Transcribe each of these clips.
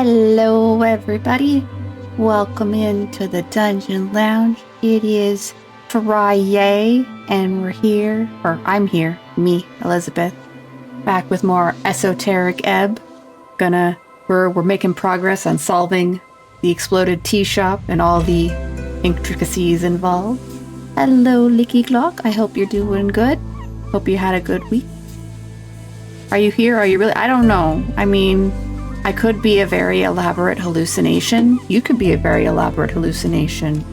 Hello, everybody. Welcome into the Dungeon Lounge. It is Friday, and I'm here, me, Elizabeth, back with more Esoteric Ebb. We're making progress on solving the exploded tea shop and all the intricacies involved. Hello, Licky Clock. I hope you're doing good. Hope you had a good week. Are you here? Are you really? I don't know. I mean, I could be a very elaborate hallucination. You could be a very elaborate hallucination.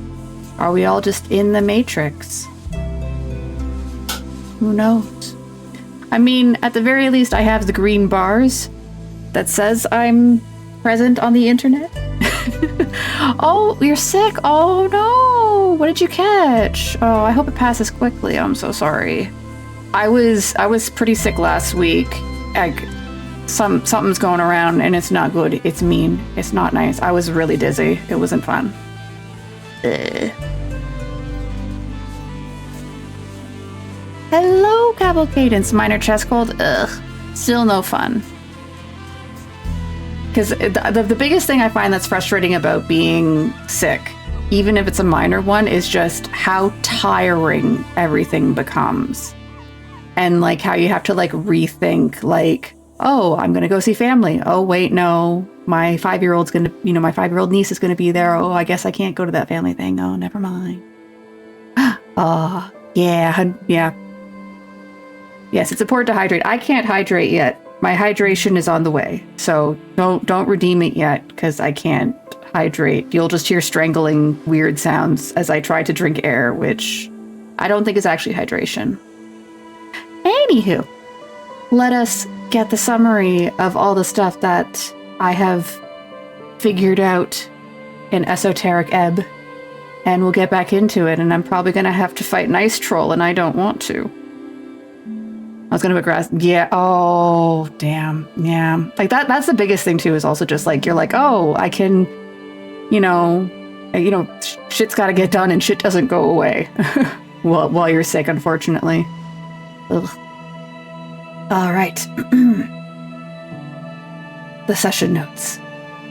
Are we all just in the Matrix? Who knows? I mean, at the very least, I have the green bars that says I'm present on the internet. Oh, you're sick. Oh, no. What did you catch? Oh, I hope it passes quickly. I'm so sorry. I was pretty sick last week. Something's going around and it's not good. It's mean. It's not nice. I was really dizzy. It wasn't fun. Hello, Cavalcadence. Minor chest cold. Ugh. Still no fun. Because the biggest thing I find that's frustrating about being sick, even if it's a minor one, is just how tiring everything becomes. And like how you have to like rethink, like, oh, I'm going to go see family. Oh, wait, no, my 5-year-old niece is going to be there. Oh, I guess I can't go to that family thing. Oh, never mind. Yeah. Yes, it's important to hydrate. I can't hydrate yet. My hydration is on the way. So don't redeem it yet because I can't hydrate. You'll just hear strangling weird sounds as I try to drink air, which I don't think is actually hydration. Anywho, let us get the summary of all the stuff that I have figured out in Esoteric Ebb, and we'll get back into it, and I'm probably going to have to fight an ice troll, and I don't want to. I was going to put grass. Yeah. Oh, damn. Yeah. Like that's the biggest thing too, is also just like, you're like, oh, I can, shit's got to get done and shit doesn't go away. while you're sick, unfortunately. Ugh. All right. The session notes.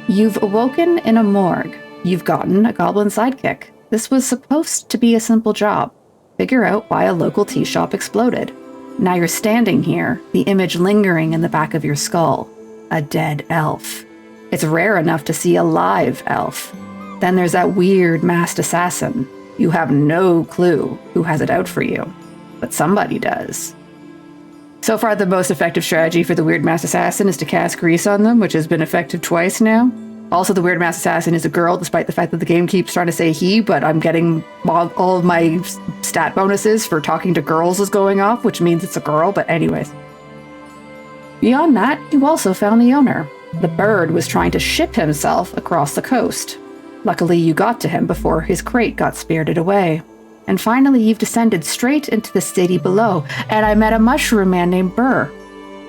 You've awoken in a morgue. You've gotten a goblin sidekick. This was supposed to be a simple job. Figure out why a local tea shop exploded. Now you're standing here, the image lingering in the back of your skull. A dead elf. It's rare enough to see a live elf. Then there's that weird masked assassin. You have no clue who has it out for you, but somebody does. So far, the most effective strategy for the Weird Masked Assassin is to cast Grease on them, which has been effective twice now. Also, the Weird Masked Assassin is a girl, despite the fact that the game keeps trying to say he, but I'm getting all of my stat bonuses for talking to girls is going off, which means it's a girl, but anyways. Beyond that, you also found the owner. The bird was trying to ship himself across the coast. Luckily, you got to him before his crate got spirited away. And finally, you've descended straight into the city below, and I met a mushroom man named Burr.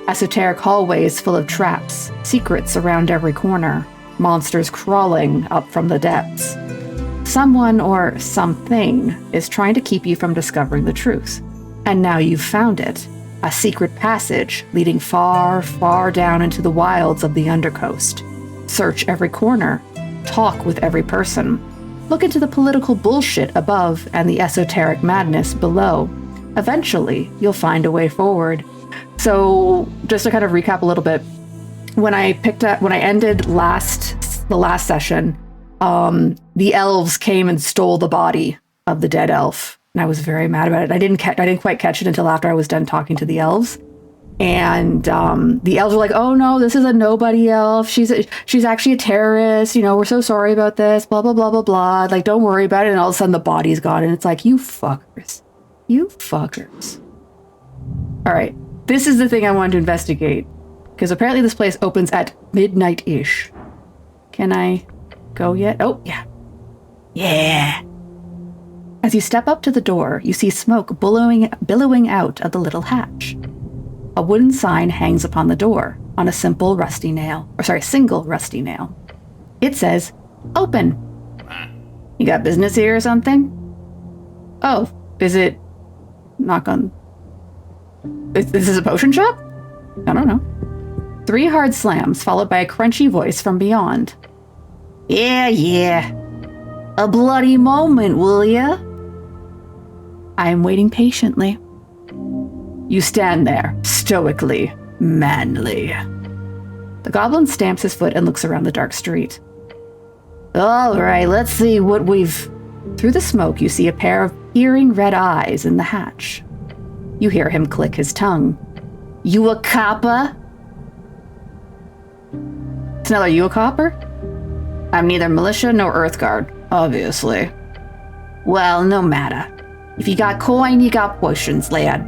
Esoteric hallways full of traps, secrets around every corner, monsters crawling up from the depths. Someone or something is trying to keep you from discovering the truth. And now you've found it. A secret passage leading far, far down into the wilds of the Undercoast. Search every corner. Talk with every person. Look into the political bullshit above and the esoteric madness below. Eventually, you'll find a way forward. So, just to kind of recap a little bit, when I ended the last session, the elves came and stole the body of the dead elf, and I was very mad about it. I didn't quite catch it until after I was done talking to the elves. And the elves were like, oh no, this is a nobody elf. She's actually a terrorist. We're so sorry about this. Blah, blah, blah, blah, blah. Like, don't worry about it. And all of a sudden the body's gone. And it's like, you fuckers. All right. This is the thing I wanted to investigate. Because apparently this place opens at midnight-ish. Can I go yet? Oh, yeah. Yeah. As you step up to the door, you see smoke billowing out of the little hatch. A wooden sign hangs upon the door on a single rusty nail. It says, open. You got business here or something? Oh, is it knock on... Is this a potion shop? I don't know. 3 hard slams, followed by a crunchy voice from beyond. Yeah. A bloody moment, will ya? I am waiting patiently. You stand there, stoically, manly. The goblin stamps his foot and looks around the dark street. All right, let's see what we've... Through the smoke, you see a pair of peering red eyes in the hatch. You hear him click his tongue. You a copper? Snell, are you a copper? I'm neither militia nor Earthguard, obviously. Well, no matter. If you got coin, you got potions, lad.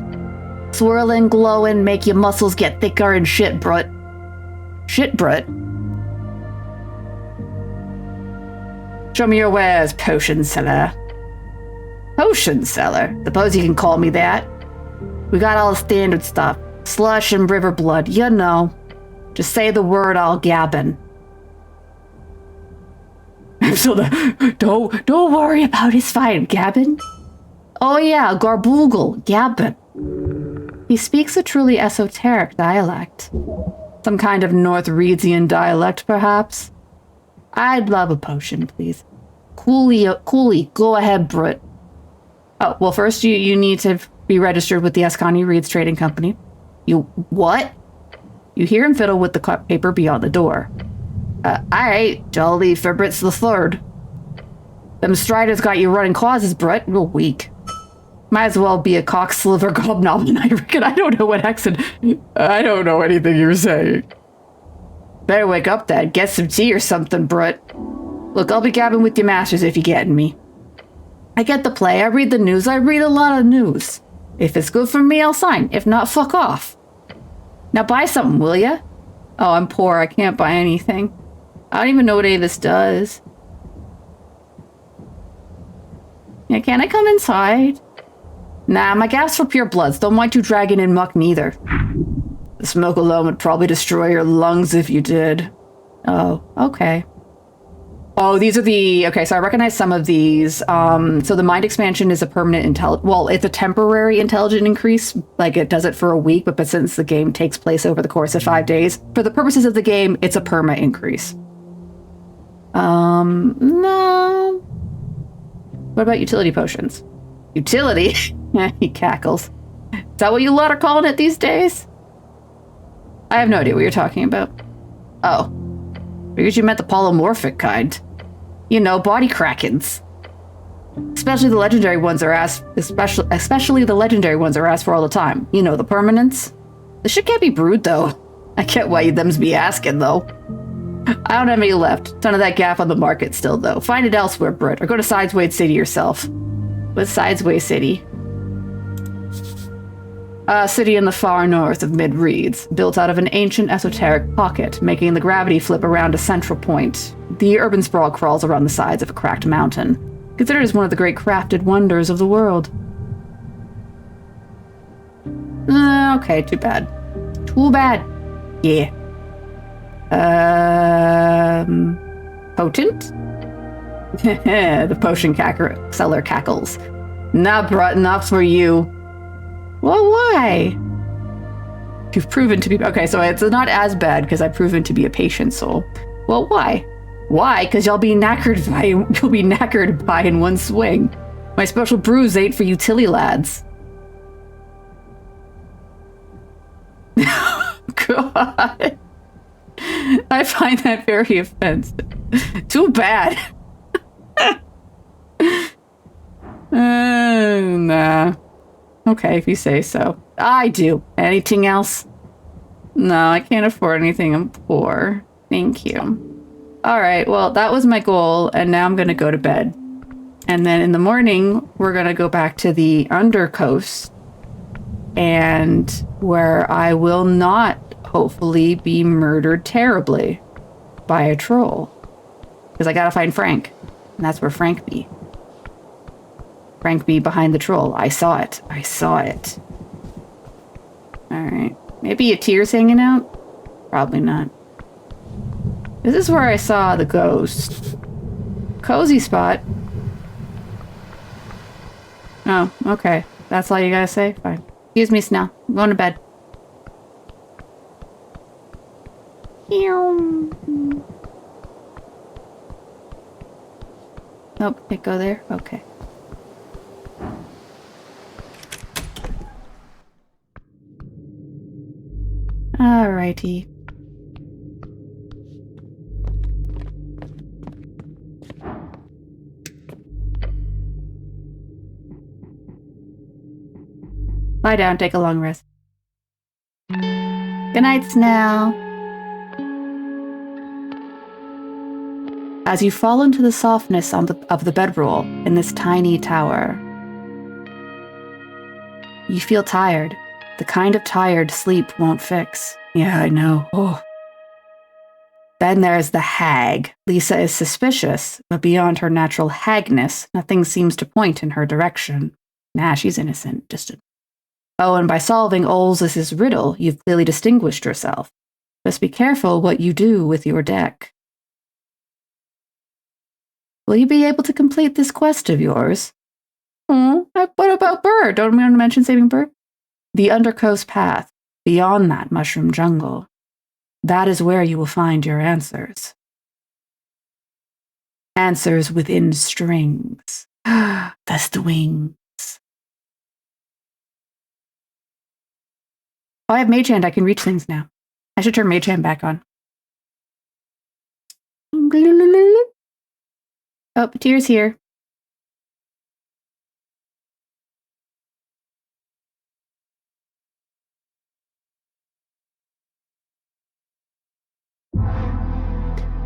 Swirling, glowing, make your muscles get thicker and shit, brut. Shit, brut? Show me your wares, potion seller. Potion seller? Suppose you can call me that. We got all the standard stuff. Slush and river blood, you know. Just say the word, I'll gabbin'. So don't worry about his fine, gabbin'. Oh yeah, garboogle, gabbin'. He speaks a truly esoteric dialect. Some kind of North Reedsian dialect, perhaps? I'd love a potion, please. Coolie, go ahead, Brut. Oh, well, first you need to be registered with the Ascani Reeds Trading Company. You what? You hear him fiddle with the cut paper beyond the door. Alright, jolly for Brits the Third. Them Striders got you running causes, Brut. Real weak. Might as well be a cock-sliver gobnoblin, I reckon. I don't know what accent. I don't know anything you're saying. Better wake up then. Get some tea or something, Brut. Look, I'll be gabbing with your masters if you're getting me. I get the play. I read the news. I read a lot of news. If it's good for me, I'll sign. If not, fuck off. Now buy something, will ya? Oh, I'm poor. I can't buy anything. I don't even know what any of this does. Yeah, can I come inside? Nah, my gas for pure bloods. Don't want you dragging in muck neither. The smoke alone would probably destroy your lungs if you did. Oh, okay. Oh, these are the... Okay, so I recognize some of these. So the mind expansion is a permanent well, it's a temporary intelligence increase. Like, it does it for a week, but since the game takes place over the course of 5 days, for the purposes of the game, it's a perma increase. No. What about utility potions? Utility? He cackles. Is that what you lot are calling it these days? I have no idea what you're talking about. Oh. Figured you meant the polymorphic kind. You know, body krakens. Especially the legendary ones are asked especially the legendary ones are asked for all the time. You know, the permanents. This shit can't be brewed though. I get why you thems be asking though. I don't have any left. Ton of that gaff on the market still though. Find it elsewhere, Britt, or go to Sidesway City yourself. What's Sidesway City? A city in the far north of Mid-Reeds, built out of an ancient esoteric pocket, making the gravity flip around a central point. The urban sprawl crawls around the sides of a cracked mountain, considered as one of the great crafted wonders of the world. Okay, too bad. Too bad. Yeah. Potent? The potion seller cackles. Nah, bruh, not for you. Well, why? You've proven to be... Okay, so it's not as bad because I've proven to be a patient soul. Well, why? Why? Because you'll be knackered by in one swing. My special brews ain't for utility lads. God. I find that very offensive. Too bad. Nah. Okay, if you say so. I do. Anything else? No, I can't afford anything. I'm poor. Thank you. Alright, well, that was my goal, and now I'm gonna go to bed. And then in the morning, we're gonna go back to the Undercoast, and where I will not, hopefully, be murdered terribly by a troll. Because I gotta find Frank, and that's where Frank be. Frank be behind the troll. I saw it. I saw it. Alright. Maybe a tear's hanging out? Probably not. This is where I saw the ghost. Cozy spot. Oh, okay. That's all you gotta say? Fine. Excuse me, Snell. I'm going to bed. Nope, can't go there? Okay. Alrighty. Lie down, take a long rest. Good night, Snell. As you fall into the softness of the bedroll in this tiny tower, you feel tired. The kind of tired sleep won't fix. Yeah, I know. Oh. Then there's the hag. Lisa is suspicious, but beyond her natural hagness, nothing seems to point in her direction. Nah, she's innocent. Oh, and by solving Olz's riddle, you've clearly distinguished yourself. Just be careful what you do with your deck. Will you be able to complete this quest of yours? What about Burr? Don't we want to mention saving Burr? The Undercoast Path, beyond that mushroom jungle. That is where you will find your answers. Answers within strings. The swings. Oh, I have Mage Hand. I can reach things now. I should turn Mage Hand back on. Oh, Tear's here.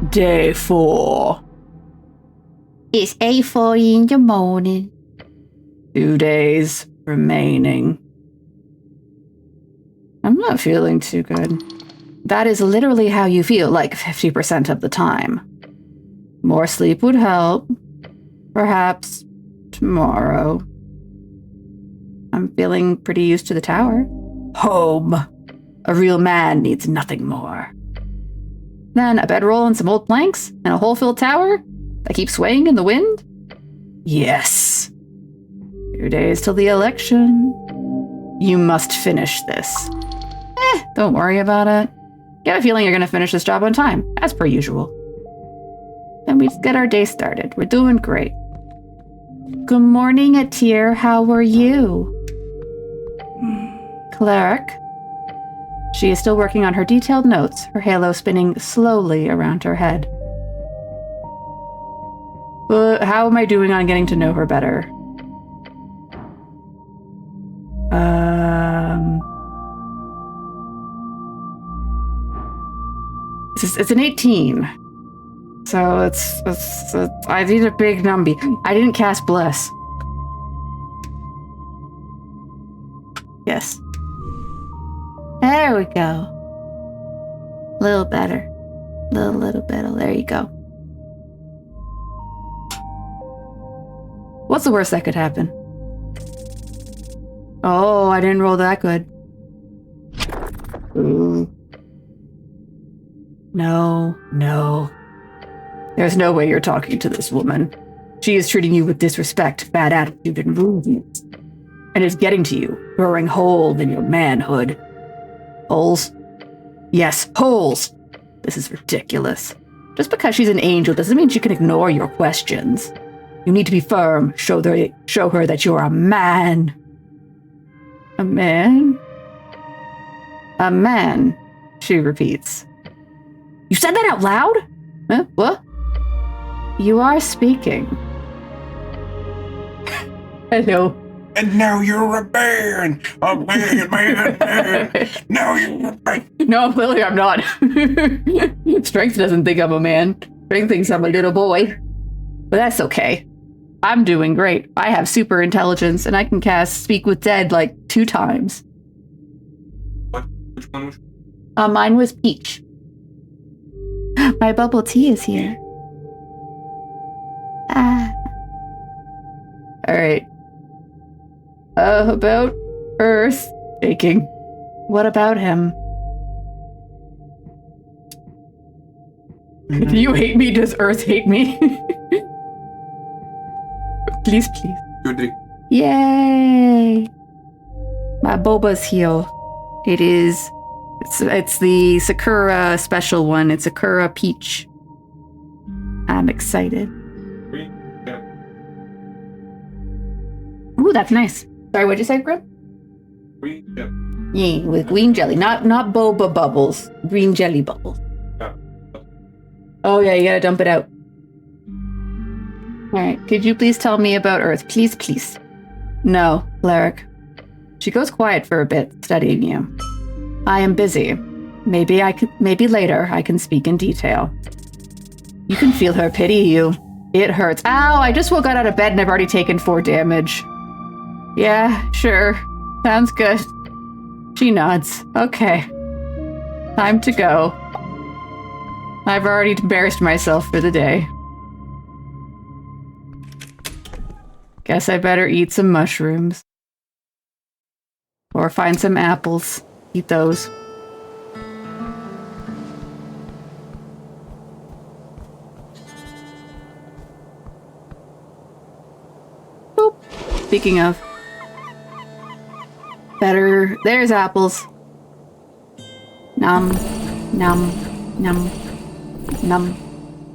Day 4. It's 8:40 in the morning. 2 days remaining. I'm not feeling too good. That is literally how you feel, like 50% of the time. More sleep would help. Perhaps tomorrow. I'm feeling pretty used to the tower. Home. A real man needs nothing more. Then a bedroll and some old planks and a hole-filled tower that keeps swaying in the wind? Yes. 2 days till the election. You must finish this. Don't worry about it. You have a feeling you're going to finish this job on time, as per usual. Then we just get our day started. We're doing great. Good morning, Atir. How are you? Cleric. She is still working on her detailed notes, her halo spinning slowly around her head. But how am I doing on getting to know her better? It's an 18. So it's I need a big number. I didn't cast Bless. Yes. There we go. A little better. Little better. There you go. What's the worst that could happen? Oh, I didn't roll that good. Ooh. No. There's no way you're talking to this woman. She is treating you with disrespect, bad attitude, and rudeness. And is getting to you, burrowing hole in your manhood. Holes? Yes, holes! This is ridiculous. Just because she's an angel doesn't mean she can ignore your questions. You need to be firm. Show her that you're a man. A man? A man, she repeats. You said that out loud? Huh? What? You are speaking. Hello. And now you're a man. A man. Now you're a man. No, clearly I'm not. Strength doesn't think I'm a man. Strength thinks I'm a little boy. But that's okay. I'm doing great. I have super intelligence, and I can cast Speak with Dead like 2 times. What? Which one was? Mine was Peach. My bubble tea is here. Alright. About Earth shaking. What about him? Do you hate me? Does Earth hate me? Please. Good day. Yay! My boba's here. It is It's the Sakura special one. It's Sakura Peach. I'm excited. Ooh, that's nice. Sorry, what'd you say, Grim? Yeah, with green jelly. Not boba bubbles. Green jelly bubbles. Oh yeah, you gotta dump it out. Alright, could you please tell me about Earth? Please, please. No, Cleric. She goes quiet for a bit, studying you. I am busy. Maybe later I can speak in detail. You can feel her pity you. It hurts. Ow, I just woke out of bed and I've already taken 4 damage. Yeah, sure. Sounds good. She nods. Okay. Time to go. I've already embarrassed myself for the day. Guess I better eat some mushrooms. Or find some apples. Eat those. Boop. Speaking of. Better. There's apples. Nom. Nom. Nom. Nom.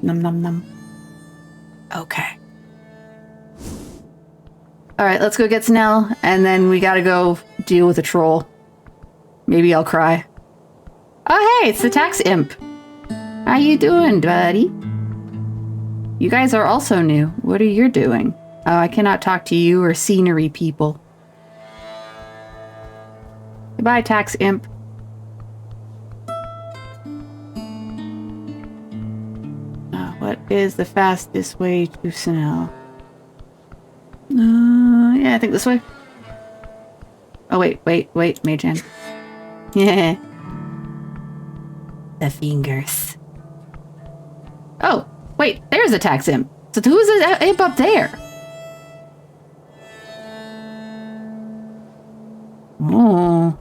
Nom nom nom. Okay. Alright, let's go get Snell, and then we gotta go deal with the troll. Maybe I'll cry. Oh hey, it's the tax imp. How you doing, buddy? You guys are also new. What are you doing? Oh, I cannot talk to you or scenery people. Goodbye, tax imp. What is the fastest way to Snell? Yeah, I think this way. Oh, wait, Mage Hand. Yeah. The fingers. Oh, wait, there's a tax imp. So who is the imp up there? Oh.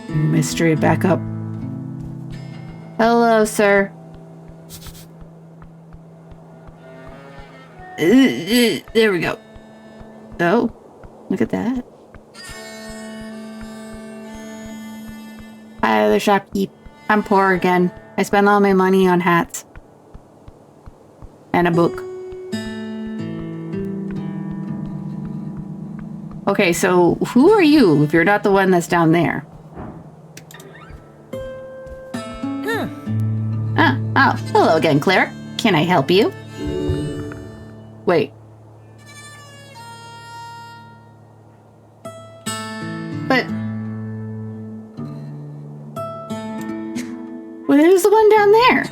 Mystery back up. Hello, sir. There we go. Oh, look at that. Hi, the shopkeep. I'm poor again. I spent all my money on hats. And a book. Okay, so who are you if you're not the one that's down there? Oh, hello again, Cleric. Can I help you? Wait. But... well, there's the one down there.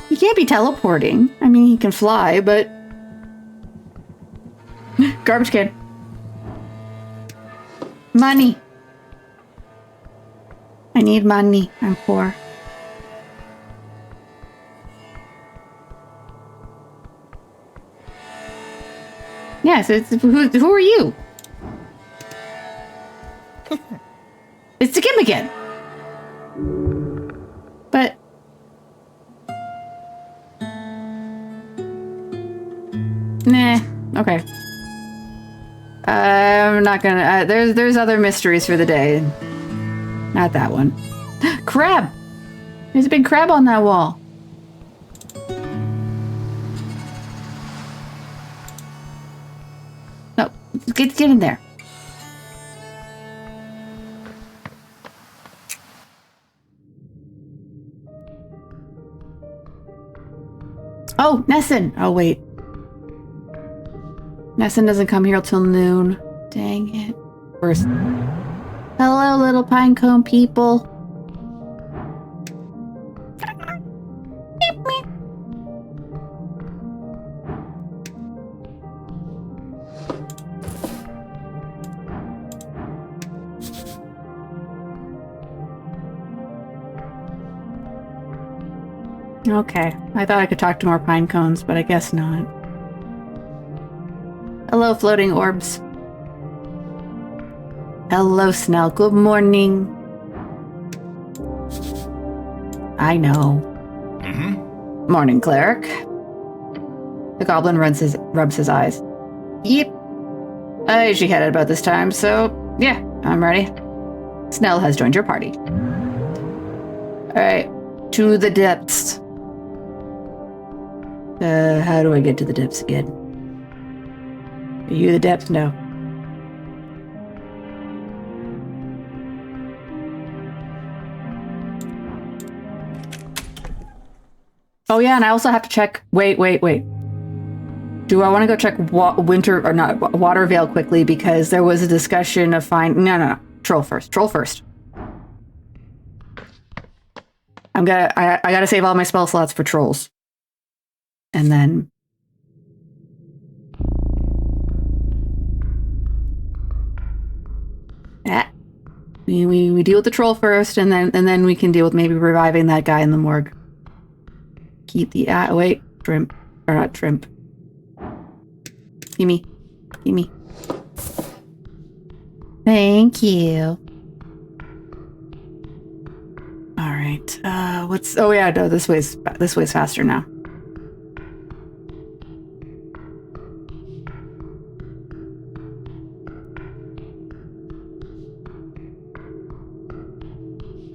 He can't be teleporting. I mean, he can fly, but... Garbage can. Money. I need money. I'm poor. Yes, who are you? It's the Kim again. But... nah, okay. I'm not gonna... there's other mysteries for the day. Not that one. Crab! There's a big crab on that wall. No, get in there. Oh, Nessun! Oh, wait. Nessun doesn't come here till noon. Dang it. First. Hello, little pinecone people. Okay, I thought I could talk to more pine cones, but I guess not. Hello, floating orbs. Hello, Snell. Good morning. I know. Morning, Cleric. The goblin rubs his eyes. Yep. I usually head at about this time, so yeah, I'm ready. Snell has joined your party. Alright, to the depths. How do I get to the depths again? Are you the depths? No. Oh yeah, and I also have to check. Wait. Do I want to go check Winter or not Watervale quickly because there was a discussion of No. Troll first. I gotta save all my spell slots for trolls, and then. We deal with the troll first, and then we can deal with maybe reviving that guy in the morgue. Keep the shrimp or not shrimp. Gimme. Thank you. All right. What's? Oh yeah, no. This way's faster now.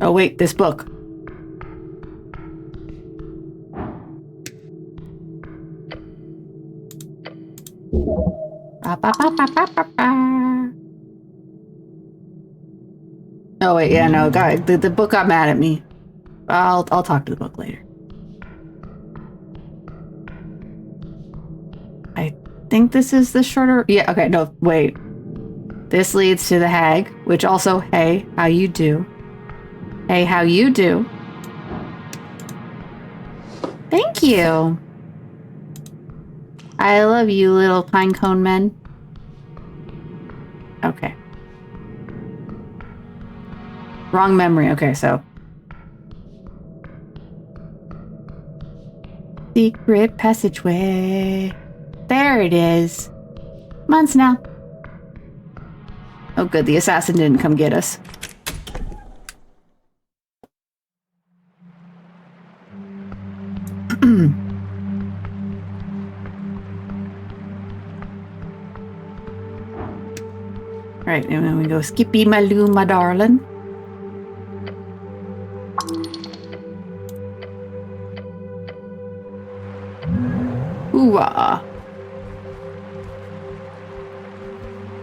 Oh wait, this book. Oh wait, yeah, no, God, the book got mad at me. I'll talk to the book later. I think this is the shorter. Yeah, okay, no, wait. This leads to the hag, which also, hey, how you do? Hey, how you do? Thank you. I love you, little pinecone men. Okay. Wrong memory. Okay, so. Secret passageway. There it is. Come on, Snell. Oh, good. The assassin didn't come get us. Right, and then we go Skippy Maloo, my darling. Ooh-ah.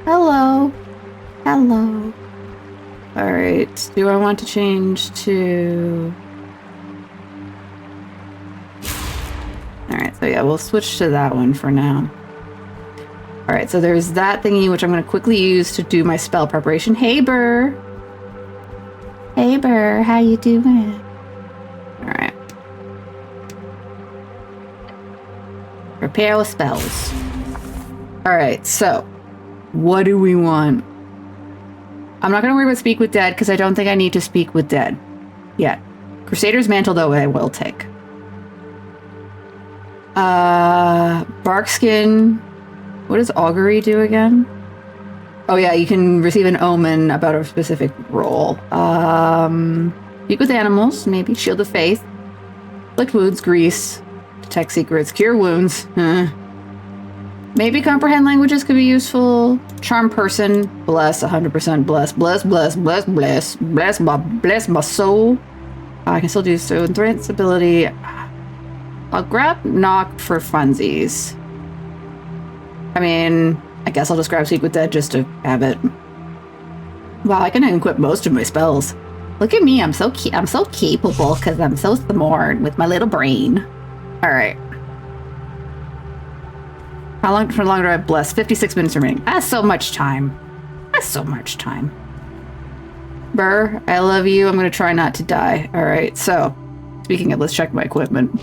Hello. Alright, do I want to change to... Alright, so yeah, we'll switch to that one for now. Alright, so there's that thingy, which I'm going to quickly use to do my spell preparation. Hey, Burr! Hey, Burr, how you doing? Alright. Prepare with spells. Alright, so, what do we want? I'm not going to worry about Speak with Dead, because I don't think I need to Speak with Dead yet. Crusader's Mantle, though, I will take. Barkskin... What does augury do again? Oh yeah, you can receive an omen about a specific role. Speak with animals, maybe. Shield of faith. Inflict wounds, grease. Detect secrets, cure wounds. Maybe comprehend languages could be useful. Charm person, bless, 100% bless my soul. I can still do so. Endurance ability. I'll grab knock for funsies. I mean, I guess I'll just grab Speak with Dead just to have it. Wow, I can equip most of my spells. Look at me, I'm so capable because I'm so smart with my little brain. All right. How long do I have blessed? 56 minutes remaining. That's so much time. Burr, I love you. I'm gonna try not to die. All right. So, speaking of, let's check my equipment.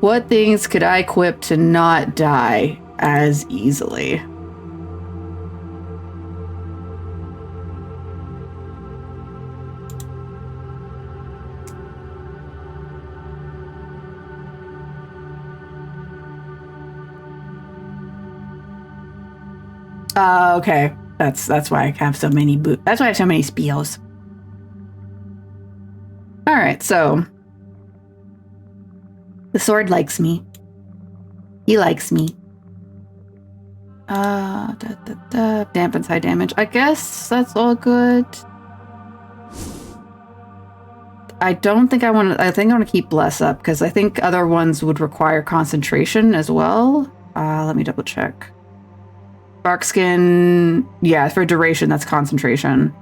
What things could I equip to not die as easily? Okay. That's why I have so many that's why I have so many spells. All right, so the sword likes me. He likes me. Dampens high damage. I guess that's all good. I don't think I want to. I think I want to keep Bless up because I think other ones would require concentration as well. Let me double check. Bark skin. Yeah, for duration, that's concentration.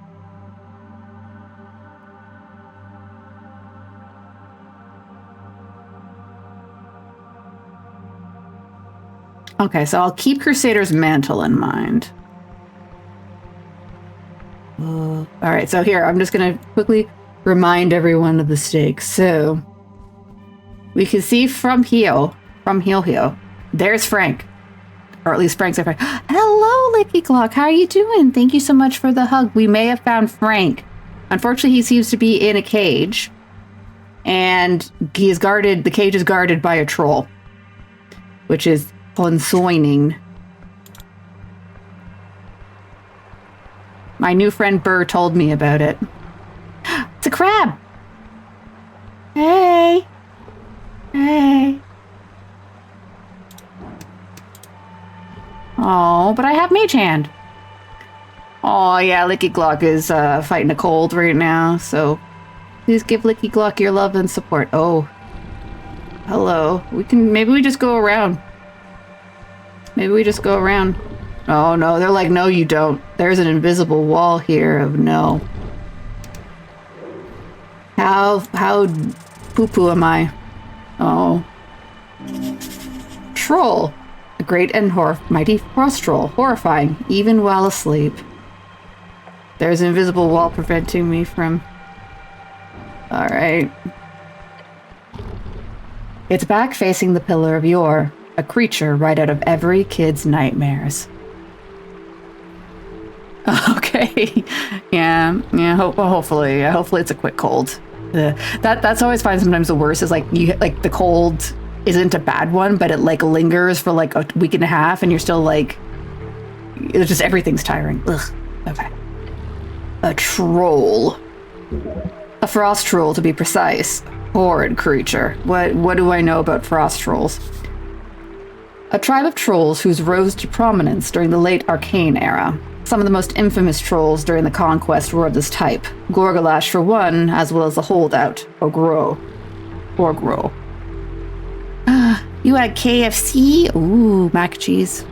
Okay, so I'll keep Crusader's Mantle in mind. All right, so here, I'm just going to quickly remind everyone of the stakes. So, we can see from here, there's Frank. Or at least Frank's there. Hello, Licky Clock. How are you doing? Thank you so much for the hug. We may have found Frank. Unfortunately, he seems to be in a cage. And he is guarded, the cage is guarded by a troll. Which is concerning. My new friend Burr told me about it. It's a crab. Hey. Hey. Oh, but I have Mage Hand. Oh, yeah, Licky Glock is fighting a cold right now, so please give Licky Glock your love and support. Oh. Hello. Maybe we just go around. Maybe we just go around. Oh, no, they're like, no, you don't. There's an invisible wall here of no. How poo-poo am I? Oh. Troll. A great and mighty frost troll. Horrifying, even while asleep. There's an invisible wall preventing me from... Alright. It's back facing the Pillar of Yore. A creature right out of every kid's nightmares. Okay. Yeah. Hopefully it's a quick cold. That's always fine. Sometimes the worst is like the cold isn't a bad one, but it like lingers for like a week and a half, and you're still like, it's just everything's tiring. Ugh. Okay. A troll. A frost troll, to be precise. Horrid creature. What do I know about frost trolls? A tribe of trolls whose rose to prominence during the late Arcane era. Some of the most infamous trolls during the Conquest were of this type. Gorgalash for one, as well as the Holdout, or Grow. You had KFC? Ooh, mac and cheese.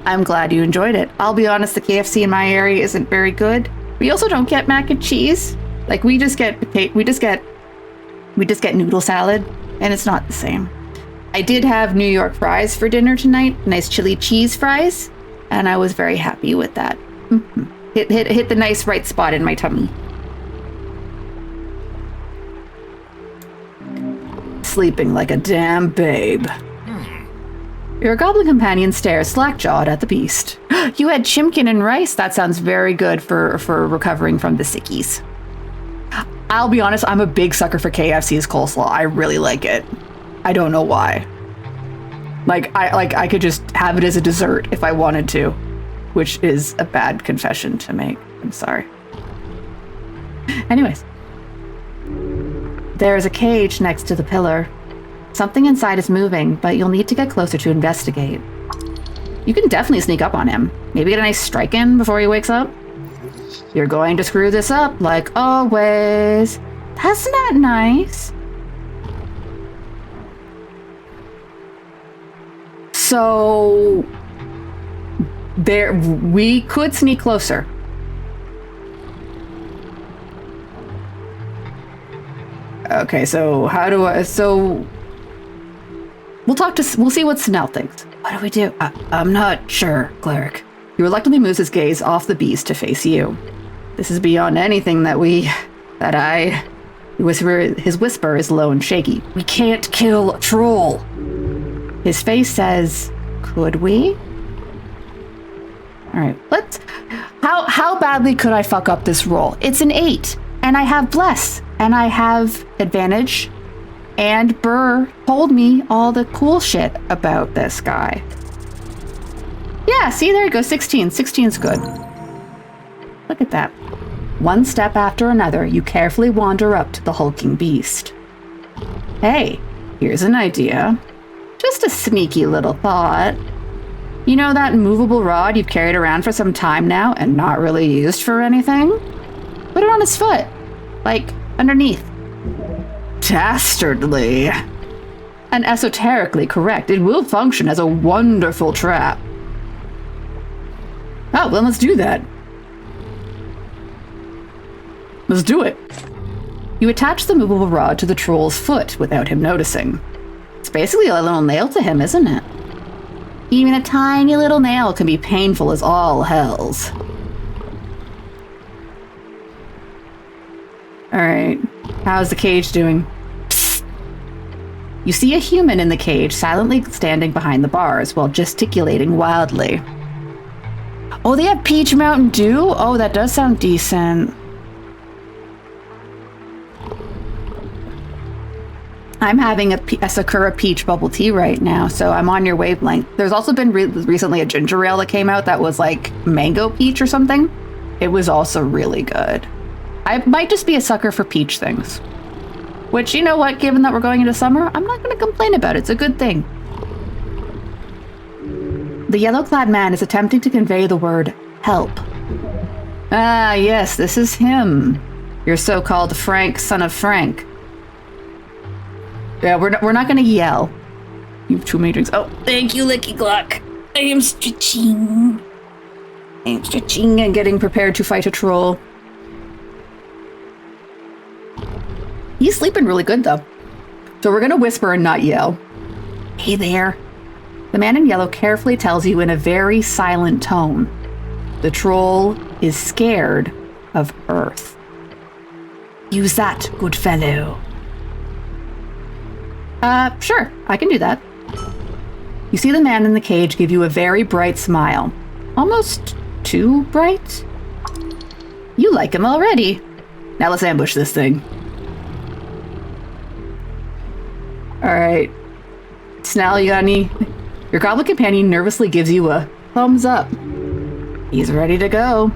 I'm glad you enjoyed it. I'll be honest, the KFC in my area isn't very good. We also don't get mac and cheese. Like, we just get noodle salad, and it's not the same. I did have New York fries for dinner tonight, nice chili cheese fries, and I was very happy with that. Hit the nice right spot in my tummy. Sleeping like a damn babe. Your goblin companion stares slack-jawed at the beast. You had chimkin and rice? That sounds very good for recovering from the sickies. I'll be honest, I'm a big sucker for KFC's coleslaw. I really like it. I don't know why. I could just have it as a dessert if I wanted to, which is a bad confession to make. I'm sorry. Anyways. There is a cage next to the pillar. Something inside is moving, but you'll need to get closer to investigate. You can definitely sneak up on him. Maybe get a nice strike in before he wakes up. You're going to screw this up, like always. That's not nice. So... we could sneak closer. Okay, so how do I... So... We'll see what Snell thinks. What do we do? I'm not sure, cleric. He reluctantly moves his gaze off the beast to face you. This is beyond anything his whisper is low and shaky. We can't kill a troll. His face says, could we? Alright, how badly could I fuck up this roll? It's an 8, and I have Bless, and I have advantage, and Burr told me all the cool shit about this guy. Yeah, see, there you go, 16. 16's good. Look at that. One step after another, you carefully wander up to the hulking beast. Hey, here's an idea. Just a sneaky little thought. You know that movable rod you've carried around for some time now and not really used for anything? Put it on his foot. Like, underneath. Dastardly. And esoterically correct. It will function as a wonderful trap. Oh, well, let's do that. Let's do it. You attach the movable rod to the troll's foot without him noticing. It's basically a little nail to him, isn't it? Even a tiny little nail can be painful as all hells. Alright, how's the cage doing? Psst. You see a human in the cage silently standing behind the bars while gesticulating wildly. Oh, they have peach Mountain Dew? Oh, that does sound decent. I'm having a Sakura peach bubble tea right now, so I'm on your wavelength. There's also been recently a ginger ale that came out that was like mango peach or something. It was also really good. I might just be a sucker for peach things. Which, you know what, given that we're going into summer, I'm not going to complain about it. It's a good thing. The yellow-clad man is attempting to convey the word help. Ah, yes, this is him. Your so-called Frank, son of Frank. Yeah, we're not gonna yell. You have too many drinks. Oh, thank you, Licky Glock. I am stretching. And getting prepared to fight a troll. He's sleeping really good, though. So we're gonna whisper and not yell. Hey there. The man in yellow carefully tells you in a very silent tone. The troll is scared of Earth. Use that, good fellow. Sure, I can do that. You see the man in the cage give you a very bright smile. Almost too bright? You like him already. Now let's ambush this thing. Alright. Snell, you got any? Your goblin companion nervously gives you a thumbs up. He's ready to go.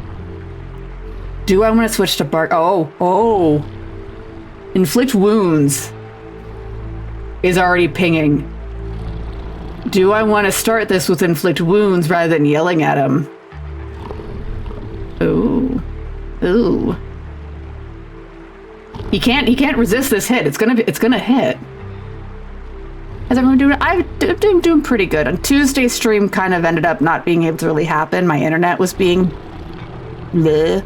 Do I want to switch to bark? Oh. Inflict wounds is already pinging. Do I want to start this with inflict wounds rather than yelling at him? Ooh. He can't resist this hit. It's gonna hit. How's everyone doing? I'm doing pretty good. On Tuesday's stream kind of ended up not being able to really happen. My internet was being bleh,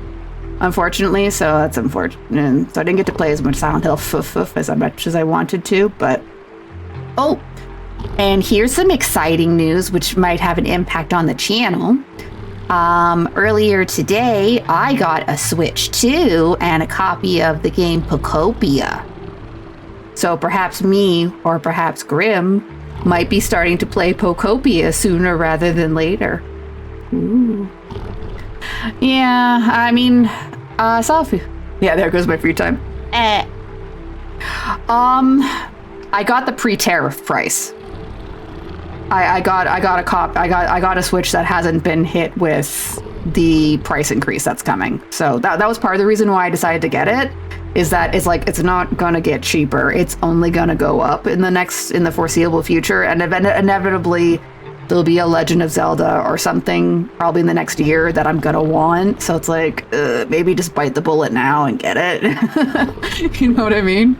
unfortunately, so that's unfortunate. So I didn't get to play as much Silent Hill as much as I wanted to, but oh, and here's some exciting news which might have an impact on the channel. Earlier today, I got a Switch 2 and a copy of the game Pocopia. So perhaps me, or perhaps Grim, might be starting to play Pocopia sooner rather than later. Ooh. Yeah, I mean, Sophie. Yeah, there goes my free time. I got the pre-tariff price. I got a Switch that hasn't been hit with the price increase that's coming. So that was part of the reason why I decided to get it. Is that it's not gonna get cheaper. It's only gonna go up in the foreseeable future, and inevitably there'll be a Legend of Zelda or something probably in the next year that I'm gonna want. So it's like maybe just bite the bullet now and get it. You know what I mean?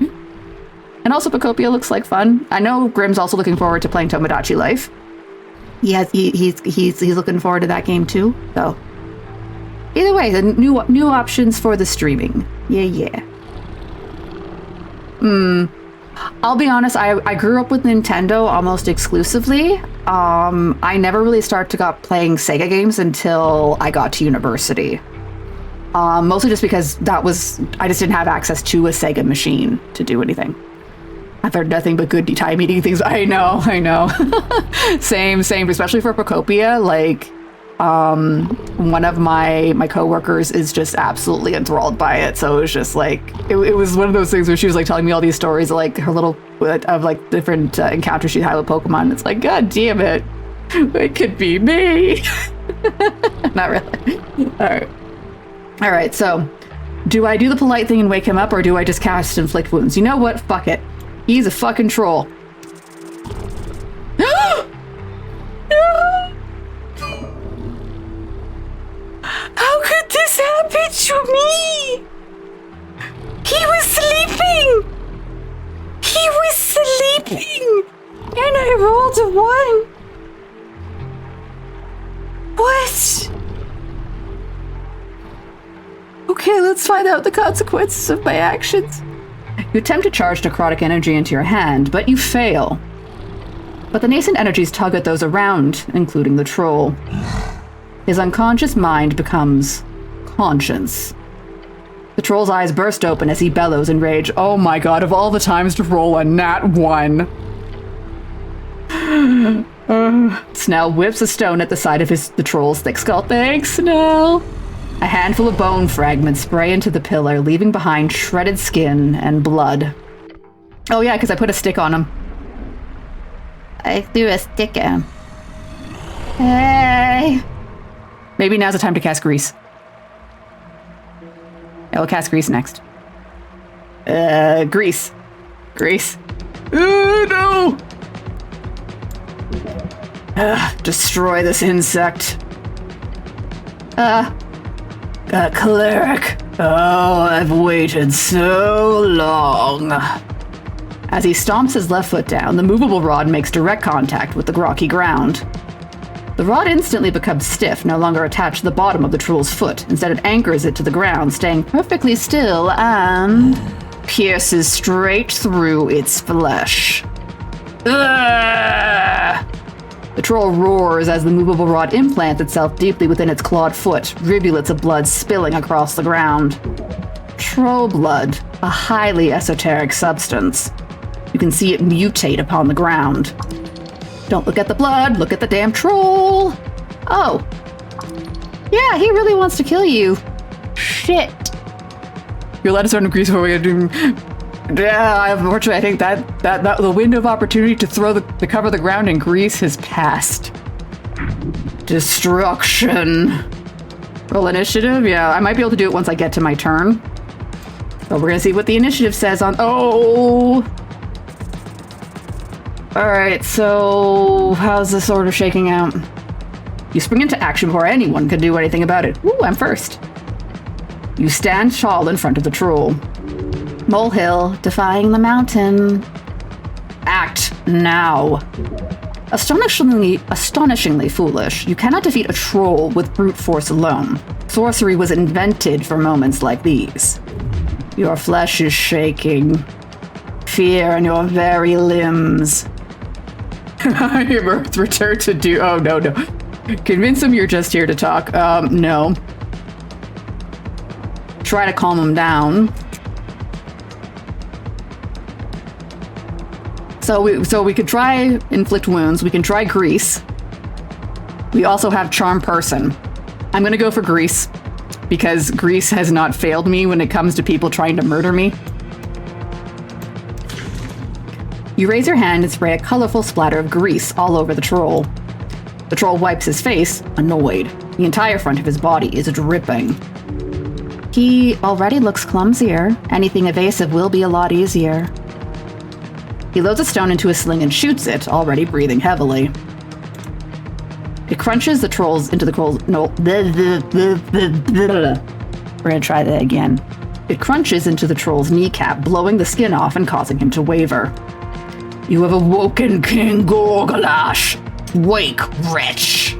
And also Pocopia looks like fun. I know Grim's also looking forward to playing Tomodachi Life. He's looking forward to that game too. So either way, the new options for the streaming. Yeah. I'll be honest, I grew up with Nintendo almost exclusively. I never really got playing Sega games until I got to university. Mostly just because I just didn't have access to a Sega machine to do anything. I've heard nothing but good time eating things. I know. Same, especially for Pocopia. Like, one of my coworkers is just absolutely enthralled by it. So it was just like, it was one of those things where she was like telling me all these stories, like her little, of like different encounters she had with Pokemon. It's like, God damn it. It could be me. Not really. All right. So do I do the polite thing and wake him up, or do I just cast inflict wounds? You know what? Fuck it. He's a fucking troll. me! He was sleeping! He was sleeping! And I rolled a 1! What? Okay, let's find out the consequences of my actions. You attempt to charge necrotic energy into your hand, but you fail. But the nascent energies tug at those around, including the troll. His unconscious mind becomes conscience. The troll's eyes burst open as he bellows in rage. Oh my god, of all the times to roll a nat 1. Snell whips a stone at the side of the troll's thick skull. Thanks, Snell. A handful of bone fragments spray into the pillar, leaving behind shredded skin and blood. Oh yeah, because I put a stick on him. I threw a stick at him. Hey! Maybe now's the time to cast Grease. I will cast Grease next. Grease. Grease. No! Destroy this insect. Cleric. Oh, I've waited so long. As he stomps his left foot down, the movable rod makes direct contact with the rocky ground. The rod instantly becomes stiff, no longer attached to the bottom of the troll's foot. Instead, it anchors it to the ground, staying perfectly still and pierces straight through its flesh. Ugh! The troll roars as the movable rod implants itself deeply within its clawed foot, rivulets of blood spilling across the ground. Troll blood, a highly esoteric substance. You can see it mutate upon the ground. Don't look at the blood, look at the damn troll! Oh. Yeah, he really wants to kill you. Shit. You're allowed to start in Grease before we do. Yeah, unfortunately, I think that the window of opportunity to to cover the ground in Grease has passed. Destruction. Roll initiative? Yeah, I might be able to do it once I get to my turn. But we're gonna see what the initiative says on. Oh! Alright, so how's this order shaking out? You spring into action before anyone can do anything about it. Ooh, I'm first. You stand tall in front of the troll. Molehill, defying the mountain. Act now. Astonishingly foolish. You cannot defeat a troll with brute force alone. Sorcery was invented for moments like these. Your flesh is shaking. Fear in your very limbs. Your earth return to do. Oh, no. Convince him you're just here to talk. No. Try to calm him down. So we could try inflict wounds. We can try Grease. We also have charm person. I'm gonna go for Grease because Grease has not failed me when it comes to people trying to murder me. You raise your hand and spray a colorful splatter of grease all over the troll. The troll wipes his face, annoyed. The entire front of his body is dripping. He already looks clumsier. Anything evasive will be a lot easier. He loads a stone into a sling and shoots it, already breathing heavily. It crunches the troll's into the troll's. No. We're gonna try that again. It crunches into the troll's kneecap, blowing the skin off and causing him to waver. You have awoken King Gorgalash. Wake, wretch.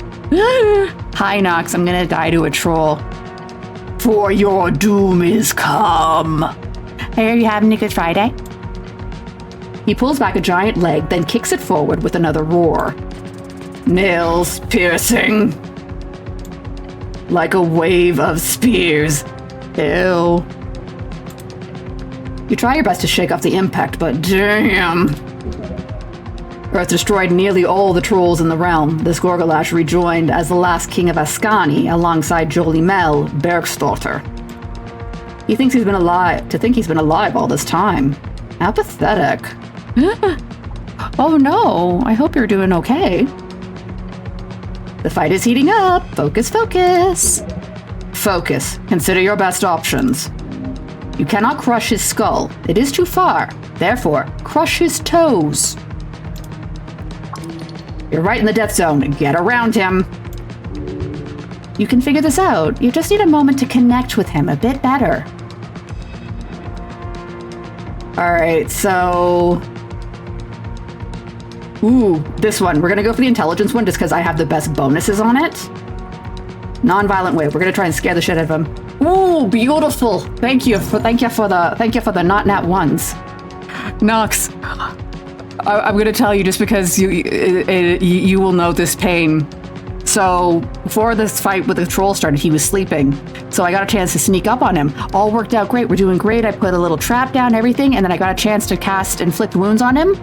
Hi, Nox. I'm gonna die to a troll. For your doom is come. Hey, are you having a good Friday? He pulls back a giant leg, then kicks it forward with another roar. Nails piercing. Like a wave of spears. Ew. You try your best to shake off the impact, but damn. Earth destroyed nearly all the trolls in the realm. This Gorgalash rejoined as the last king of Ascani alongside Jolie Mel, Bergstorter. He thinks he's been alive. To think he's been alive all this time. How pathetic. Oh no, I hope you're doing okay. The fight is heating up. Focus, focus. Focus. Consider your best options. You cannot crush his skull. It is too far. Therefore, crush his toes. You're right in the death zone. Get around him. You can figure this out. You just need a moment to connect with him a bit better. Alright, so... Ooh, this one. We're gonna go for the intelligence one just because I have the best bonuses on it. Non-violent way. We're gonna try and scare the shit out of him. Ooh, beautiful! Thank you for the not nat ones. Nox, I'm gonna tell you just because you will know this pain. So before this fight with the troll started, he was sleeping. So I got a chance to sneak up on him. All worked out great. We're doing great. I put a little trap down, everything, and then I got a chance to cast Inflict Wounds on him.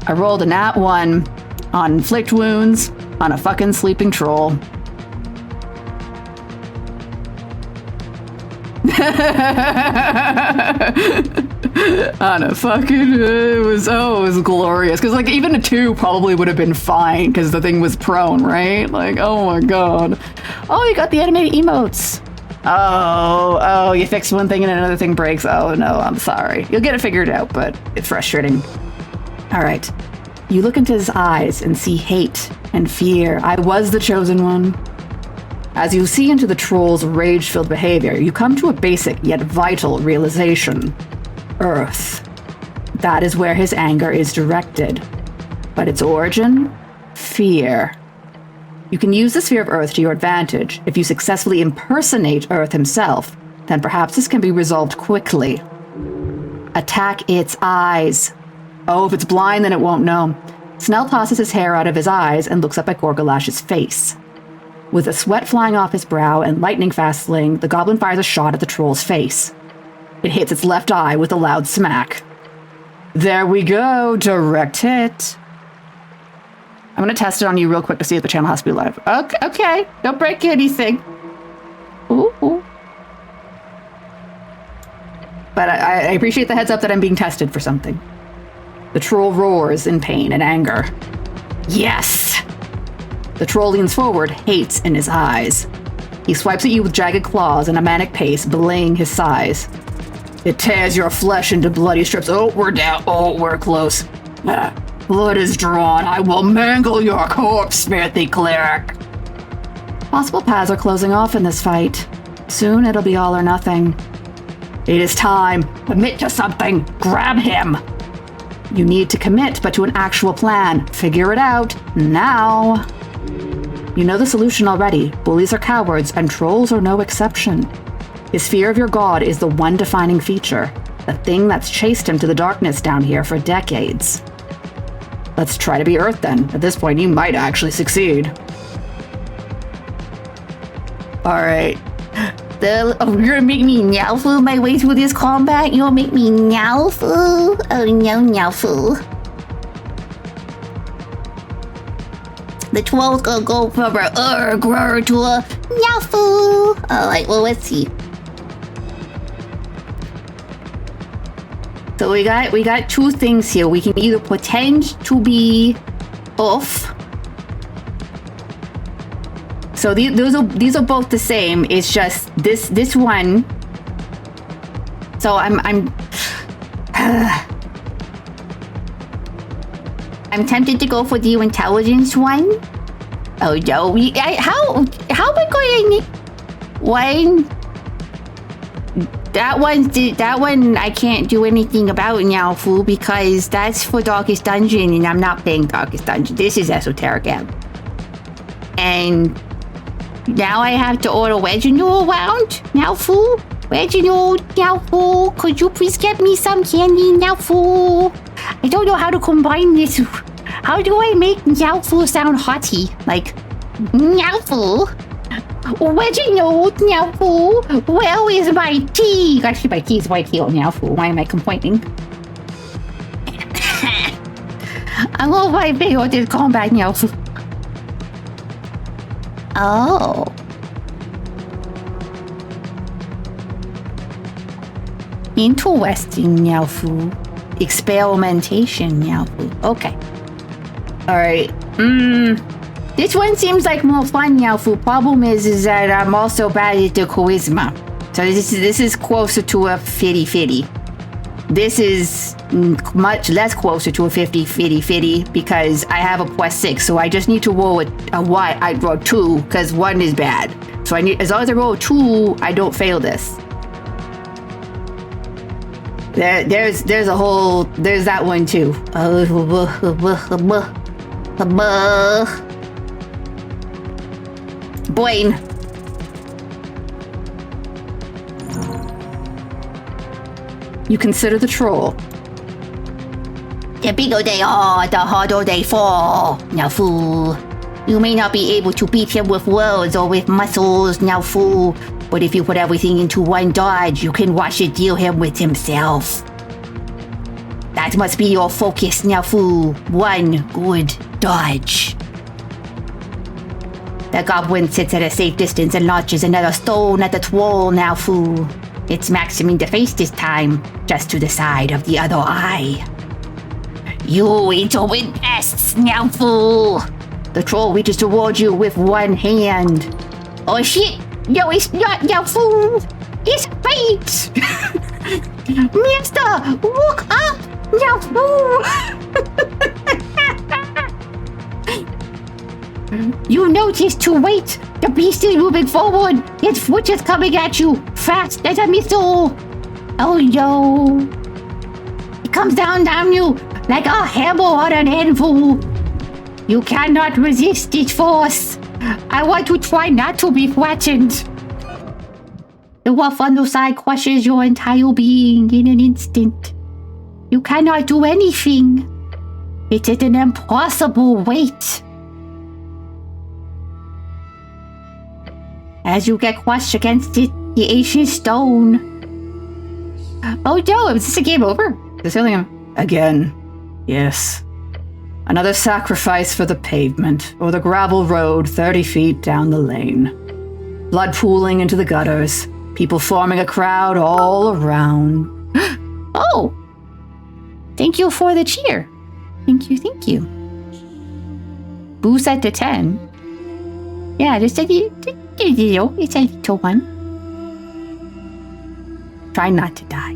I rolled a nat 1 on Inflict Wounds on a fucking sleeping troll. On a fucking, it was glorious. Because like even a 2 probably would have been fine because the thing was prone, right? Like, oh my god. Oh, you got the animated emotes. Oh, you fix one thing and another thing breaks. Oh no, I'm sorry. You'll get it figured out, but it's frustrating. All right. You look into his eyes and see hate and fear. I was the chosen one. As you see into the troll's rage-filled behavior, you come to a basic yet vital realization. Earth. That is where his anger is directed. But its origin? Fear. You can use the sphere of Earth to your advantage. If you successfully impersonate Earth himself, then perhaps this can be resolved quickly. Attack its eyes. Oh, if it's blind, then it won't know. Snell tosses his hair out of his eyes and looks up at Gorgalash's face. With a sweat flying off his brow and lightning fastling, the goblin fires a shot at the troll's face. It hits its left eye with a loud smack. There we go, direct hit. I'm gonna test it on you real quick to see if the channel has to be live. Okay, don't break anything. Ooh. But I appreciate the heads up that I'm being tested for something. The troll roars in pain and anger. Yes! The troll leans forward, hate in his eyes. He swipes at you with jagged claws and a manic pace, belaying his sighs. It tears your flesh into bloody strips. Oh, we're down. Oh, we're close. Blood is drawn. I will mangle your corpse, filthy cleric. Possible paths are closing off in this fight. Soon it'll be all or nothing. It is time. Commit to something. Grab him. You need to commit, but to an actual plan. Figure it out. Now. You know the solution already. Bullies are cowards, and trolls are no exception. His fear of your god is the one defining feature, the thing that's chased him to the darkness down here for decades. Let's try to be Earth then. At this point, you might actually succeed. Alright. You're gonna make me nyalfu my way through this combat? You'll make me nyalfu? Oh no, nyalfu. The troll's gonna go from a grr to a nyalfu. Alright, well, let's see. So we got 2 things here. We can either pretend to be off. So these are both the same. It's just this one. So I'm tempted to go for the intelligence one. Oh no! How am I going? One. That one I can't do anything about now, fool, because that's for Darkest Dungeon, and I'm not playing Darkest Dungeon. This is Esoteric Ebb. And now I have to order Reginald around? Now, fool? Reginald, now, fool? Could you please get me some candy, now, fool? I don't know how to combine this. How do I make Nyalfu sound haughty? Like, Nyalfu? Reginald, Nyalfu, where is my tea? Actually, my tea is right here, Nyalfu. Why am I complaining? I'm all right, big on this combat, Nyalfu. Oh. Interesting, Nyalfu. Experimentation, Nyalfu. Okay. Alright. This one seems like more fun, Nyalfu. Problem is that I'm also bad at the charisma. So this is closer to a 50-50. this is much less closer to a 50-50 because I have a +6, so I just need to roll a Y. I roll 2 because 1 is bad. So I need, as long as I roll 2, I don't fail this. There's that one too. Blaine. You consider the troll. The bigger they are, the harder they fall. Now, fool. You may not be able to beat him with words or with muscles, now, fool. But if you put everything into one dodge, you can watch it deal him with himself. That must be your focus, now, fool. One good dodge. The goblin sits at a safe distance and launches another stone at the troll, now, fool. It's maximing the face this time, just to the side of the other eye. You interwin pests, now, fool. The troll reaches toward you with one hand. Oh shit! No, it's not, now, fool. It's fate. Mister, look up, now, fool. You notice to wait. The beast is moving forward. Its foot is coming at you, fast as a missile. Oh no. It comes down you like a hammer on an anvil. You cannot resist its force. I want to try not to be flattened. The rough underside crushes your entire being in an instant. You cannot do anything. It is an impossible weight. As you get crushed against it, the ancient stone. Oh no, is this a game over? Is this again? Yes. Another sacrifice for the pavement, or the gravel road 30 feet down the lane. Blood pooling into the gutters, people forming a crowd all around. Oh! Thank you for the cheer. Thank you. Boo set to 10. Yeah, just it's a little one. Try not to die.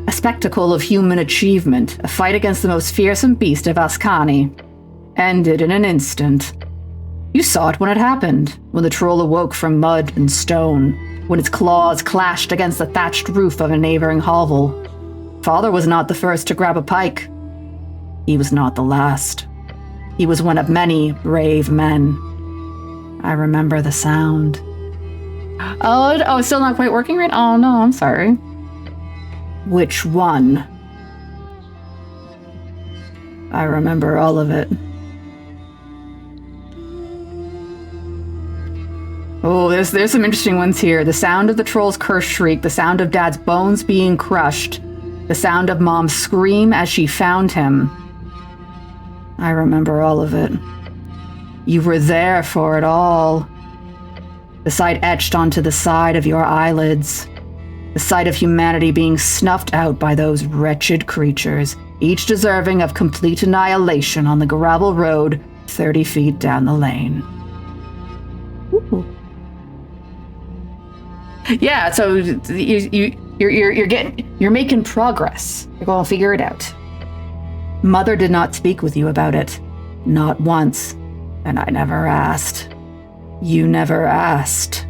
A spectacle of human achievement, a fight against the most fearsome beast of Ascani, ended in an instant. You saw it when it happened, when the troll awoke from mud and stone, when its claws clashed against the thatched roof of a neighboring hovel. Father was not the first to grab a pike. He was not the last. He was one of many brave men. I remember the sound. Oh, it's still not quite working right? Oh no, I'm sorry. Which one? I remember all of it. Oh, there's some interesting ones here. The sound of the troll's curse shriek, the sound of Dad's bones being crushed, the sound of Mom's scream as she found him. I remember all of it. You were there for it all. The sight etched onto the side of your eyelids. The sight of humanity being snuffed out by those wretched creatures, each deserving of complete annihilation on the gravel road 30 feet down the lane. Ooh. Yeah, so you're making progress. You're going to figure it out. Mother did not speak with you about it. Not once. And I never asked. You never asked.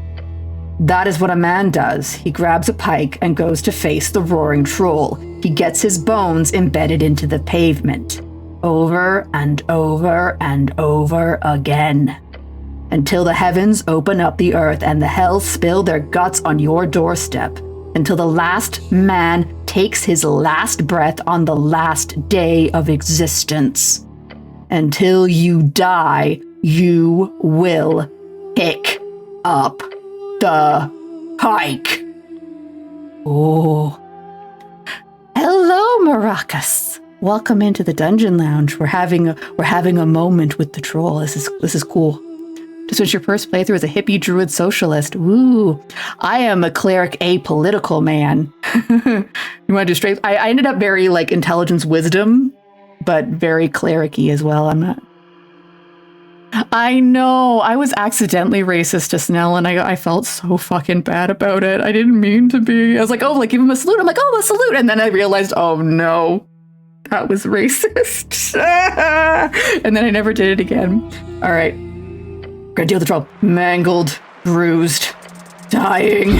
That is what a man does. He grabs a pike and goes to face the roaring troll. He gets his bones embedded into the pavement. Over and over and over again. Until the heavens open up the earth and the hells spill their guts on your doorstep. Until the last man takes his last breath on the last day of existence. Until you die, you will pick up the pike. Oh. Hello, Maracas. Welcome into the Dungeon Lounge. We're having a moment with the troll. This is cool. Just finished your first playthrough as a hippie druid socialist. Woo! I am a cleric apolitical man. You want to do straight? I ended up very like intelligence wisdom, but very cleric-y as well. I'm not. I know. I was accidentally racist to Snell, and I felt so fucking bad about it. I didn't mean to be. I was like, oh, like, give him a salute. I'm like, oh, a salute. And then I realized, oh, no, that was racist. And then I never did it again. All right. Gonna deal with the trouble. Mangled, bruised, dying.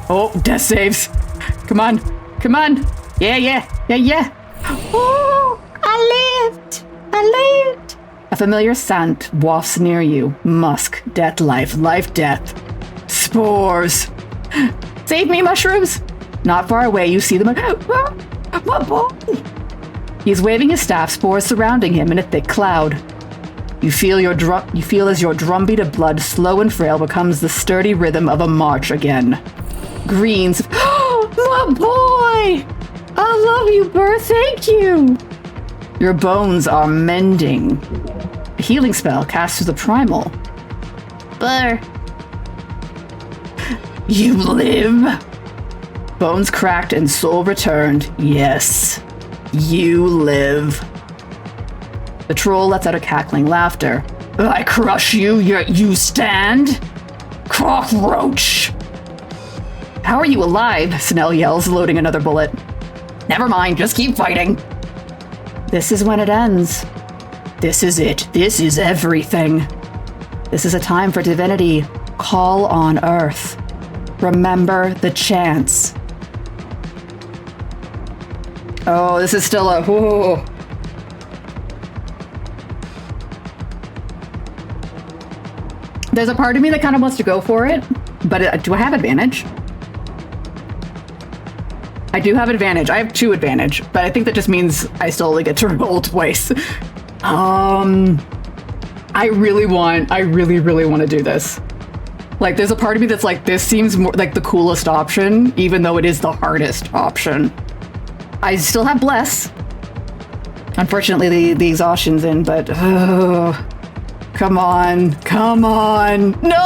Oh, death saves. Come on. Come on. Yeah. Oh, I lived. A familiar scent wafts near you. Musk, death, life, death. Spores. Save me, mushrooms. Not far away, you see them. My boy. He's waving his staff, spores surrounding him in a thick cloud. You feel as your drumbeat of blood, slow and frail, becomes the sturdy rhythm of a march again. Greens. My boy! I love you, Burr. Thank you. Your bones are mending. A healing spell cast through the primal. Burr. You live. Bones cracked and soul returned. Yes, you live. The troll lets out a cackling laughter. I crush you, yet you stand? Cockroach! How are you alive? Snell yells, loading another bullet. Never mind, just keep fighting. This is when it ends. This is it. This is everything. This is a time for divinity. Call on Earth. Remember the chance. Oh, this is still a... Whoa. There's a part of me that kind of wants to go for it, but do I have advantage? I do have advantage. I have 2 advantage, but I think that just means I still only get to roll twice. I really want to do this. Like, there's a part of me that's like, this seems more like the coolest option, even though it is the hardest option. I still have Bless. Unfortunately, the exhaustion's in, but... come on. No!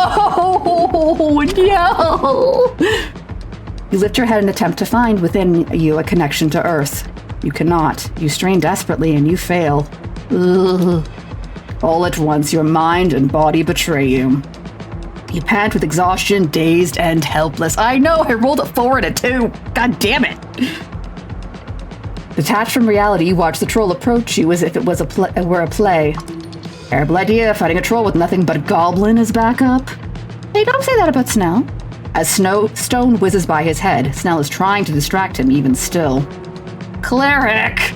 You lift your head and attempt to find within you a connection to Earth. You cannot. You strain desperately and you fail. Ugh. All at once, your mind and body betray you. You pant with exhaustion, dazed and helpless. I know, I rolled a 4 and a 2. God damn it. Detached from reality, you watch the troll approach you as if it was were a play. Terrible idea, fighting a troll with nothing but a goblin as backup. Hey, don't say that about Snell. As stone whizzes by his head, Snell is trying to distract him even still. Cleric!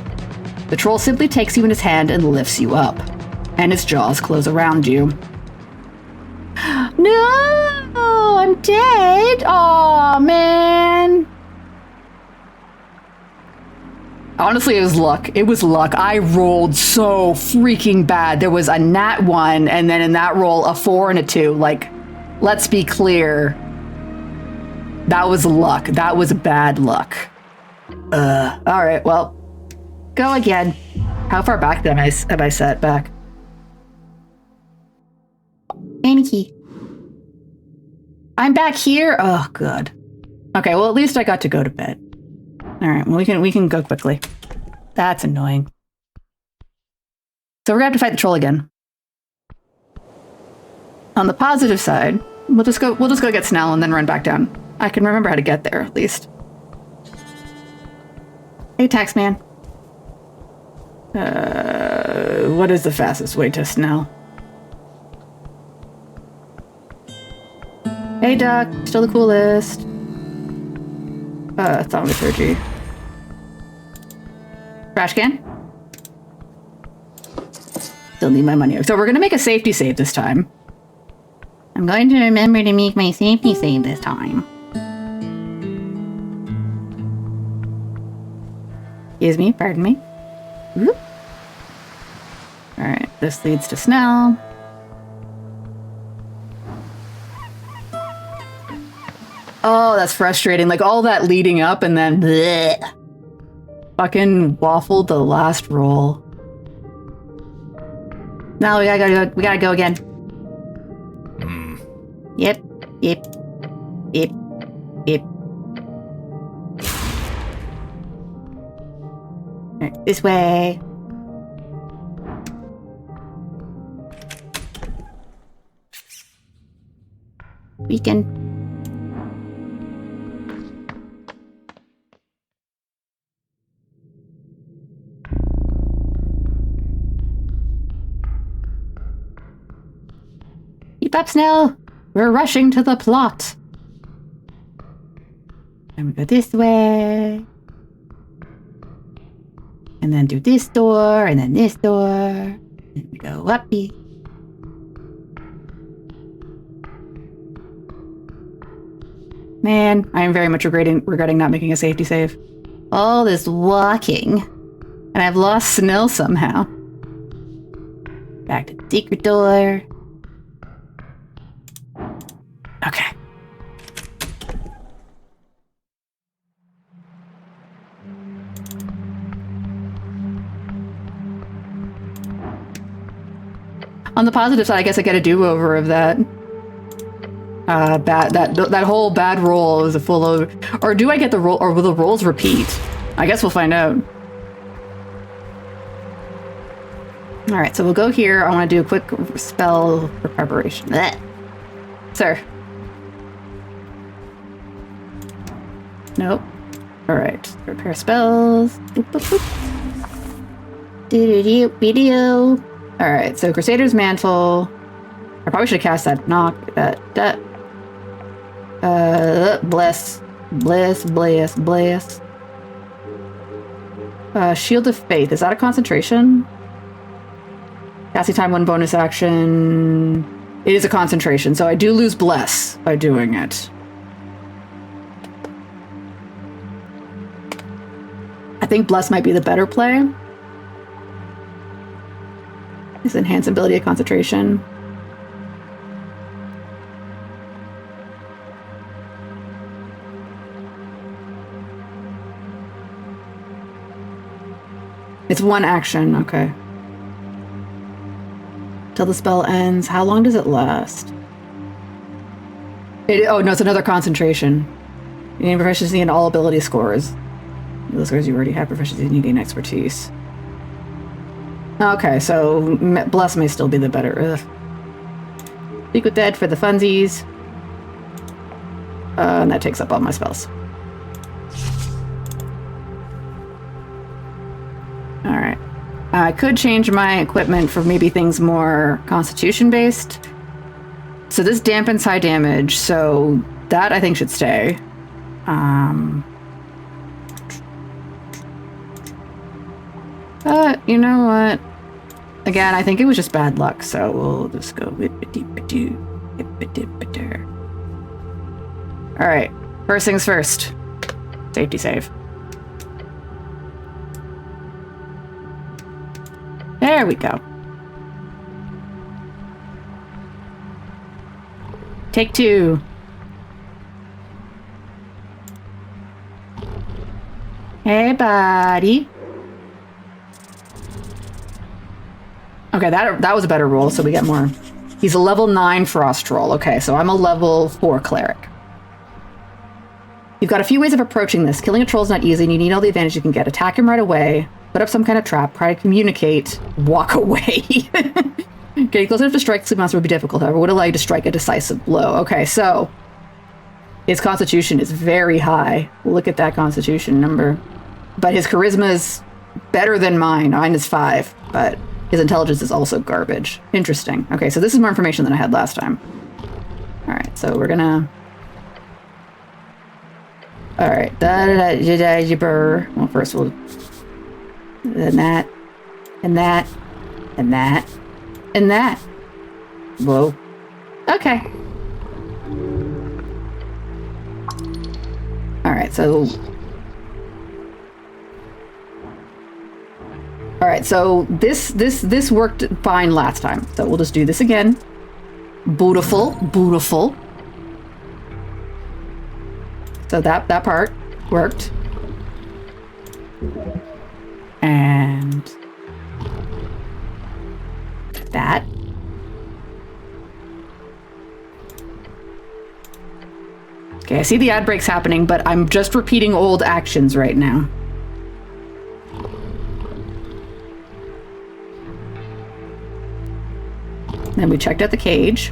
The troll simply takes you in his hand and lifts you up, and his jaws close around you. No! I'm dead! Aw, man! Honestly, it was luck. It was luck. I rolled so freaking bad. There was a nat 1, and then in that roll, a 4 and a 2. Like, let's be clear. That was luck. That was bad luck. Alright, well, go again. How far back have I set back? Aniki. I'm back here? Oh, good. Okay, well, at least I got to go to bed. Alright, well, we can go quickly. That's annoying. So we're gonna have to fight the troll again. On the positive side, we'll just go get Snell and then run back down. I can remember how to get there, at least. Hey, Taxman. What is the fastest way to Snell? Hey, Duck. Still the coolest. Thaumaturgy. Trash can? Still need my money. So we're gonna make a safety save this time. I'm going to remember to make my safety save this time. Excuse me, pardon me. Alright, this leads to Snell. Oh, that's frustrating. Like, all that leading up and then bleh. Fucking waffled the last roll. Now we gotta go again. Yep. Right, this way. Beacon. Keep up, Snell. We're rushing to the plot. And we go this way. And then do this door, and then this door. And we go up here. Man, I am very much regretting not making a safety save. All this walking. And I've lost Snell somehow. Back to the secret door. Okay. On the positive side, I guess I get a do-over of that. That whole bad roll is a full load. Or do I get the roll, or will the rolls repeat? I guess we'll find out. Alright, so we'll go here. I want to do a quick spell for preparation. Blech. Sir. Nope. Alright, prepare spells. Boop, boop, boop. Do-do-do, video. Alright, so Crusader's Mantle. I probably should have cast that knock. Bless. Shield of Faith. Is that a concentration? Casting time, 1 bonus action. It is a concentration, so I do lose Bless by doing it. I think Bless might be the better play. Is enhance ability of concentration. It's 1 action, okay. Till the spell ends. How long does it last? Oh no, it's another concentration. You gain proficiency in all ability scores. Those scores you already have proficiency and you gain expertise. Okay, so Bless may still be the better. Ugh. Speak with Dead for the funsies. And that takes up all my spells. Alright. I could change my equipment for maybe things more constitution based. So this dampens high damage, so that I think should stay. But you know what? Again, I think it was just bad luck, so we'll just go Alright, first things first. Safety save. There we go. Take 2. Hey, buddy. Okay, that was a better roll, so we get more. He's a level 9 frost troll. Okay, so I'm a level 4 cleric. You've got a few ways of approaching this. Killing a troll is not easy, and you need all the advantage you can get. Attack him right away. Put up some kind of trap. Try to communicate. Walk away. Getting close enough to strike the sleep monster would be difficult, however. Would allow you to strike a decisive blow. Okay, so his constitution is very high. Look at that constitution number. But his charisma is better than mine. Mine is 5, but his intelligence is also garbage. Interesting. Okay, so this is more information than I had last time. Alright, so we're gonna... Alright. Well, first we'll... And that. And that. And that. And that. Whoa. Okay. Alright, so... Alright, so this worked fine last time. So we'll just do this again. Beautiful. Beautiful. So that part worked. And that. Okay, I see the ad breaks happening, but I'm just repeating old actions right now. Then we checked out the cage.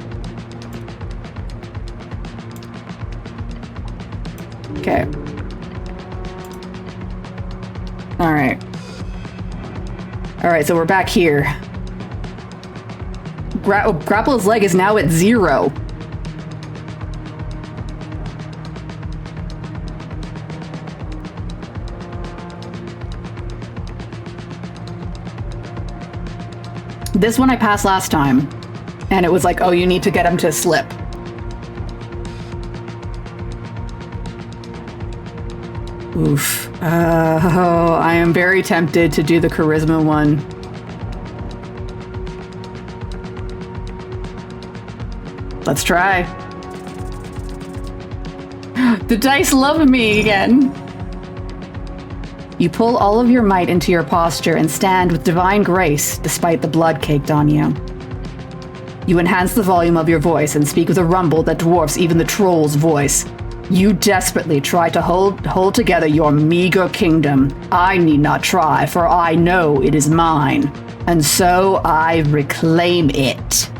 Okay. Alright. Alright, so we're back here. Grapple's leg is now at 0. This one I passed last time, and it was like, oh, you need to get him to slip. Oof. Oh, I am very tempted to do the charisma one. Let's try. The dice love me again. You pull all of your might into your posture and stand with divine grace despite the blood caked on you. You enhance the volume of your voice and speak with a rumble that dwarfs even the troll's voice. You desperately try to hold together your meager kingdom. I need not try, for I know it is mine, and so I reclaim it.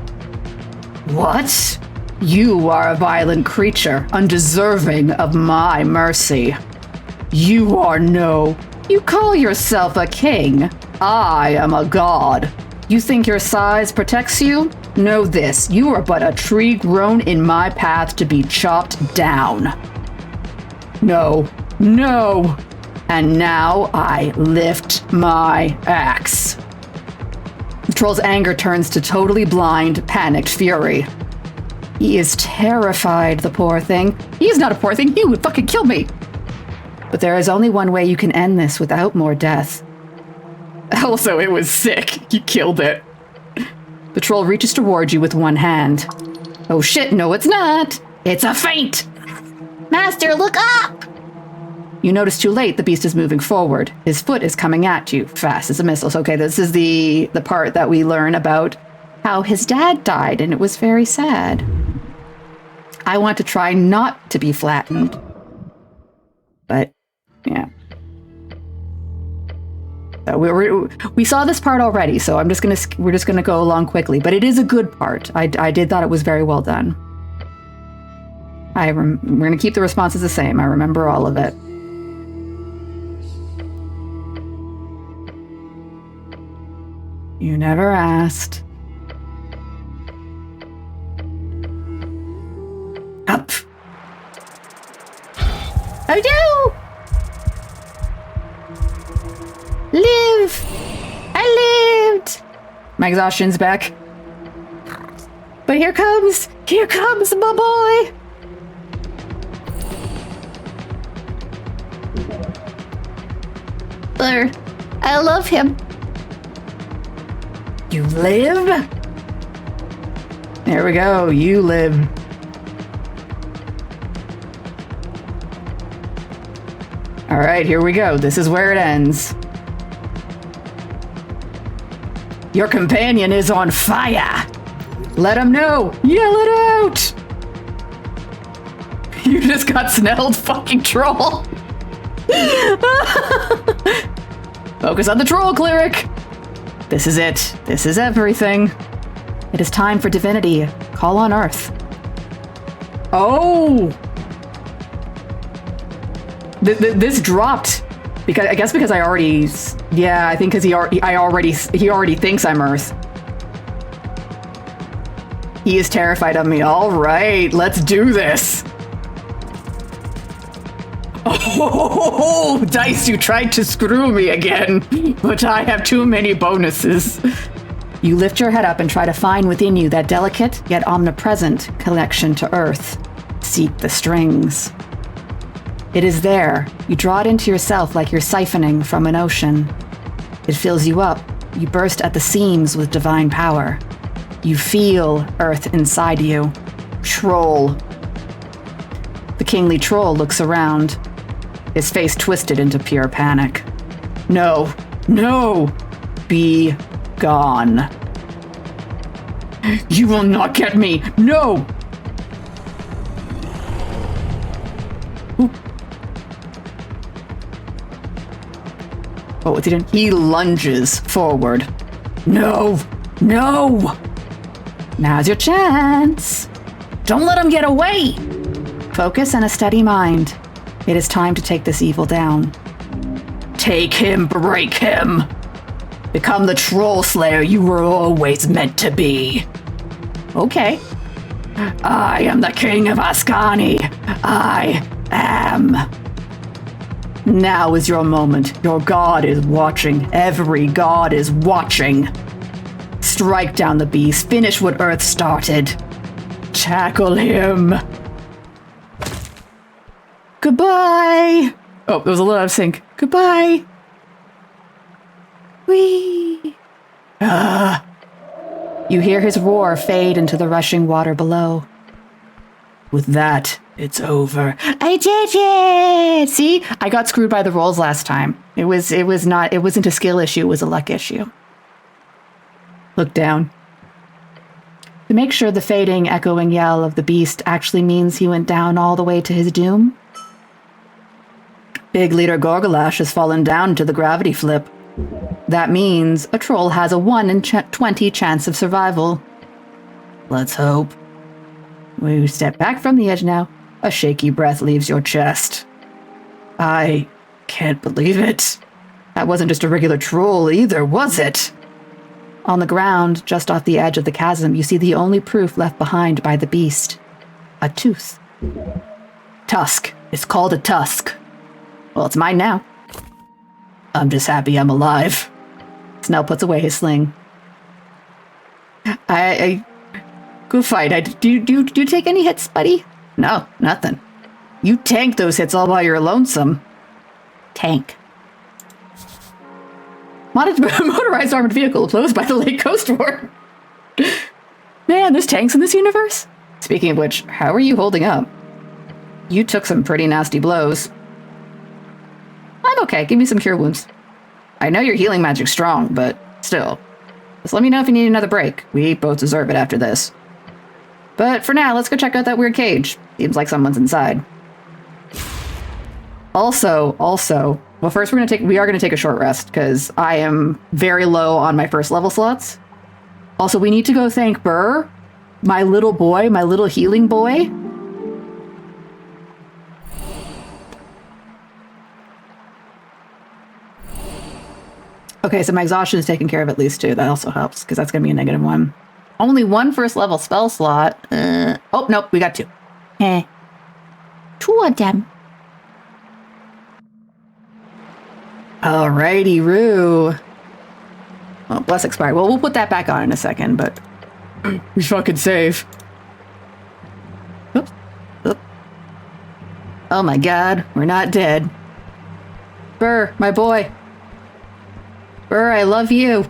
What? You are a violent creature, undeserving of my mercy. You are no... You call yourself a king. I am a god. You think your size protects you? Know this, you are but a tree grown in my path to be chopped down. No, no. And now I lift my axe. The troll's anger turns to totally blind, panicked fury. He is terrified, the poor thing. He is not a poor thing, he would fucking kill me. But there is only one way you can end this without more death. Also, it was sick. You killed it. The troll reaches toward you with one hand. Oh shit, no it's not. It's a feint. Master, look up! You notice too late the beast is moving forward. His foot is coming at you, fast as a missile. Okay, this is the part that we learn about how his dad died, and it was very sad. I want to try not to be flattened. But, yeah. We saw this part already, so we're just gonna go along quickly. But it is a good part. I did thought it was very well done. We're gonna keep the responses the same. I remember all of it. You never asked. Up. Oh no! Live! I lived! My exhaustion's back. But here comes my boy! Blur, I love him. You live? There we go, you live. Alright, here we go. This is where it ends. Your companion is on fire! Let him know! Yell it out! You just got snelled, fucking troll! Focus on the troll, cleric! This is it. This is everything. It is time for divinity. Call on Earth. Oh! This dropped because I already, yeah, I think because he already thinks I'm Earth. He is terrified of me. All right, let's do this. Oh, dice, you tried to screw me again, but I have too many bonuses. You lift your head up and try to find within you that delicate yet omnipresent connection to Earth. Seek the strings. It is there. You draw it into yourself like you're siphoning from an ocean. It fills you up. You burst at the seams with divine power. You feel Earth inside you. Troll. The kingly troll looks around, his face twisted into pure panic. No, no, be gone. You will not get me. No. Oh, what's he doing? He lunges forward. No! No! Now's your chance. Don't let him get away! Focus and a steady mind. It is time to take this evil down. Take him, break him. Become the troll slayer you were always meant to be. Okay. I am the king of Ascani. I am. Now is your moment. Your god is watching. Every god is watching. Strike down the beast. Finish what Earth started. Tackle him. Goodbye. Oh, there was a little out of sync. Goodbye. Whee. You hear his roar fade into the rushing water below. With that, it's over. I did it! See? I got screwed by the rolls last time. It wasn't a skill issue, it was a luck issue. Look down. To make sure the fading, echoing yell of the beast actually means he went down all the way to his doom, Big Leader Gorgolash has fallen down to the gravity flip. That means a troll has a 1 in 20 chance of survival. Let's hope. We step back from the edge now. A shaky breath leaves your chest. I can't believe it. That wasn't just a regular troll either, was it? On the ground, just off the edge of the chasm, you see the only proof left behind by the beast. A tooth. Tusk. It's called a tusk. Well, it's mine now. I'm just happy I'm alive. Snell puts away his sling. Good fight. Do you take any hits, buddy? No, nothing. You tanked those hits all by your lonesome. Tank. Motorized armored vehicle closed by the Lake Coast War. Man, there's tanks in this universe? Speaking of which, how are you holding up? You took some pretty nasty blows. I'm okay. Give me some cure wounds. I know your healing magic's strong, but still. Just let me know if you need another break. We both deserve it after this. But for now, let's go check out that weird cage. Seems like someone's inside. Also, well, first we are gonna take a short rest because I am very low on my first level slots. Also, we need to go thank Burr, my little boy, my little healing boy. Okay, so my exhaustion is taken care of at least 2. That also helps, because that's going to be a -1. Only 1 first level spell slot. Oh, nope, we got 2. 2 of them. Alrighty, Roo. Well, bless expired. Well, we'll put that back on in a second, but we fucking save. Oops. Oop. Oh my god, we're not dead. Burr, my boy. Burr, I love you.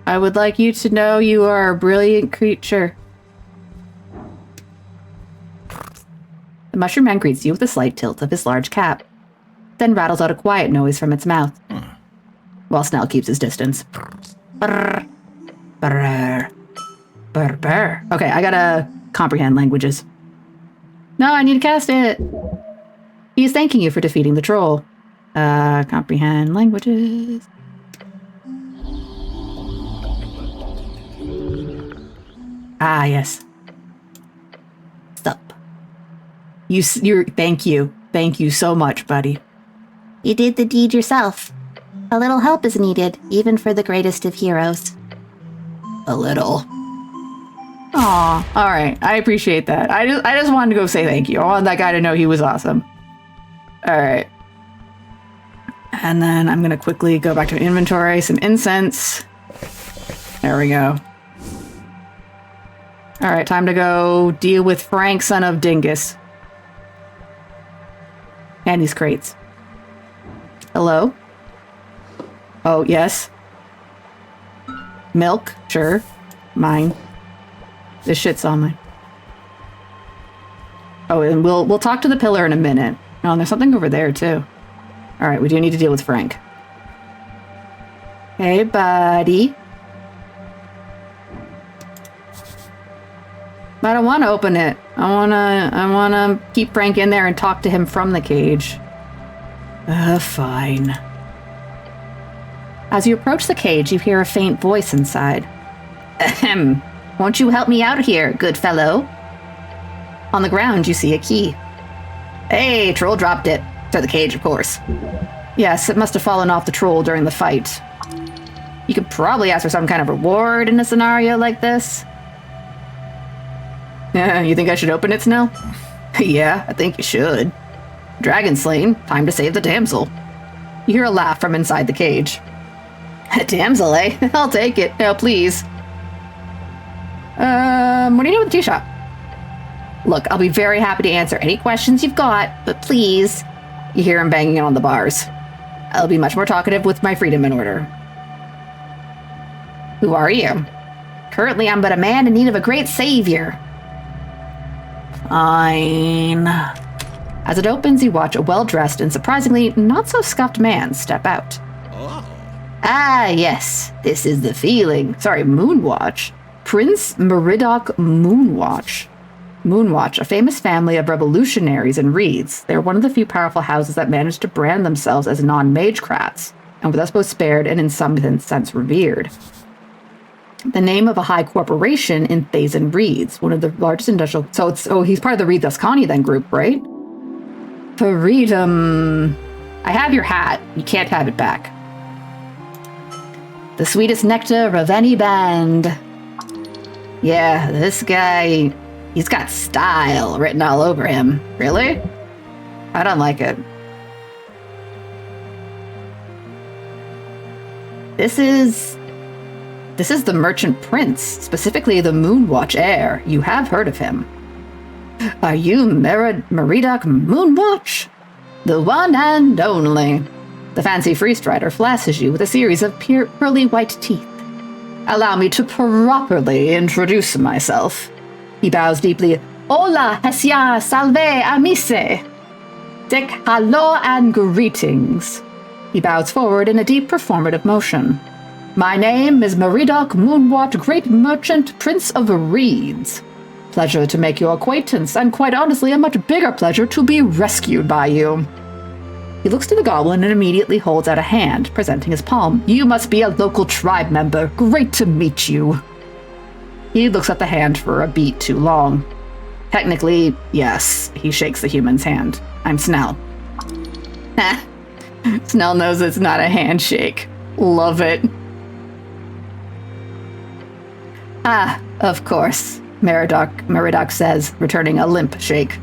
I would like you to know you are a brilliant creature. The mushroom man greets you with a slight tilt of his large cap, then rattles out a quiet noise from its mouth, while Snell keeps his distance. Brr, brr, brr, brr. Okay, I gotta comprehend languages. No, I need to cast it. He is thanking you for defeating the troll. Comprehend languages. Ah, yes. Stop. Thank you. Thank you so much, buddy. You did the deed yourself. A little help is needed, even for the greatest of heroes. A little. Aw, all right. I appreciate that. I just wanted to go say thank you. I wanted that guy to know he was awesome. All right. And then I'm going to quickly go back to inventory, some incense. There we go. All right, time to go deal with Frank, son of Dingus. And these crates. Hello? Oh, yes. Milk? Sure. Mine. This shit's all mine. Oh, and we'll talk to the pillar in a minute. Oh, and there's something over there, too. All right, we do need to deal with Frank. Hey, buddy. I don't want to open it. I wanna keep Frank in there and talk to him from the cage. Fine. As you approach the cage, you hear a faint voice inside. Ahem. Won't you help me out here, good fellow? On the ground, you see a key. Hey, troll dropped it. To the cage, of course. Yes, it must have fallen off the troll during the fight. You could probably ask for some kind of reward in a scenario like this. You think I should open it, Snell? Yeah, I think you should. Dragon slain. Time to save the damsel. You hear a laugh from inside the cage. A damsel, eh? I'll take it. Now, please. What do you do with the tea shop? Look, I'll be very happy to answer any questions you've got, but please. You hear him banging on the bars. I'll be much more talkative with my freedom in order. Who are you? Currently, I'm but a man in need of a great savior. Fine. As it opens, you watch a well-dressed and surprisingly not-so-scuffed man step out. Oh. Ah, yes. This is the feeling. Sorry, Moonwatch. Prince Meridoc Moonwatch. Moonwatch, a famous family of revolutionaries in Reeds. They are one of the few powerful houses that managed to brand themselves as non-magecrats, and were thus both spared and in some sense revered. The name of a high corporation in Thazen Reeds, one of the largest industrial... So he's part of the Reed Tuscany then group, right? Freedom. I have your hat. You can't have it back. The sweetest nectar of any band. Yeah, this guy... He's got style written all over him. Really? I don't like it. This is the Merchant Prince, specifically the Moonwatch heir. You have heard of him. Are you Meridoc Moonwatch? The one and only. The fancy freestrider flashes you with a series of pearly white teeth. Allow me to properly introduce myself. He bows deeply. Hola, Hesia, salve, amice. Dick, hello and greetings. He bows forward in a deep performative motion. My name is Meridoc Moonwatch, Great Merchant, Prince of Reeds. Pleasure to make your acquaintance, and quite honestly, a much bigger pleasure to be rescued by you. He looks to the goblin and immediately holds out a hand, presenting his palm. You must be a local tribe member. Great to meet you. He looks at the hand for a beat too long. Technically, yes, he shakes the human's hand. I'm Snell. Snell knows it's not a handshake. Love it. Ah, of course, Meridoc says, returning a limp shake.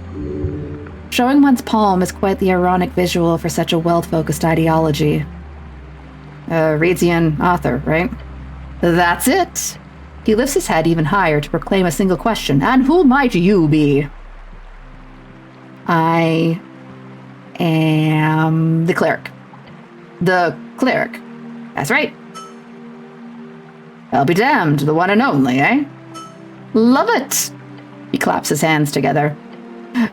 Showing one's palm is quite the ironic visual for such a well-focused ideology. Reedsian author, right? That's it. He lifts his head even higher to proclaim a single question. And who might you be? I am the cleric. The cleric. That's right. I'll be damned, the one and only, eh? Love it! He claps his hands together.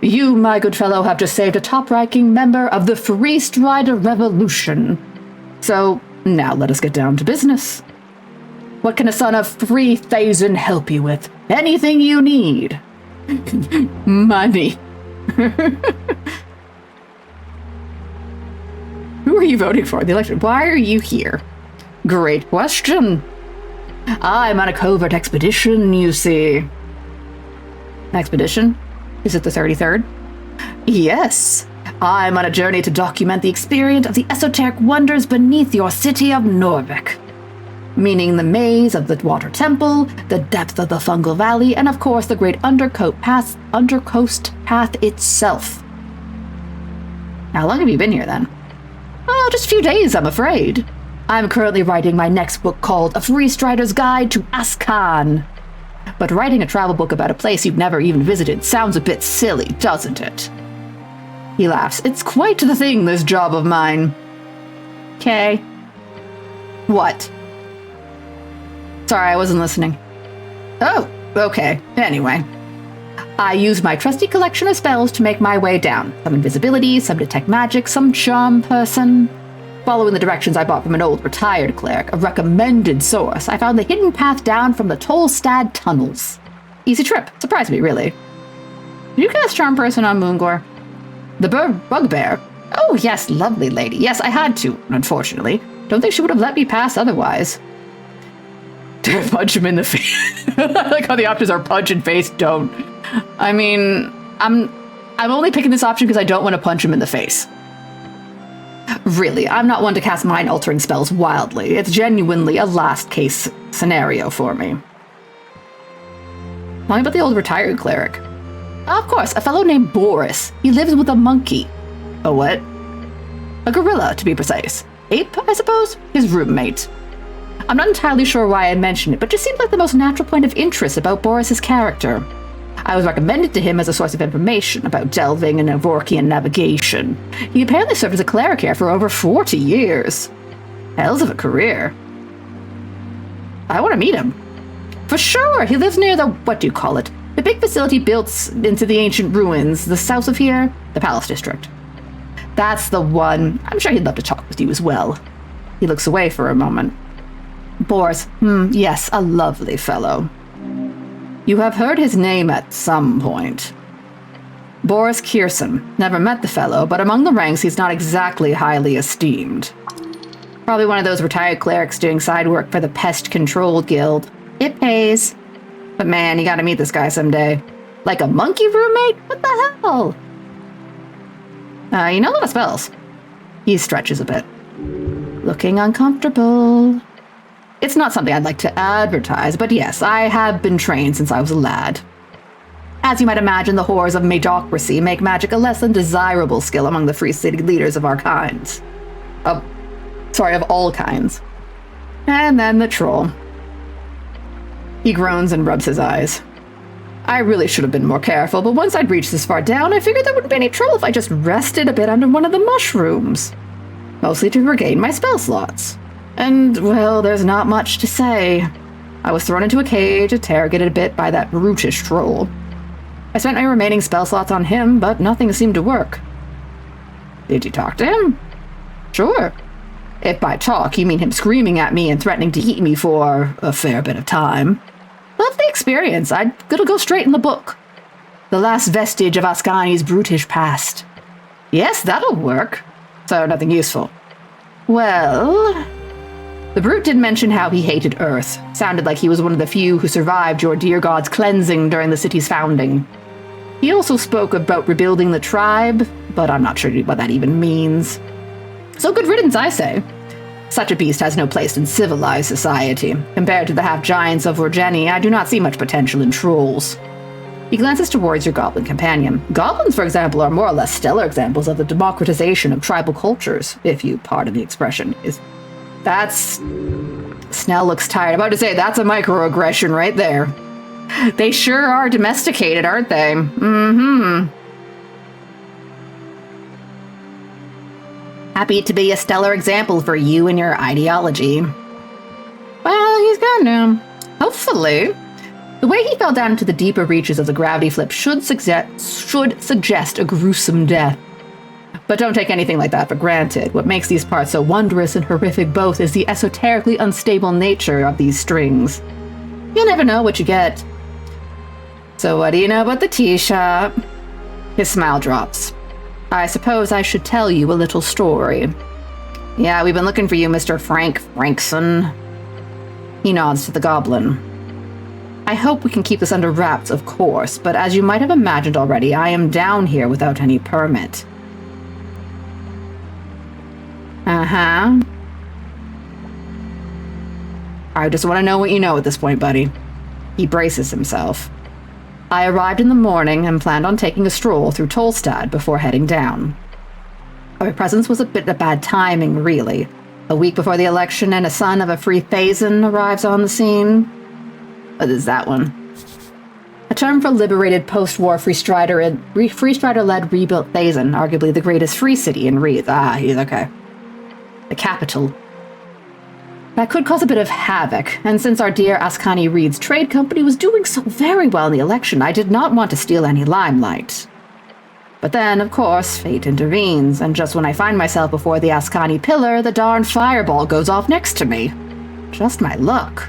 You, my good fellow, have just saved a top-ranking member of the Freestrider Revolution. So, now let us get down to business. What can a son of Free Thazen help you with? Anything you need. Money. Who are you voting for in the election? Why are you here? Great question. I'm on a covert expedition, you see. An expedition? Is it the 33rd? Yes. I'm on a journey to document the experience of the esoteric wonders beneath your city of Norvik. Meaning the maze of the Water Temple, the depth of the Fungal Valley, and of course the great Undercoast Path itself. How long have you been here then? Oh, just a few days, I'm afraid. I'm currently writing my next book called A Freestrider's Guide to Ascan. But writing a travel book about a place you've never even visited sounds a bit silly, doesn't it? He laughs. It's quite the thing, this job of mine. Okay. What? Sorry, I wasn't listening. Oh, okay. Anyway. I use my trusty collection of spells to make my way down. Some invisibility, some detect magic, some charm person. Following the directions I bought from an old retired cleric, a recommended source, I found the hidden path down from the Tolstad tunnels. Easy trip. Surprised me, really. Did you cast Charm Person on Moongor? The bugbear? Oh, yes, lovely lady. Yes, I had to, unfortunately. Don't think she would have let me pass otherwise. Punch him in the face. I like how the options are punch and face, don't. I mean, I'm only picking this option because I don't want to punch him in the face. Really, I'm not one to cast mind-altering spells wildly. It's genuinely a last-case scenario for me. Tell me about the old retired cleric. Of course, a fellow named Boris. He lives with a monkey. A what? A gorilla, to be precise. Ape, I suppose? His roommate. I'm not entirely sure why I mentioned it, but just seemed like the most natural point of interest about Boris's character. I was recommended to him as a source of information about delving and Evorkian navigation. He apparently served as a cleric here for over 40 years. Hells of a career. I want to meet him. For sure, he lives near the, what do you call it? The big facility built into the ancient ruins, the south of here, the Palace District. That's the one. I'm sure he'd love to talk with you as well. He looks away for a moment. Boris, yes, a lovely fellow. You have heard his name at some point. Boris Kierson. Never met the fellow, but among the ranks he's not exactly highly esteemed. Probably one of those retired clerics doing side work for the Pest Control Guild. It pays. But man, you gotta meet this guy someday. Like a monkey roommate? What the hell? You know a lot of spells. He stretches a bit. Looking uncomfortable. It's not something I'd like to advertise, but yes, I have been trained since I was a lad. As you might imagine, the horrors of magocracy make magic a less than desirable skill among the free city leaders of our kinds. Of all kinds. And then the troll. He groans and rubs his eyes. I really should have been more careful, but once I'd reached this far down, I figured there wouldn't be any trouble if I just rested a bit under one of the mushrooms. Mostly to regain my spell slots. And, well, there's not much to say. I was thrown into a cage, interrogated a bit by that brutish troll. I spent my remaining spell slots on him, but nothing seemed to work. Did you talk to him? Sure. If by talk you mean him screaming at me and threatening to eat me for a fair bit of time. Lovely experience. It'll go straight in the book. The last vestige of Ascani's brutish past. Yes, that'll work. So nothing useful. Well... The brute did mention how he hated Earth. Sounded like he was one of the few who survived your dear god's cleansing during the city's founding. He also spoke about rebuilding the tribe, but I'm not sure what that even means. So good riddance, I say. Such a beast has no place in civilized society. Compared to the half-giants of Orgeni, I do not see much potential in trolls. He glances towards your goblin companion. Goblins, for example, are more or less stellar examples of the democratization of tribal cultures, if you pardon the expression. Snell looks tired. About to say, that's a microaggression right there. They sure are domesticated, aren't they? Happy to be a stellar example for you and your ideology. Well, he's gone now. Hopefully. The way he fell down into the deeper reaches of the gravity flip should suggest a gruesome death. But don't take anything like that for granted. What makes these parts so wondrous and horrific both is the esoterically unstable nature of these strings. You'll never know what you get. So what do you know about the tea shop? His smile drops. I suppose I should tell you a little story. Yeah, we've been looking for you, Mr. Frank Frankson. He nods to the goblin. I hope we can keep this under wraps, of course, but as you might have imagined already, I am down here without any permit. Uh-huh. I just want to know what you know at this point, buddy. He braces himself. I arrived in the morning and planned on taking a stroll through Tolstad before heading down. Our presence was a bit of bad timing, really. A week before the election and a son of a free Thayson arrives on the scene. What is that one? A term for liberated post-war Free Strider-led rebuilt Thayson, arguably the greatest free city in Reeds. Ah, he's okay. The capital. That could cause a bit of havoc, and since our dear Ascani Reed's trade company was doing so very well in the election, I did not want to steal any limelight. But then, of course, fate intervenes, and just when I find myself before the Ascani pillar, the darn fireball goes off next to me. Just my luck.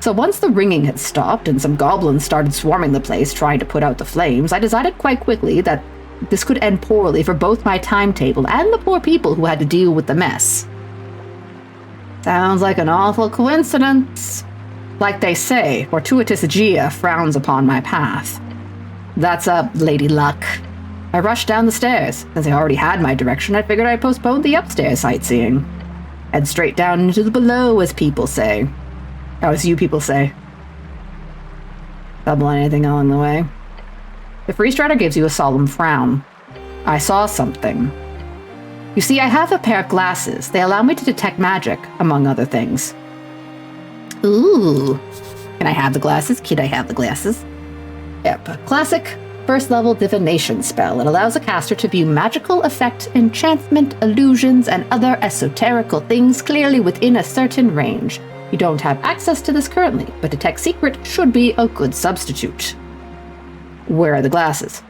So once the ringing had stopped and some goblins started swarming the place trying to put out the flames, I decided quite quickly that this could end poorly for both my timetable and the poor people who had to deal with the mess. Sounds like an awful coincidence. Like they say, fortuitous Gia frowns upon my path. That's up, Lady Luck. I rushed down the stairs. Since I already had my direction, I figured I'd postpone the upstairs sightseeing. Head straight down into the below, as people say. Or as you people say. Double anything along the way. The freestrider gives you a solemn frown. I saw something. You see, I have a pair of glasses. They allow me to detect magic, among other things. Ooh. Can I have the glasses? Can I have the glasses? Yep, a classic first-level divination spell. It allows a caster to view magical effect, enchantment, illusions, and other esoterical things clearly within a certain range. You don't have access to this currently, but Detect Secret should be a good substitute. Where are the glasses?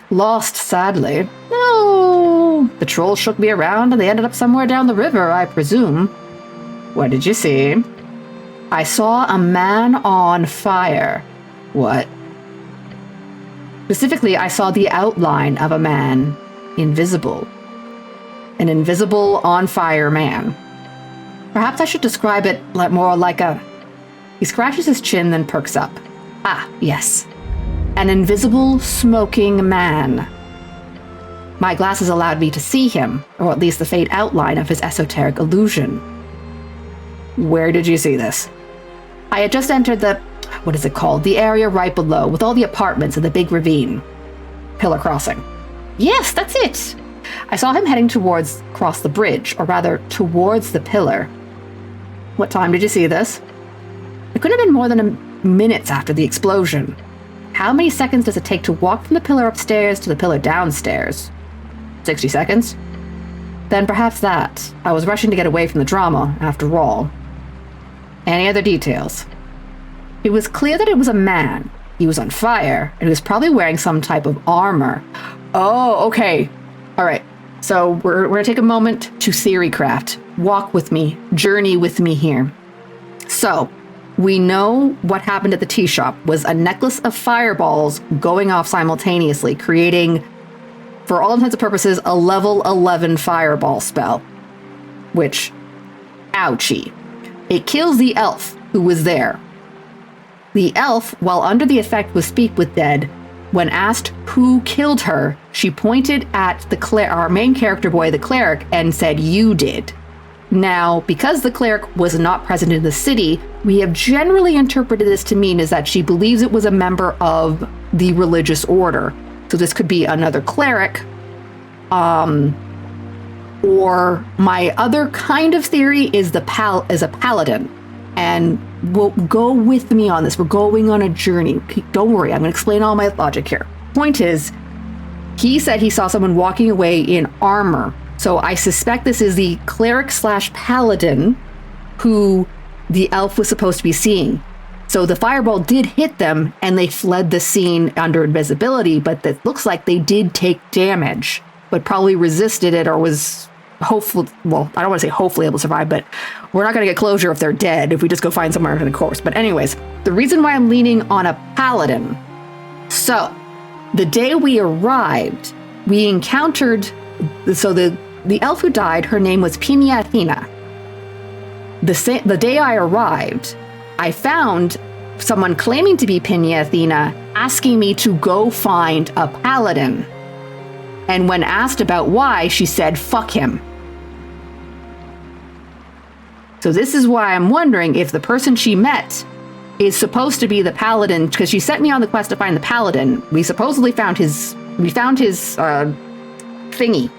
Lost, sadly. No! The trolls shook me around and they ended up somewhere down the river, I presume. What did you see? I saw a man on fire. What? Specifically, I saw the outline of a man. Invisible. An invisible, on-fire man. Perhaps I should describe it more like a... He scratches his chin, then perks up. Ah, yes. An invisible, smoking man. My glasses allowed me to see him, or at least the faint outline of his esoteric illusion. Where did you see this? I had just entered the... What is it called? The area right below, with all the apartments and the big ravine. Pillar crossing. Yes, that's it! I saw him heading across the bridge, or rather, towards the pillar. What time did you see this? It could have been more than minutes after the explosion. How many seconds does it take to walk from the pillar upstairs to the pillar downstairs? 60 seconds? Then perhaps that. I was rushing to get away from the drama, after all. Any other details? It was clear that it was a man. He was on fire, and he was probably wearing some type of armor. Oh, okay. All right. So we're going to take a moment to theory craft. Walk with me. Journey with me here. So we know what happened at the tea shop was a necklace of fireballs going off simultaneously, creating, for all intents and purposes, a level 11 fireball spell. Which, ouchie. It kills the elf who was there. The elf, while under the effect was Speak with Dead, when asked who killed her, she pointed at our main character boy, the cleric, and said, "You did." Now, because the cleric was not present in the city, we have generally interpreted this to mean is that she believes it was a member of the religious order. So this could be another cleric, or my other kind of theory is a paladin. And go with me on this. We're going on a journey. Don't worry, I'm going to explain all my logic here. Point is, he said he saw someone walking away in armor. So I suspect this is the cleric / paladin who the elf was supposed to be seeing. So the fireball did hit them and they fled the scene under invisibility, but it looks like they did take damage, but probably resisted it or was hopeful. Well, I don't want to say hopefully able to survive, but we're not going to get closure if they're dead if we just go find somewhere in the course. But anyways, the reason why I'm leaning on a paladin. So the day we arrived, we encountered, so the elf who died, her name was Pinia Athena. The day I arrived, I found someone claiming to be Pinia Athena asking me to go find a paladin. And when asked about why, she said, "Fuck him." So this is why I'm wondering if the person she met is supposed to be the paladin, because she sent me on the quest to find the paladin. We supposedly found his thingy.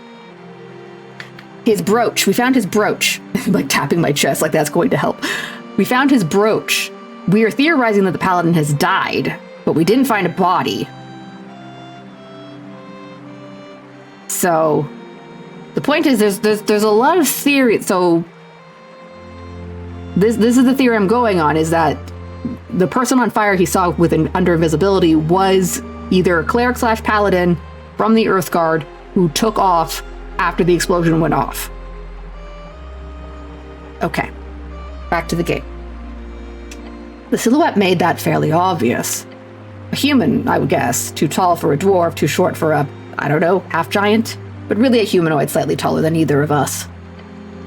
His brooch. We found his brooch. I'm like tapping my chest like that's going to help. We found his brooch. We are theorizing that the paladin has died, but we didn't find a body. So the point is there's a lot of theory. So this is the theory I'm going on, is that the person on fire he saw under invisibility was either a cleric / paladin from the Earth Guard who took off after the explosion went off. Okay, back to the game. The silhouette made that fairly obvious. A human, I would guess. Too tall for a dwarf, too short for a, I don't know, half-giant? But really a humanoid slightly taller than either of us.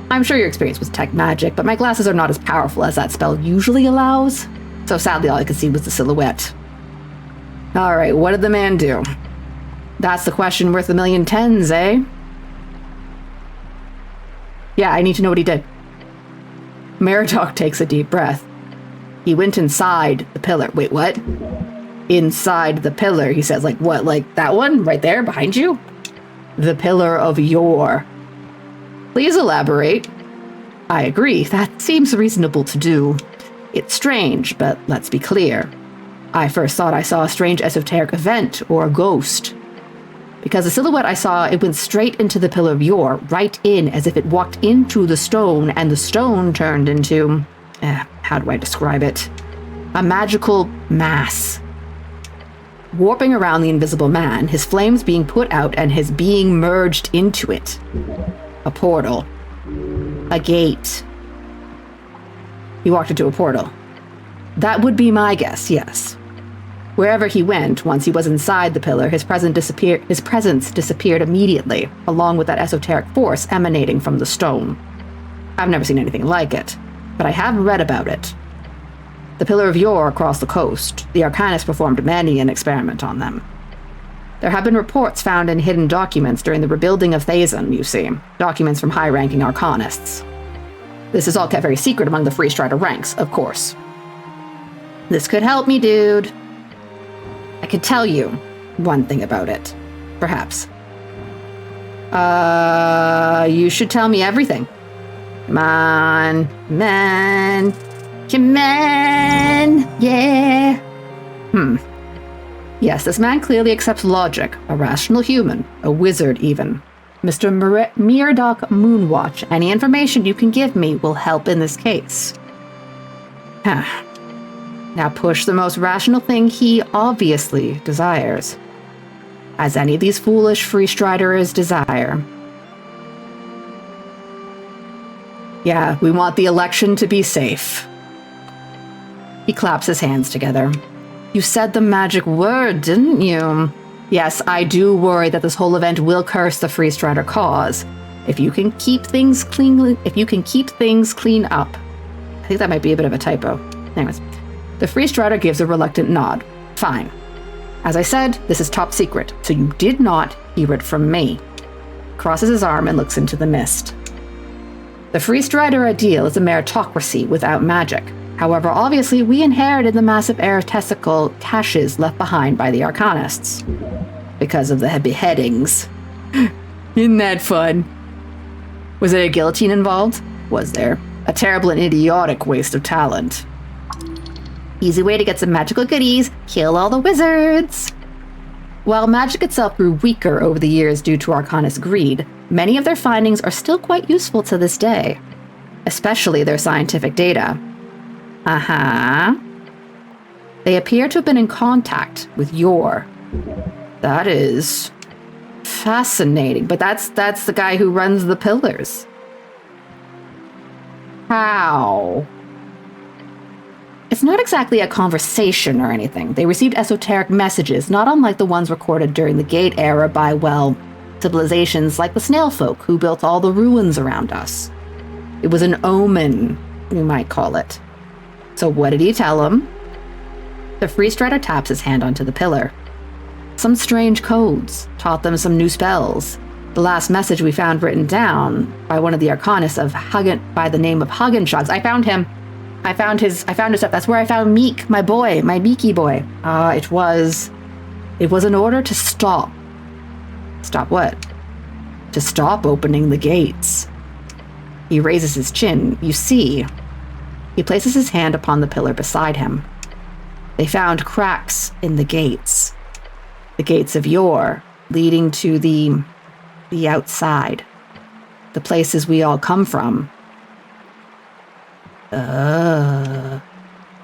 I'm sure you're experienced with tech magic, but my glasses are not as powerful as that spell usually allows. So sadly all I could see was the silhouette. All right, what did the man do? That's the question worth a million tens, eh? Yeah, I need to know what he did. Meridoc takes a deep breath. He went inside the pillar. Wait, what? Inside the pillar, he says. Like, what? Like that one right there behind you? The pillar of yore. Please elaborate. I agree. That seems reasonable to do. It's strange, but let's be clear. I first thought I saw a strange esoteric event or a ghost. Because the silhouette I saw, it went straight into the pillar of yore, right in, as if it walked into the stone, and the stone turned into... how do I describe it? A magical mass. Warping around the invisible man, his flames being put out and his being merged into it. A portal. A gate. He walked into a portal. That would be my guess, yes. Wherever he went, once he was inside the pillar, his presence disappeared immediately, along with that esoteric force emanating from the stone. I've never seen anything like it, but I have read about it. The pillar of yore across the coast, the Arcanists performed many an experiment on them. There have been reports found in hidden documents during the rebuilding of Thazan, you see, documents from high-ranking Arcanists. This is all kept very secret among the Free Strider ranks, of course. This could help me, dude. I could tell you one thing about it, perhaps. You should tell me everything. Come on, man. Come on, yeah. Yes, this man clearly accepts logic, a rational human, a wizard even. Mr. Meridoc Moonwatch, any information you can give me will help in this case. Now push the most rational thing he obviously desires. As any of these foolish Free Striders desire. Yeah, we want the election to be safe. He claps his hands together. You said the magic word, didn't you? Yes, I do worry that this whole event will curse the Free Strider cause. If you can keep things clean up. I think that might be a bit of a typo. Anyways. The Free Strider gives a reluctant nod. Fine. As I said, this is top secret, so you did not hear it from me. Crosses his arm and looks into the mist. The Free Strider ideal is a meritocracy without magic. However, obviously, we inherited the massive aristocratical caches left behind by the Arcanists. Because of the beheadings. Isn't that fun? Was there a guillotine involved? Was there? A terrible and idiotic waste of talent. Easy way to get some magical goodies, kill all the wizards. While magic itself grew weaker over the years due to Arcanist greed, many of their findings are still quite useful to this day. Especially their scientific data. They appear to have been in contact with yore. That is... fascinating, but that's the guy who runs the pillars. How? It's not exactly a conversation or anything. They received esoteric messages, not unlike the ones recorded during the Gate era by, well, civilizations like the snail folk who built all the ruins around us. It was an omen, you might call it. So what did he tell them? The Free Strider taps his hand onto the pillar. Some strange codes, taught them some new spells. The last message we found written down by one of the Arcanists by the name of Huggenshogs. I found him. I found his stuff. That's where I found Meek, my boy, my Meeky boy. It was an order to stop. Stop what? To stop opening the gates. He raises his chin. You see, he places his hand upon the pillar beside him. They found cracks in the gates. The gates of yore, leading to the outside. The places we all come from.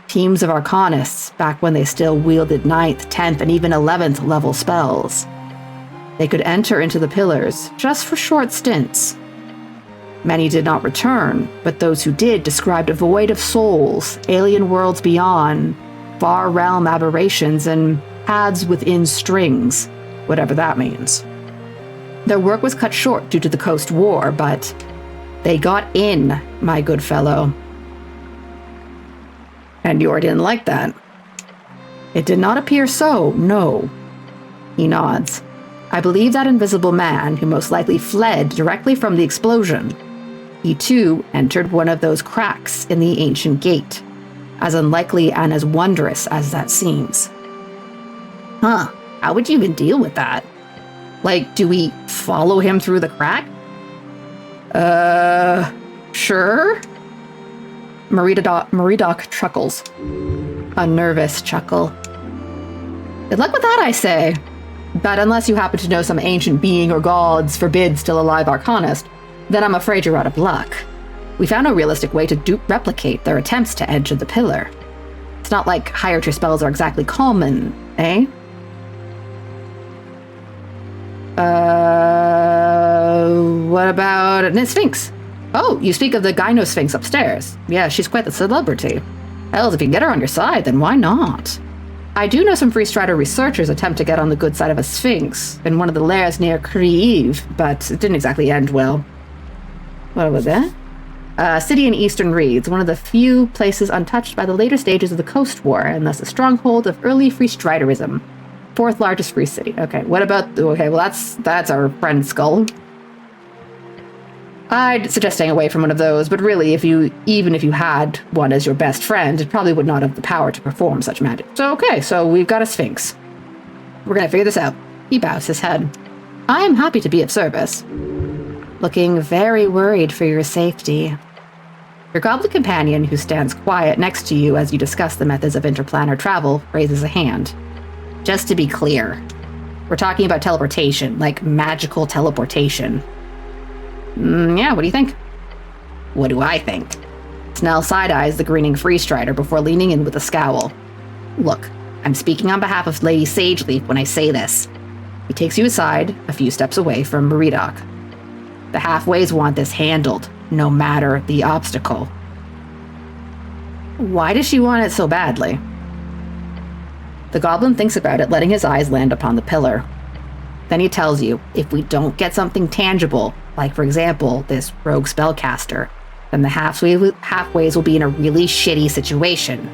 Teams of Arcanists, back when they still wielded 9th, 10th, and even 11th level spells. They could enter into the pillars, just for short stints. Many did not return, but those who did described a void of souls, alien worlds beyond, far realm aberrations, and paths within strings, whatever that means. Their work was cut short due to the Coast War, but they got in, my good fellow. And Yor didn't like that. It did not appear so, no. He nods. I believe that invisible man, who most likely fled directly from the explosion, he too entered one of those cracks in the ancient gate, as unlikely and as wondrous as that seems. Huh, how would you even deal with that? Like, do we follow him through the crack? Sure? Maridoc chuckles. A nervous chuckle. Good luck with that, I say. But unless you happen to know some ancient being or gods forbid still alive arcanist, then I'm afraid you're out of luck. We found no realistic way to replicate their attempts to enter the pillar. It's not like higher tier spells are exactly common, eh? What about a Sphinx? Oh, you speak of the Gyno Sphinx upstairs. Yeah, she's quite the celebrity. Hell, if you can get her on your side, then why not? I do know some Free Strider researchers attempt to get on the good side of a Sphinx in one of the lairs near Krieve, but it didn't exactly end well. What was that? A city in Eastern Reeds, one of the few places untouched by the later stages of the Coast War, and thus a stronghold of early Free Striderism. Fourth largest free city. Okay, what about... Okay, well that's our friend Skull. I'd suggest staying away from one of those, but really, even if you had one as your best friend, it probably would not have the power to perform such magic. So okay, so we've got a Sphinx. We're gonna figure this out. He bows his head. I am happy to be of service. Looking very worried for your safety. Your goblin companion, who stands quiet next to you as you discuss the methods of interplanar travel, raises a hand. Just to be clear, we're talking about teleportation, like magical teleportation. Yeah, what do you think? What do I think? Snell side-eyes the grinning Free Strider before leaning in with a scowl. Look, I'm speaking on behalf of Lady Sageleaf when I say this. He takes you aside, a few steps away from Maridoc. The halfways want this handled, no matter the obstacle. Why does she want it so badly? The goblin thinks about it, letting his eyes land upon the pillar. Then he tells you, if we don't get something tangible, like for example, this rogue spellcaster, then the halfways will be in a really shitty situation.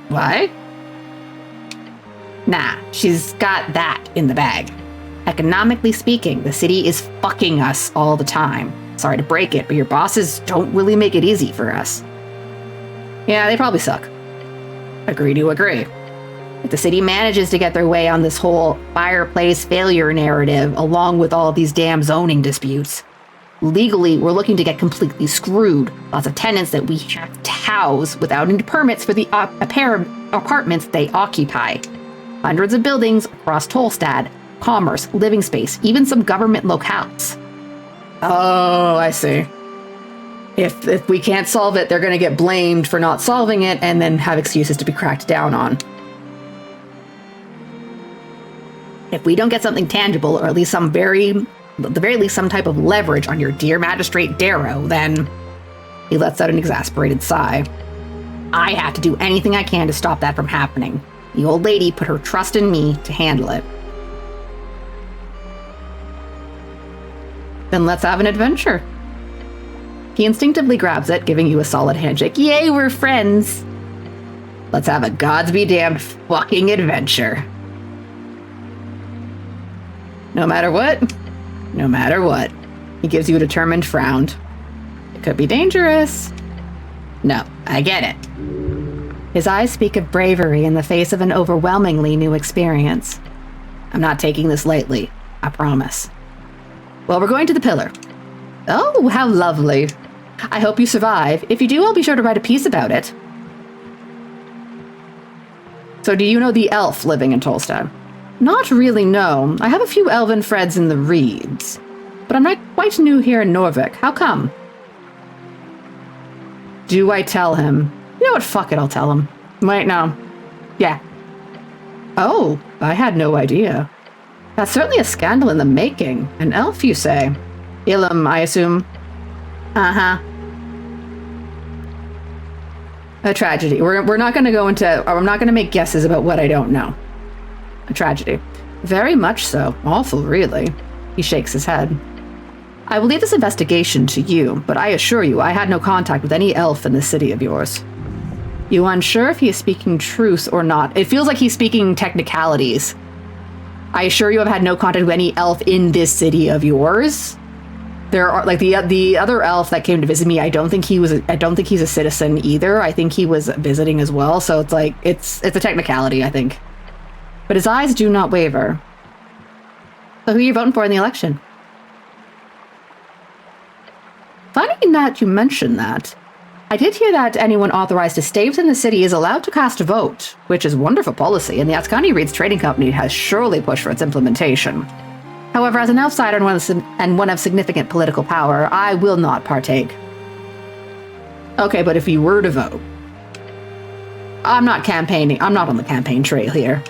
Why? Nah, she's got that in the bag. Economically speaking, the city is fucking us all the time. Sorry to break it, but your bosses don't really make it easy for us. Yeah, they probably suck. Agree to agree. If the city manages to get their way on this whole fireplace failure narrative, along with all these damn zoning disputes, legally, we're looking to get completely screwed. Lots of tenants that we have to house without any permits for the apartments they occupy. Hundreds of buildings across Tolstad, commerce, living space, even some government locales. Oh, I see. If we can't solve it, they're going to get blamed for not solving it and then have excuses to be cracked down on. If we don't get something tangible, or at least at the very least some type of leverage on your dear Magistrate Darrow, then... He lets out an exasperated sigh. I have to do anything I can to stop that from happening. The old lady put her trust in me to handle it. Then let's have an adventure. He instinctively grabs it, giving you a solid handshake. Yay, we're friends! Let's have a gods be damned fucking adventure. No matter what. No matter what. He gives you a determined frown. It could be dangerous. No, I get it. His eyes speak of bravery in the face of an overwhelmingly new experience. I'm not taking this lightly, I promise. Well, we're going to the pillar. Oh, how lovely. I hope you survive. If you do, I'll be sure to write a piece about it. So do you know the elf living in Tolstad? Not really, no. I have a few elven friends in the Reeds. But I'm not quite new here in Norvik. How come? Do I tell him? You know what, fuck it, I'll tell him. Wait, no. Yeah. Oh, I had no idea. That's certainly a scandal in the making. An elf, you say? Ilum, I assume. Uh-huh. A tragedy. We're not going to go into... I'm not going to make guesses about what I don't know. A tragedy. Very much so. Awful, really. He shakes his head. I will leave this investigation to you, but I assure you I had no contact with any elf in this city of yours. You unsure if he is speaking truth or not? It feels like he's speaking technicalities. I assure you I've had no contact with any elf in this city of yours. There are, like, the other elf that came to visit me, I don't think he's a citizen either. I think he was visiting as well, so it's like, it's a technicality, I think. But his eyes do not waver. So who are you voting for in the election? Funny that you mentioned that. I did hear that anyone authorized to stay within the city is allowed to cast a vote, which is wonderful policy, and the Ascani Reeds Trading Company has surely pushed for its implementation. However, as an outsider and one of significant political power, I will not partake. Okay, but if you were to vote... I'm not campaigning. I'm not on the campaign trail here.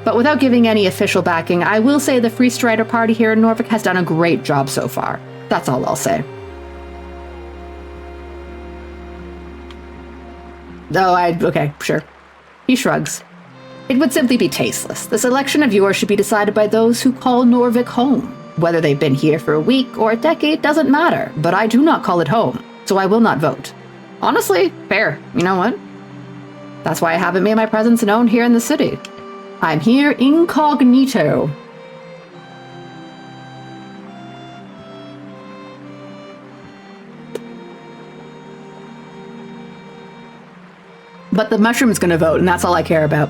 But without giving any official backing, I will say the Free Strider Party here in Norfolk has done a great job so far. That's all I'll say. Okay, sure. He shrugs. It would simply be tasteless. This election of yours should be decided by those who call Norvik home. Whether they've been here for a week or a decade doesn't matter, but I do not call it home, so I will not vote. Honestly, fair. You know what? That's why I haven't made my presence known here in the city. I'm here incognito. But the mushroom's gonna vote, and that's all I care about.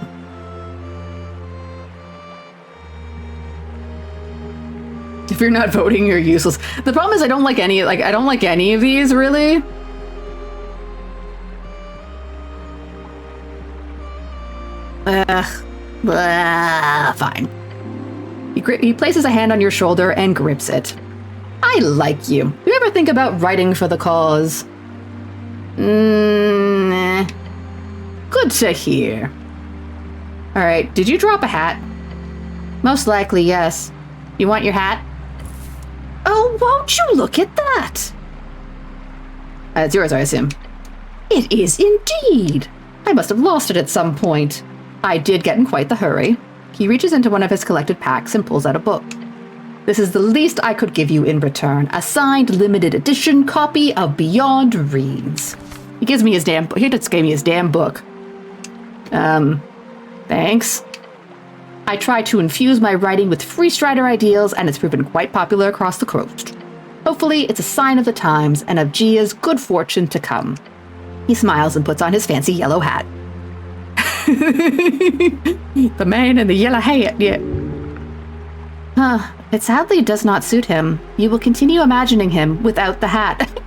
If you're not voting, you're useless. The problem is I don't like any of these, really. Fine. He places a hand on your shoulder and grips it. I like you. You ever think about writing for the cause? Nah. Good to hear. Alright, did you drop a hat? Most likely, yes. You want your hat? Oh, won't you look at that? It's yours, I assume. It is indeed. I must have lost it at some point. I did get in quite the hurry. He reaches into one of his collected packs and pulls out a book. This is the least I could give you in return. A signed limited edition copy of Beyond Dreams. He gives me his damn book. He just gave me his damn book. Thanks. I try to infuse my writing with Free Strider ideals, and it's proven quite popular across the coast. Hopefully, it's a sign of the times and of Gia's good fortune to come. He smiles and puts on his fancy yellow hat. The man in the yellow hat, yeah. It sadly does not suit him. You will continue imagining him without the hat.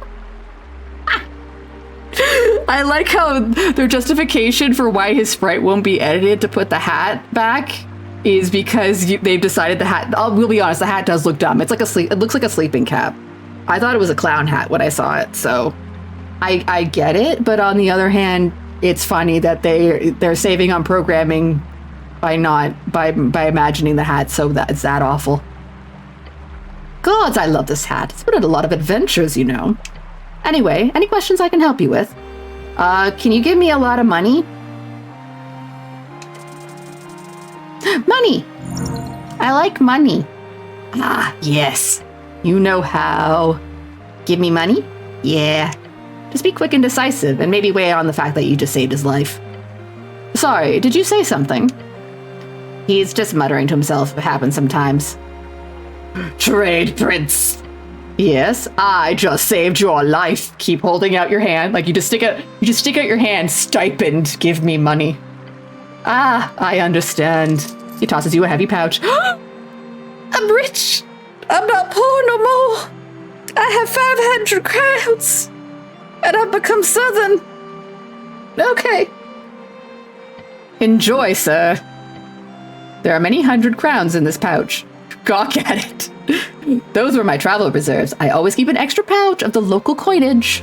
I like how their justification for why his sprite won't be edited to put the hat back is because they've decided the hat. We'll be honest, the hat does look dumb. It looks like a sleeping cap. I thought it was a clown hat when I saw it, so I get it. But on the other hand, it's funny that they're saving on programming by imagining the hat, so that it's that awful. Gods, I love this hat. It's been on a lot of adventures, you know. Anyway, any questions I can help you with? Can you give me a lot of money? Money! I like money. Ah, yes. You know how. Give me money? Yeah. Just be quick and decisive, and maybe weigh on the fact that you just saved his life. Sorry, did you say something? He's just muttering to himself. It happens sometimes. Trade, Prince. Yes, I just saved your life. Keep holding out your hand. Like you just stick out your hand. Stipend. Give me money. Ah, I understand. He tosses you a heavy pouch. I'm rich. I'm not poor no more. I have 500 crowns. And I've become southern. Okay. Enjoy, sir. There are many 100 crowns in this pouch. Gawk at it. Those were my travel reserves. I always keep an extra pouch of the local coinage.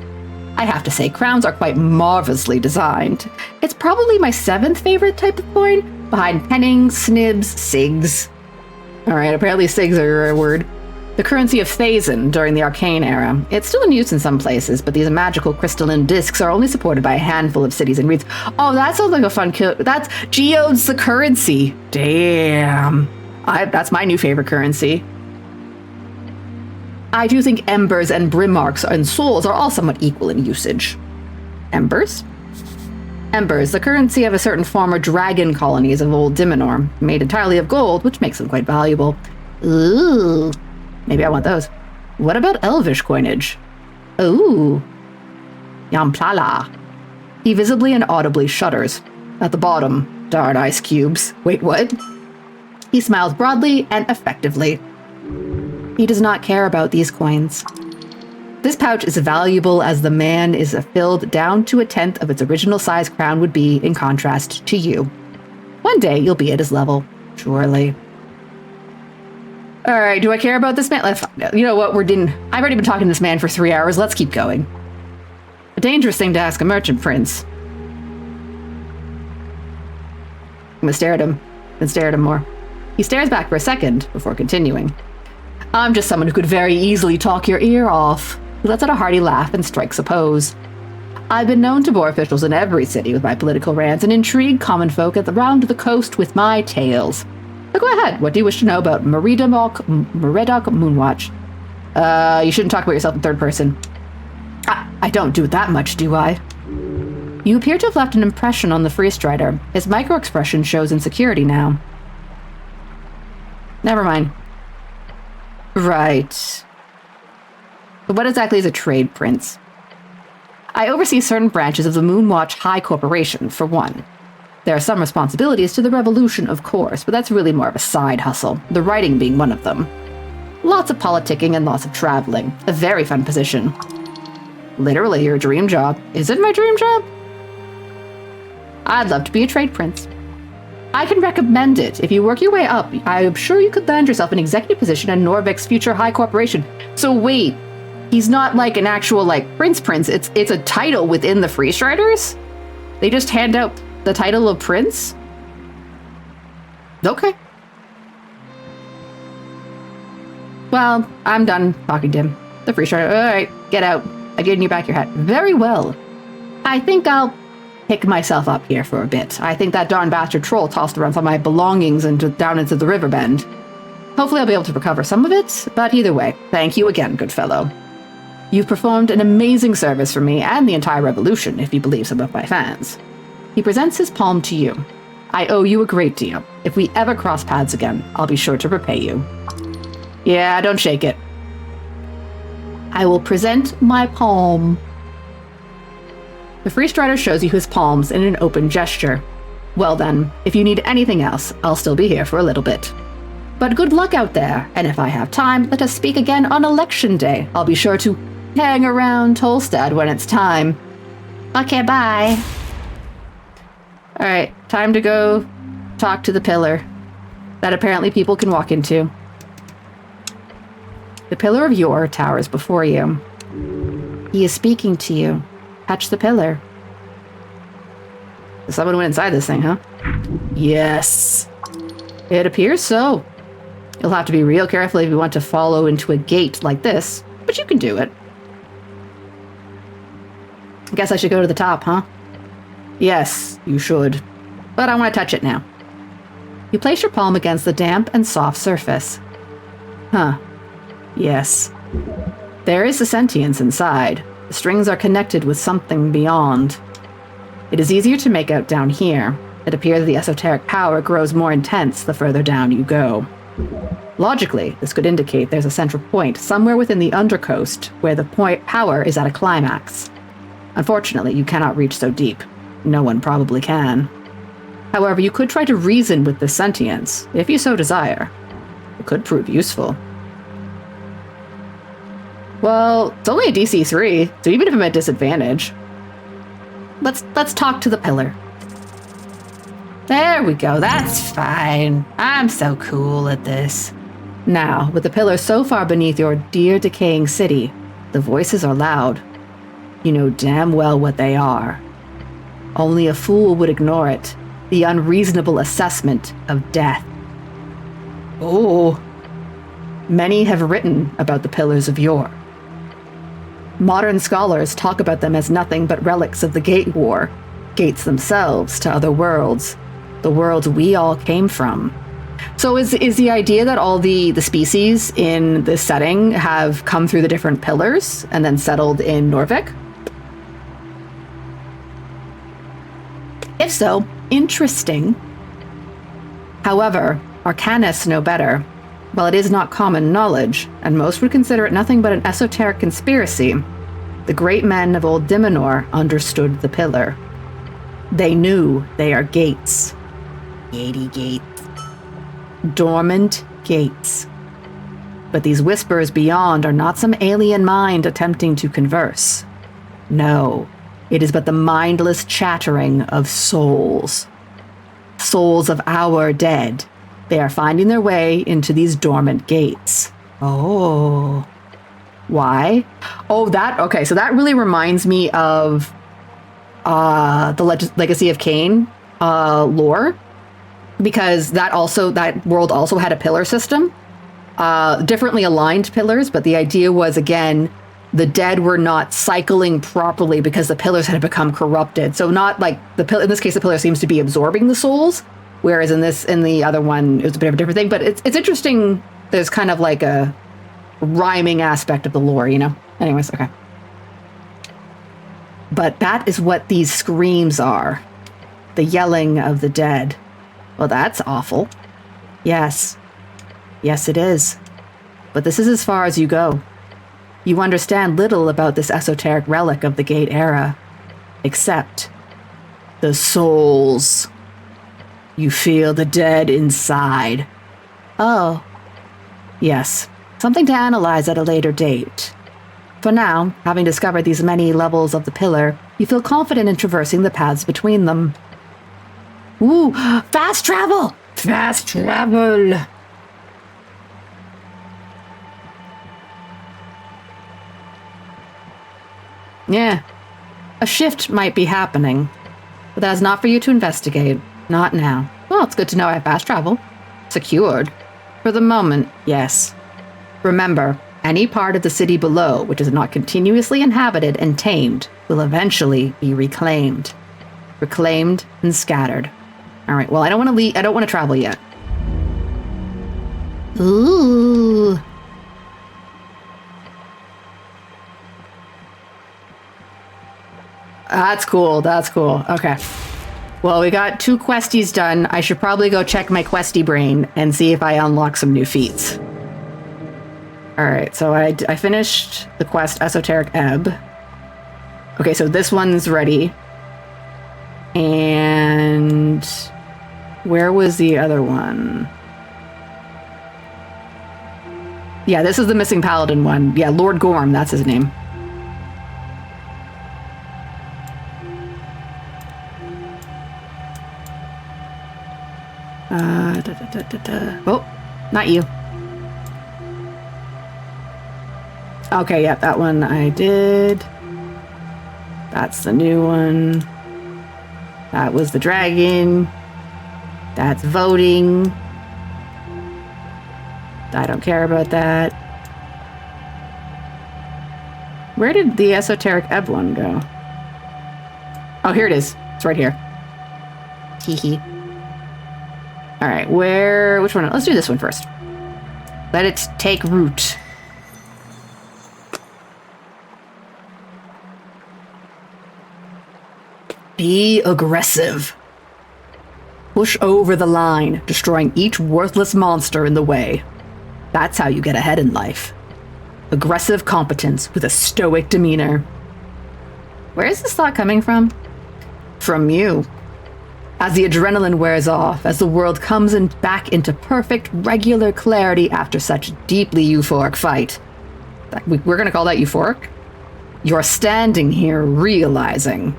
I have to say, crowns are quite marvelously designed. It's probably my 7th favorite type of coin, behind pennings, snibs, sigs. Alright, apparently sigs are a word. The currency of Phazon during the Arcane era. It's still in use in some places, but these magical crystalline discs are only supported by a handful of cities and reeds. Oh, that sounds like a fun kill. That's Geode's the currency. Damn. That's my new favorite currency. I do think embers and brim marks and souls are all somewhat equal in usage. Embers? Embers, the currency of a certain former dragon colonies of old Dimenor, made entirely of gold, which makes them quite valuable. Ooh, maybe I want those. What about elvish coinage? Ooh, Yamplala. He visibly and audibly shudders. At the bottom, darn ice cubes. Wait, what? He smiles broadly and effectively. He does not care about these coins. This pouch is valuable as the man is filled down to 1/10 of its original size crown would be in contrast to you. One day you'll be at his level, surely. All right, do I care about this man? You know what, I've already been talking to this man for 3 hours. Let's keep going. A dangerous thing to ask a merchant prince. I'm gonna stare at him, then stare at him more. He stares back for a second before continuing. I'm just someone who could very easily talk your ear off. He lets out a hearty laugh and strikes a pose. I've been known to bore officials in every city with my political rants and intrigue common folk at the round of the coast with my tales. So go ahead, what do you wish to know about Meredok Moonwatch? You shouldn't talk about yourself in third person. I don't do that much, do I? You appear to have left an impression on the Freestrider. His micro-expression shows insecurity now. Never mind. Right. But what exactly is a trade prince? I oversee certain branches of the Moonwatch High Corporation, for one. There are some responsibilities to the revolution, of course, but that's really more of a side hustle, the writing being one of them. Lots of politicking and lots of traveling. A very fun position. Literally your dream job. Is it my dream job? I'd love to be a trade prince. I can recommend it. If you work your way up, I'm sure you could land yourself an executive position in Norvik's future high corporation. So wait, he's not like an actual prince. It's a title within the Freestriders? They just hand out the title of prince? Okay. Well, I'm done talking to him. The Freestrider, all right, get out. I've given you back your hat. Very well. I think I'll pick myself up here for a bit. I think that darn bastard troll tossed around some of my belongings down into the river bend. Hopefully I'll be able to recover some of it, but either way, thank you again, good fellow. You've performed an amazing service for me and the entire revolution, if you believe some of my fans. He presents his palm to you. I owe you a great deal. If we ever cross paths again, I'll be sure to repay you. Yeah, don't shake it. I will present my palm. The Freestrider shows you his palms in an open gesture. Well then, if you need anything else, I'll still be here for a little bit. But good luck out there, and if I have time, let us speak again on election day. I'll be sure to hang around Tolstad when it's time. Okay, bye. Alright, time to go talk to the pillar that apparently people can walk into. The Pillar of Yore towers before you. He is speaking to you. Touch the pillar. Someone went inside this thing, huh? Yes. It appears so. You'll have to be real careful if you want to follow into a gate like this, but you can do it. I guess I should go to the top, huh? Yes, you should. But I want to touch it now. You place your palm against the damp and soft surface. Huh. Yes. There is a sentience inside. The strings are connected with something beyond. It is easier to make out down here. It appears the esoteric power grows more intense the further down you go. Logically, this could indicate there's a central point somewhere within the undercoast where the power is at a climax. Unfortunately, you cannot reach so deep. No one probably can. However, you could try to reason with this sentience, if you so desire. It could prove useful. Well, it's only a DC 3, so even if I'm at disadvantage. Let's talk to the pillar. There we go, that's fine. I'm so cool at this. Now, with the pillar so far beneath your dear decaying city, the voices are loud. You know damn well what they are. Only a fool would ignore it. The unreasonable assessment of death. Oh. Many have written about the Pillars of Yore. Modern scholars talk about them as nothing but relics of the Gate War, gates themselves to other worlds, the worlds we all came from. So is the idea that all the species in this setting have come through the different pillars and then settled in Norvik? If so, interesting. However, arcanists know better. While it is not common knowledge, and most would consider it nothing but an esoteric conspiracy, the great men of old Dimenor understood the pillar. They knew they are gates. Gatey gates. Dormant gates. But these whispers beyond are not some alien mind attempting to converse. No, it is but the mindless chattering of souls. Souls of our dead. They are finding their way into these dormant gates. Oh. Why? Oh, okay, so that really reminds me of the Legacy of Kain lore, because that world also had a pillar system, differently aligned pillars, but the idea was, again, the dead were not cycling properly because the pillars had become corrupted. So not like in this case, the pillar seems to be absorbing the souls, whereas in the other one, it was a bit of a different thing. But it's interesting. There's kind of like a rhyming aspect of the lore, you know? Anyways, okay. But that is what these screams are. The yelling of the dead. Well, that's awful. Yes. Yes, it is. But this is as far as you go. You understand little about this esoteric relic of the Gate era. Except the souls. You feel the dead inside. Oh. Yes. Something to analyze at a later date. For now, having discovered these many levels of the pillar, you feel confident in traversing the paths between them. Ooh, fast travel! Fast travel! Yeah, a shift might be happening, but that is not for you to investigate. Not now. Well, it's good to know I have fast travel. Secured. For the moment, yes. Remember, any part of the city below which is not continuously inhabited and tamed will eventually be reclaimed. Reclaimed and scattered. All right, well, I don't want to leave. I don't want to travel yet. Ooh. That's cool. That's cool. Okay. Well, we got 2 questies done. I should probably go check my questy brain and see if I unlock some new feats. All right, so I finished the quest Esoteric Ebb. Okay, so this one's ready. And where was the other one? Yeah, this is the missing paladin one. Yeah, Lord Gorm, that's his name. Oh, not you. Okay, yeah, that one I did. That's the new one. That was the dragon. That's voting. I don't care about that. Where did the Esoteric Ebb one go? Oh, here it is. It's right here. Hee. All right, which one? Let's do this one first. Let it take root. Be aggressive. Push over the line, destroying each worthless monster in the way. That's how you get ahead in life. Aggressive competence with a stoic demeanor. Where is this thought coming from? From you. As the adrenaline wears off, as the world comes back into perfect, regular clarity after such deeply euphoric fight. We're going to call that euphoric? You're standing here realizing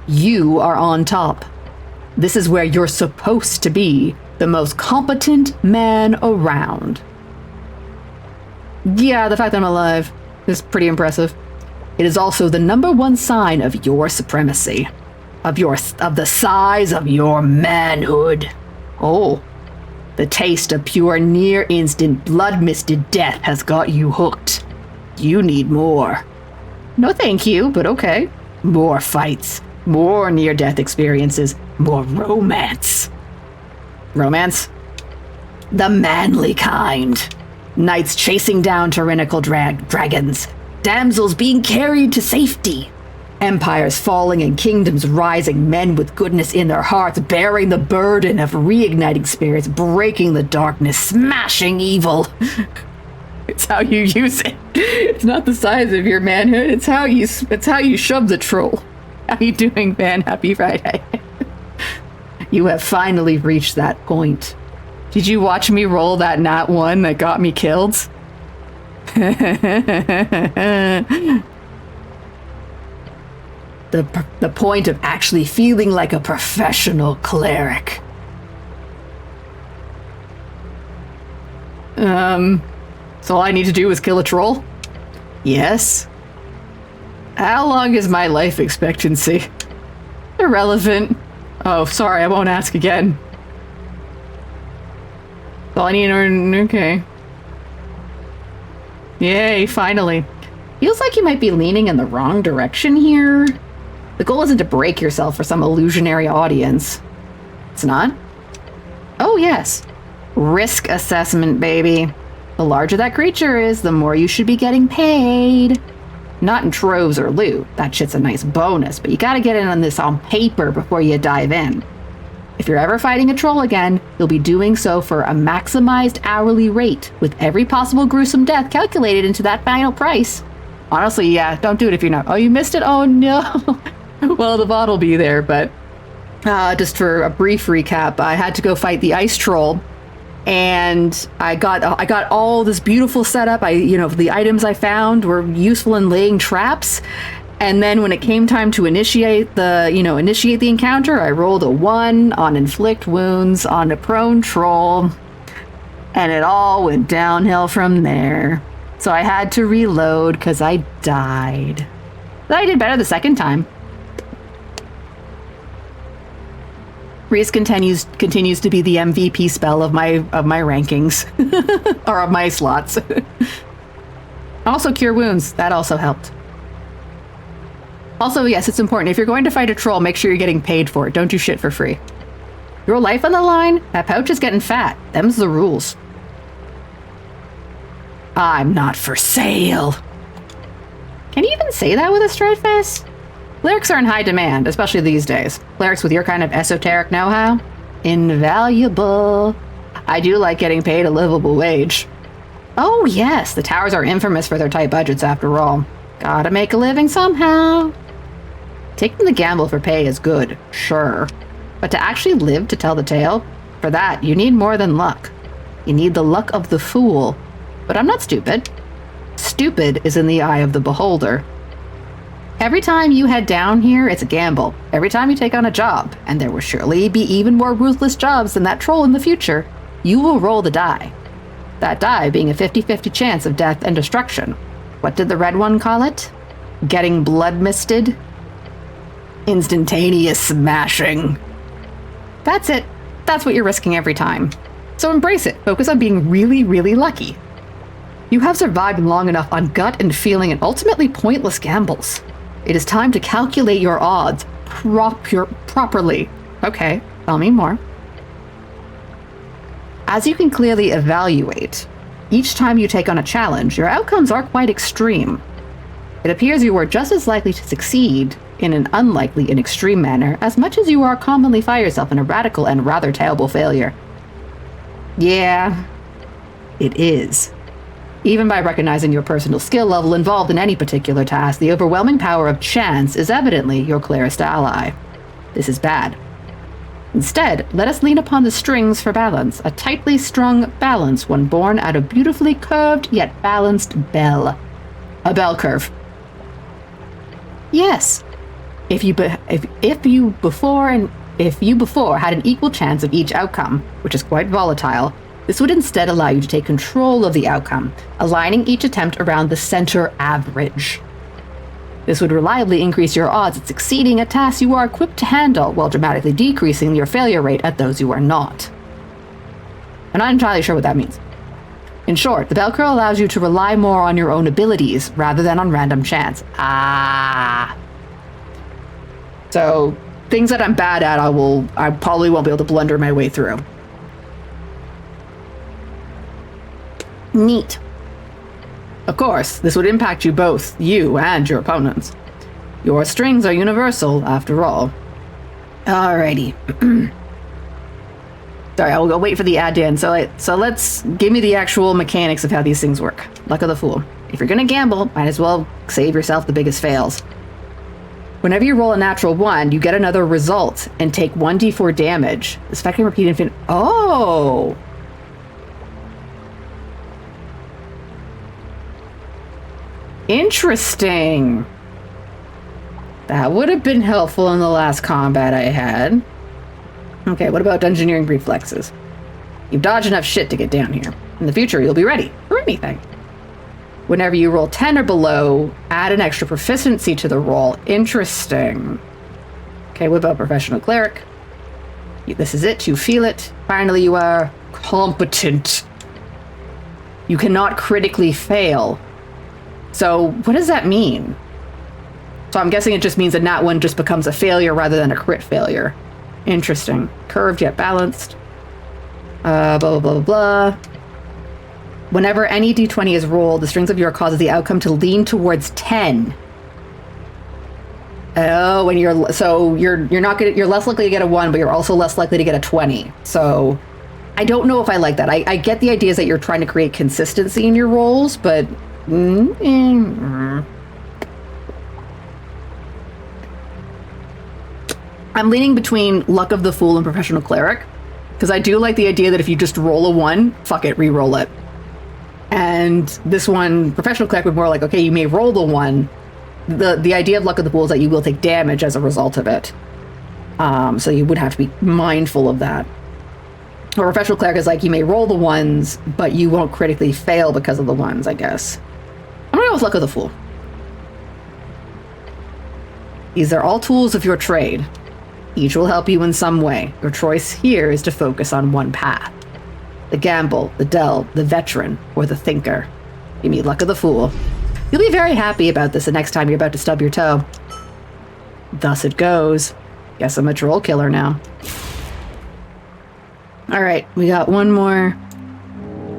you are on top. This is where you're supposed to be, the most competent man around. Yeah, the fact that I'm alive is pretty impressive. It is also the #1 sign of your supremacy, of the size of your manhood. Oh, the taste of pure near-instant blood-misted death has got you hooked. You need more. No thank you, but okay. More fights, more near-death experiences, more romance. Romance? The manly kind. Knights chasing down tyrannical dragons. Damsels being carried to safety. Empires falling and kingdoms rising, men with goodness in their hearts, bearing the burden of reigniting spirits, breaking the darkness, smashing evil. It's how you use it. It's not the size of your manhood, it's how you shove the troll. How you doing, man? Happy Friday. You have finally reached that point. Did you watch me roll that nat 1 that got me killed? The point of actually feeling like a professional cleric. So all I need to do is kill a troll? Yes. How long is my life expectancy? Irrelevant. Oh, sorry, I won't ask again. All I need to... Okay. Yay, finally. Feels like you might be leaning in the wrong direction here. The goal isn't to break yourself for some illusionary audience. It's not? Oh, yes. Risk assessment, baby. The larger that creature is, the more you should be getting paid. Not in troves or loot. That shit's a nice bonus, but you gotta get in on this on paper before you dive in. If you're ever fighting a troll again, you'll be doing so for a maximized hourly rate, with every possible gruesome death calculated into that final price. Honestly, yeah, don't do it if you're not. Oh, you missed it? Oh, no. Well, the bot will be there, but just for a brief recap, I had to go fight the ice troll, and I got all this beautiful setup. The items I found were useful in laying traps, and then when it came time to initiate the encounter, I rolled a 1 on inflict wounds on a prone troll, and it all went downhill from there. So I had to reload because I died. But I did better the second time. Reese continues to be the MVP spell of my rankings. Or of my slots. Also cure wounds, that also helped. Also, yes, it's important. If you're going to fight a troll, make sure you're getting paid for it. Don't do shit for free. Your life on the line, that pouch is getting fat. Them's the rules. I'm not for sale. Can you even say that with a straight face? Clerics are in high demand, especially these days. Clerics with your kind of esoteric know-how? Invaluable. I do like getting paid a livable wage. Oh yes, the towers are infamous for their tight budgets after all. Gotta make a living somehow. Taking the gamble for pay is good, sure. But to actually live to tell the tale, for that you need more than luck. You need the luck of the fool. But I'm not stupid. Stupid is in the eye of the beholder. Every time you head down here, it's a gamble. Every time you take on a job, and there will surely be even more ruthless jobs than that troll in the future, you will roll the die. That die being a 50-50 chance of death and destruction. What did the red one call it? Getting blood misted? Instantaneous smashing. That's it. That's what you're risking every time. So embrace it. Focus on being really, really lucky. You have survived long enough on gut and feeling and ultimately pointless gambles. It is time to calculate your odds properly. Okay, tell me more. As you can clearly evaluate, each time you take on a challenge, your outcomes are quite extreme. It appears you are just as likely to succeed in an unlikely and extreme manner as much as you are commonly find yourself in a radical and rather terrible failure. Yeah, it is. Even by recognizing your personal skill level involved in any particular task, the overwhelming power of chance is evidently your clearest ally. This is bad. Instead, let us lean upon the strings for balance, a tightly strung balance, one born out of beautifully curved yet balanced bell. A bell curve. Yes. If you before had an equal chance of each outcome, which is quite volatile, this would instead allow you to take control of the outcome, aligning each attempt around the center average. This would reliably increase your odds at succeeding at tasks you are equipped to handle, while dramatically decreasing your failure rate at those you are not. I'm not entirely sure what that means. In short, the bell curve allows you to rely more on your own abilities rather than on random chance. So, things that I'm bad at, I probably won't be able to blunder my way through. Neat. Of course, this would impact you both, you and your opponents. Your strings are universal, after all. Alrighty. Sorry, I'll wait for the ad to end. So let's give me the actual mechanics of how these things work. Luck of the Fool. If you're gonna gamble, might as well save yourself the biggest fails. Whenever you roll a natural 1, you get another result and take 1d4 damage. This effect can repeat infinite. Oh! Interesting. That would have been helpful in the last combat I had. Okay, what about dungeoneering reflexes? You've dodged enough shit to get down here. In the future, you'll be ready for anything. Whenever you roll 10 or below, add an extra proficiency to the roll. Interesting. Okay, what about professional cleric? This is it. You feel it. Finally, you are competent. You cannot critically fail. So, what does that mean? So I'm guessing it just means that nat 1 just becomes a failure rather than a crit failure. Interesting. Curved yet balanced. Blah, blah, blah, blah, blah. Whenever any d20 is rolled, the strings of your causes the outcome to lean towards 10. Oh, and you're less likely to get a 1, but you're also less likely to get a 20. So I don't know if I like that. I get the idea is that you're trying to create consistency in your rolls, but I'm leaning between Luck of the Fool and Professional Cleric, because I do like the idea that if you just roll a 1, fuck it, re-roll it. And this one, Professional Cleric, would more like, okay, you may roll the 1. The idea of Luck of the Fool is that you will take damage as a result of it. So you would have to be mindful of that. Or Professional Cleric is like, you may roll the 1s, but you won't critically fail because of the 1s, I guess. I'm gonna go with Luck of the Fool. These are all tools of your trade. Each will help you in some way. Your choice here is to focus on one path. The gamble, the delve, the veteran, or the thinker. Give me Luck of the Fool. You'll be very happy about this the next time you're about to stub your toe. Thus it goes. Guess I'm a troll killer now. Alright, we got one more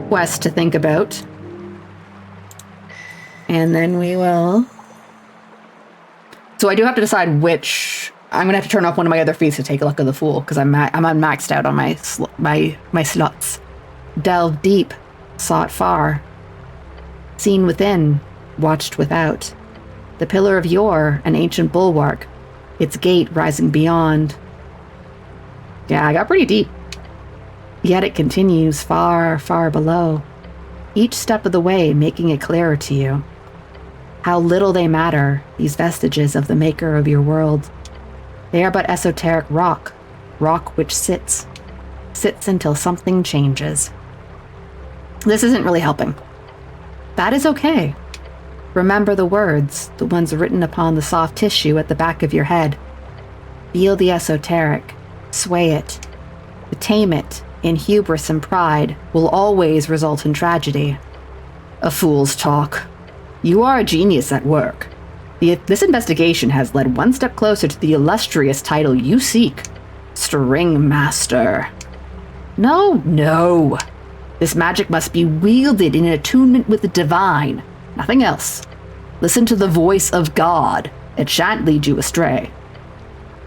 quest to think about. And then we will... So I do have to decide which... I'm going to have to turn off one of my other feats to take Luck of the Fool, because I'm unmaxed out on my slots. Delve deep, sought far. Seen within, watched without. The pillar of yore, an ancient bulwark. Its gate rising beyond. Yeah, I got pretty deep. Yet it continues far, far below. Each step of the way making it clearer to you. How little they matter, these vestiges of the maker of your world. They are but esoteric rock which sits until something changes. This isn't really helping. That is okay. Remember the words, the ones written upon the soft tissue at the back of your head. Feel the esoteric, sway it, tame it in hubris and pride will always result in tragedy. A fool's talk. You are a genius at work. This investigation has led one step closer to the illustrious title you seek, String Master. No. This magic must be wielded in attunement with the divine, nothing else. Listen to the voice of God. It shan't lead you astray.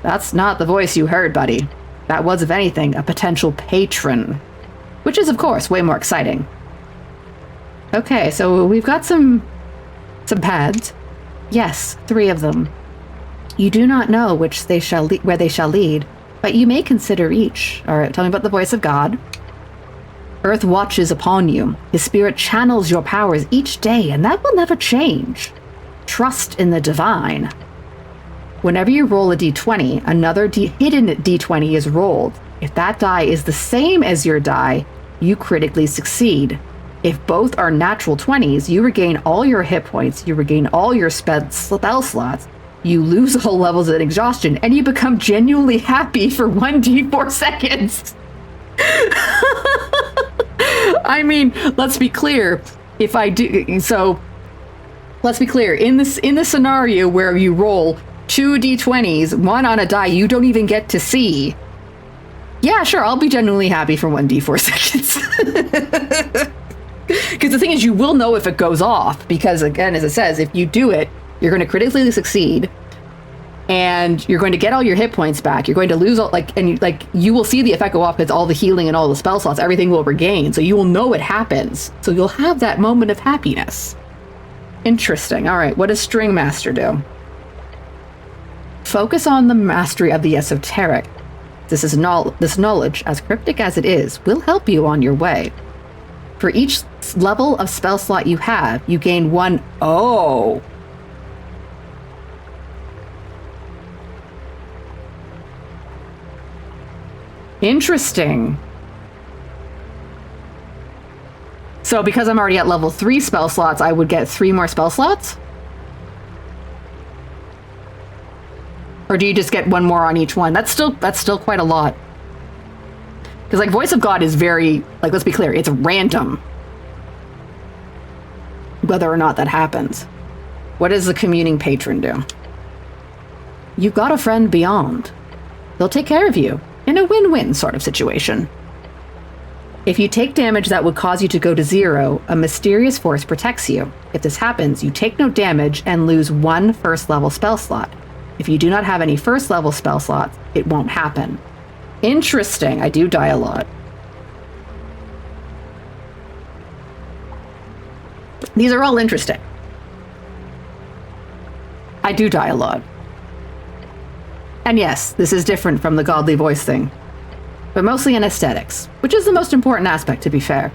That's not the voice you heard, buddy. That was, if anything, a potential patron, which is, of course, way more exciting. Okay, so we've got some paths. Yes, 3 of them. You do not know which they shall where they shall lead, but you may consider each. All right, tell me about the voice of God. Earth watches upon you. His spirit channels your powers each day, and that will never change. Trust in the divine. Whenever you roll a d20, another hidden d20 is rolled. If that die is the same as your die, you critically succeed. If both are natural 20s, you regain all your hit points, you regain all your spell slots, you lose all levels of exhaustion, and you become genuinely happy for 1d4 seconds. I mean, let's be clear. If I do, so let's be clear. In this scenario where you roll 2 d20s, one on a die you don't even get to see. Yeah, sure, I'll be genuinely happy for 1d4 seconds. Because the thing is, you will know if it goes off, because again, as it says, if you do it, you're going to critically succeed. and you're going to get all your hit points back. You're going to lose all, you will see the effect go off because all the healing and all the spell slots, everything will regain. So you will know it happens. So you'll have that moment of happiness. Interesting. All right. What does String Master do? Focus on the mastery of the esoteric. This knowledge, as cryptic as it is, will help you on your way. For each level of spell slot you have, you gain one. Oh. Interesting. So because I'm already at level 3 spell slots, I would get 3 more spell slots? Or do you just get 1 more on each one? That's still quite a lot. Because like Voice of God is very, like, let's be clear, it's random. Whether or not that happens. What does the Communing Patron do? You've got a friend beyond. They'll take care of you. In a win-win sort of situation. If you take damage that would cause you to go to 0, a mysterious force protects you. If this happens, you take no damage and lose 1 first-level spell slot. If you do not have any first-level spell slots, it won't happen. Interesting. I do die a lot. These are all interesting. I do die a lot. And yes, this is different from the godly voice thing, but mostly in aesthetics, which is the most important aspect, to be fair.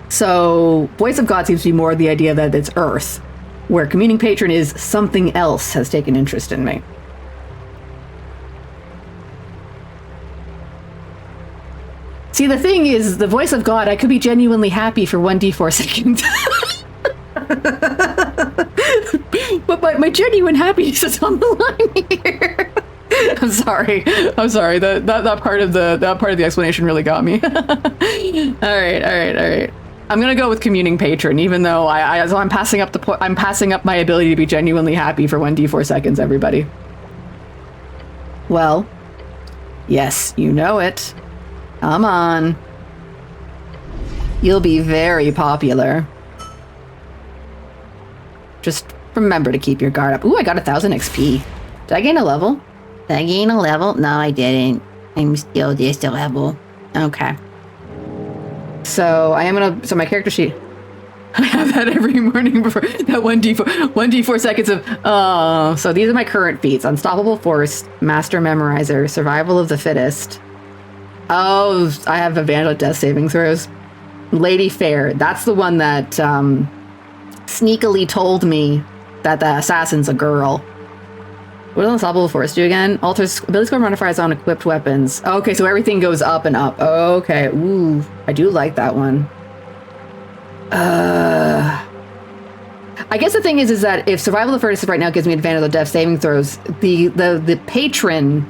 So, Voice of God seems to be more the idea that it's Earth, where Communing Patron is something else has taken interest in me. See, the thing is, the Voice of God, I could be genuinely happy for 1d4 seconds. But my genuine happiness is on the line here. I'm sorry. That part of the explanation really got me. All right. I'm gonna go with Communing Patron, even though I'm passing up my ability to be genuinely happy for 1d4 seconds. Everybody. Well, yes, you know it. Come on. You'll be very popular. Just remember to keep your guard up. Ooh, I got 1,000 XP. Did I gain a level? Did I gain a level? No, I didn't. I'm still just a level. Okay. So so my character sheet. I have that every morning before that 1d4 seconds of, so these are my current feats. Unstoppable Force, Master Memorizer, Survival of the Fittest. Oh, I have Evangel Death Saving Throws. Lady Fair, that's the one that, sneakily told me that the assassin's a girl. What does Unstoppable Force do again? Alters ability score modifiers on equipped weapons. Okay, so everything goes up and up. Okay, ooh, I do like that one. I guess the thing is that if Survival of the Fittest right now gives me advantage of death saving throws, the patron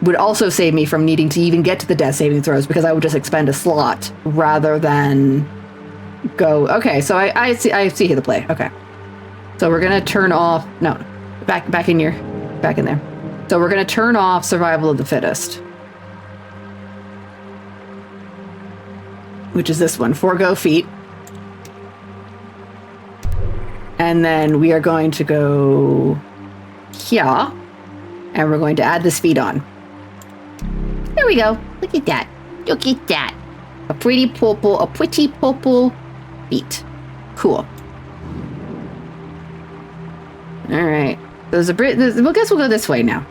would also save me from needing to even get to the death saving throws because I would just expend a slot rather than go. Okay, so I see the play. Okay, so we're gonna turn off. No, back in there. So we're gonna turn off Survival of the Fittest, which is this one. Forgo feat, and then we are going to go here, and we're going to add this feat on. There we go. Look at that. Look at that. A pretty purple feet. Cool. All right. Well, guess we'll go this way now.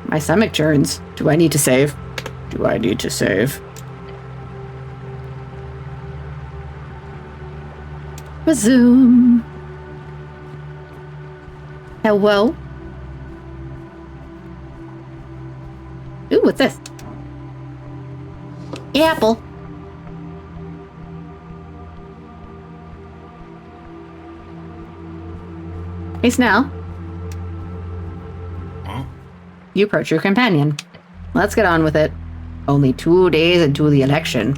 My stomach churns. Do I need to save? Resume. Hello? Ooh, what's this? Apple. Hey, Snell. Huh? You approach your companion. Let's get on with it. Only 2 days until the election.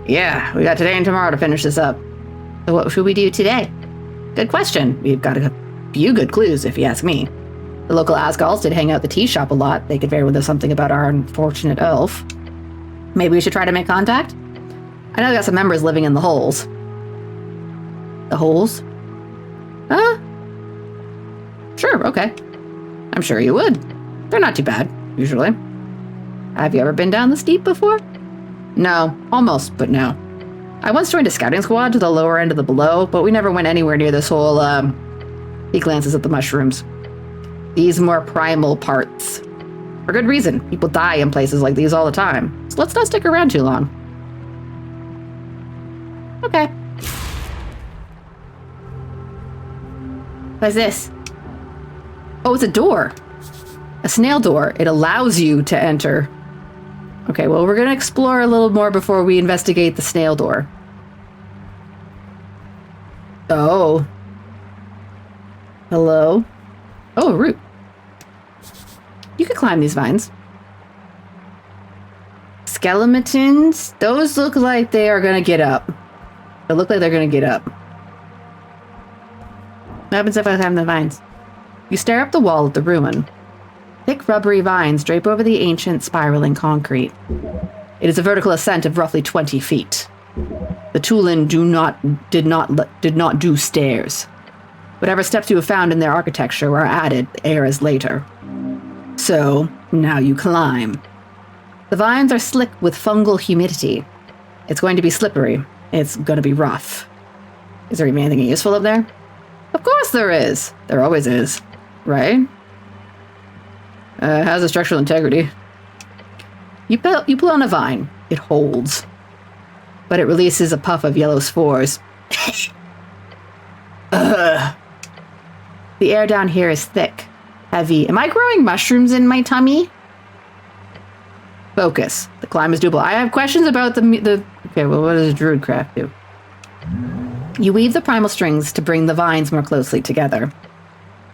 Yeah, we got today and tomorrow to finish this up. So what should we do today? Good question. We've got a few good clues, if you ask me. The local Asgals did hang out at the tea shop a lot. They could very well know something about our unfortunate elf. Maybe we should try to make contact? I know I got some members living in the holes. The holes? Sure, okay. I'm sure you would. They're not too bad, usually. Have you ever been down this deep before? No, almost, but no. I once joined a scouting squad to the lower end of the below, but we never went anywhere near this whole, He glances at the mushrooms. These more primal parts. For good reason. People die in places like these all the time. So let's not stick around too long. Okay. What's this? Oh, it's a door. A snail door. It allows you to enter. Okay, well, we're going to explore a little more before we investigate the snail door. Oh. Hello? Oh, a root. You could climb these vines. Skeletons? Those look like they are going to get up. They look like they're going to get up. What happens if I climb the vines? You stare up the wall of the ruin. Thick, rubbery vines drape over the ancient, spiraling concrete. It is a vertical ascent of roughly 20 feet. The Tulin did not do stairs. Whatever steps you have found in their architecture were added eras later. So, now you climb. The vines are slick with fungal humidity. It's going to be slippery. It's going to be rough. Is there even anything useful up there? Of course there is. There always is. Right? Has a structural integrity. You pull on a vine. It holds. But it releases a puff of yellow spores. Ugh. The air down here is thick, heavy. Am I growing mushrooms in my tummy? Focus. The climb is doable. I have questions about the... Okay, well, what does druid craft do? You weave the primal strings to bring the vines more closely together.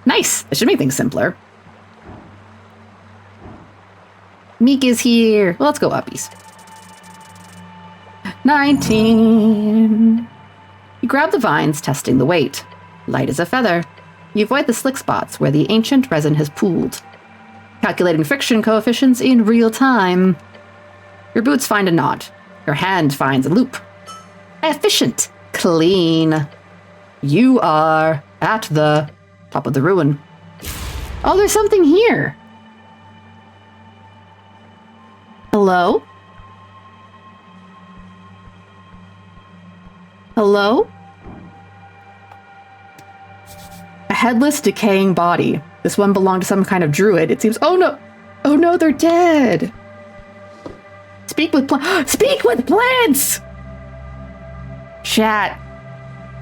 Nice! That should make things simpler. Meek is here. Well, let's go uppies. 19. You grab the vines, testing the weight. Light as a feather. You avoid the slick spots where the ancient resin has pooled. Calculating friction coefficients in real time. Your boots find a knot. Your hand finds a loop. Efficient. Clean. You are at the top of the ruin. Oh, there's something here. Hello? Hello? A headless, decaying body. This one belonged to some kind of druid. It seems... Oh no! Oh no, they're dead! Speak with Speak with plants! Chat.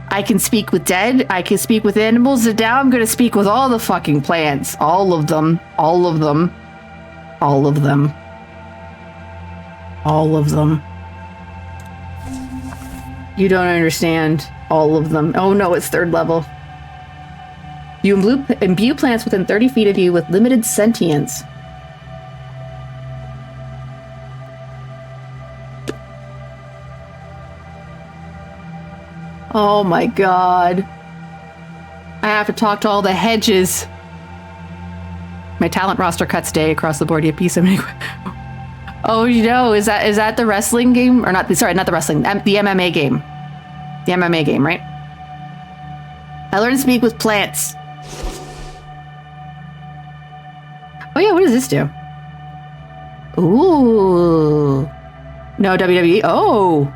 I can speak with dead. I can speak with animals. And now I'm gonna speak with all the fucking plants. All of them. All of them. All of them. All of them. You don't understand. All of them. Oh no, it's third level. You imbue plants within 30 feet of you with limited sentience. Oh my god. I have to talk to all the hedges. My talent roster cuts day across the board. You piece of me. Oh, you know, is that the wrestling game? Or not, sorry, not the wrestling, the MMA game. The MMA game, right? I learned to speak with plants. Oh yeah, what does this do? Ooh. No, WWE. Oh.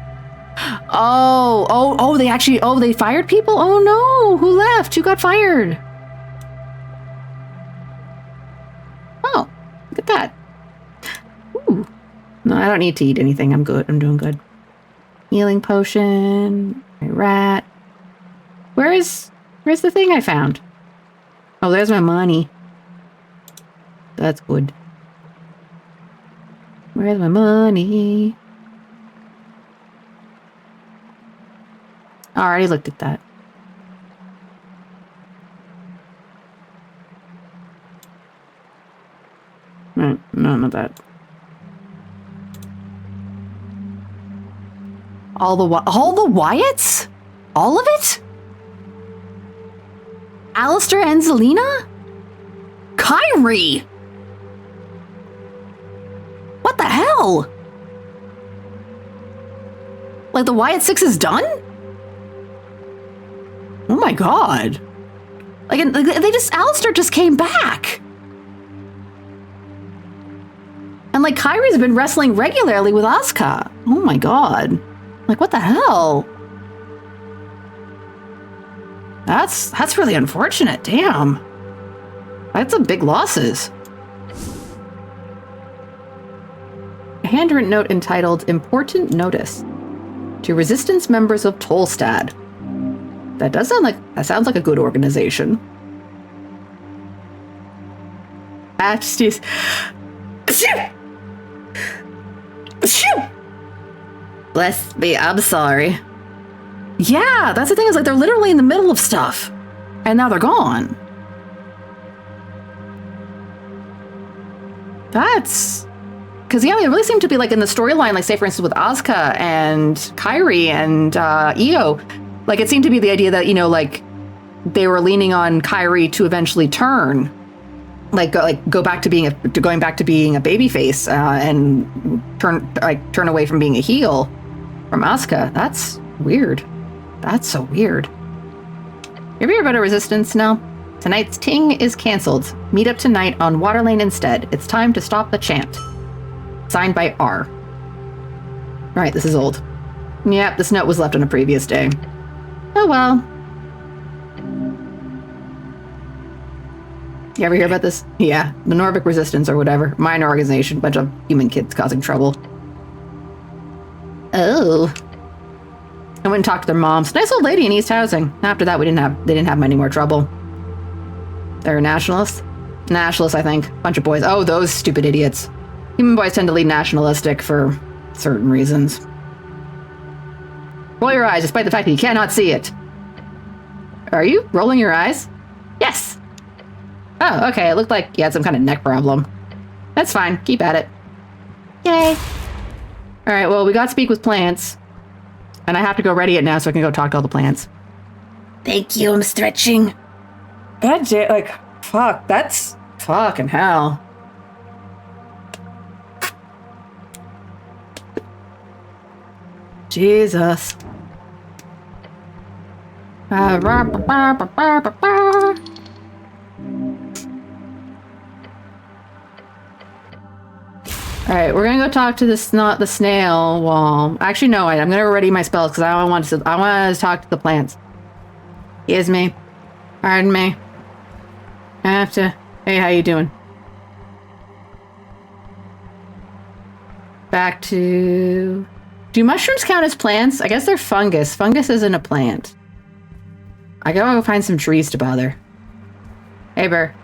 Oh, they actually, they fired people? Oh no, who left? Who got fired? Oh, look at that. Ooh. No, I don't need to eat anything. I'm good. I'm doing good. Healing potion. My rat. Where's the thing I found? Oh, there's my money. That's good. Where's my money? I already looked at that. No, not that. All the Wyatts? All of it? Alistair and Zelina? Kyrie! What the hell? Like the Wyatt 6 is done? Oh my god. Alistair just came back. And like Kyrie's been wrestling regularly with Asuka. Oh my god. Like what the hell? That's really unfortunate. Damn. That's some big losses. A handwritten note entitled Important Notice to Resistance Members of Tolstad. That sounds like a good organization. Jeez. Bless me, I'm sorry. Yeah, that's the thing, is like they're literally in the middle of stuff. And now they're gone. That's... Because, yeah, it really seemed to be like in the storyline, like say for instance with Asuka and Kyrie and Io, like it seemed to be the idea that, you know, like they were leaning on Kyrie to eventually turn, going back to being a babyface and turn away from being a heel from Asuka. That's weird. That's so weird. You ever hear about a resistance now? Tonight's ting is cancelled. Meet up tonight on Waterlane instead. It's time to stop the chant. Signed by R. Right, this is old. Yep, this note was left on a previous day. Oh well. You ever hear about this? Yeah, the Norvik Resistance or whatever. Minor organization, bunch of human kids causing trouble. Oh. I went and talked to their moms. Nice old lady in East Housing. After that, they didn't have any more trouble. They're nationalists? Nationalists, I think. Bunch of boys. Oh, those stupid idiots. Human boys tend to lead nationalistic for certain reasons. Roll your eyes, despite the fact that you cannot see it. Are you rolling your eyes? Yes. Oh, okay. It looked like you had some kind of neck problem. That's fine. Keep at it. Yay. All right, well, we got to speak with plants. And I have to go ready it now so I can go talk to all the plants. Thank you, I'm stretching. That's it. Like, fuck. That's fucking hell. Jesus. Alright, we're gonna go talk to the snail wall. Actually, no, I'm gonna ready my spells because I want to talk to the plants. Excuse me. Pardon me. I have to... Hey, how you doing? Back to... Do mushrooms count as plants? I guess they're fungus. Fungus isn't a plant. I gotta go find some trees to bother. Hey, Burr.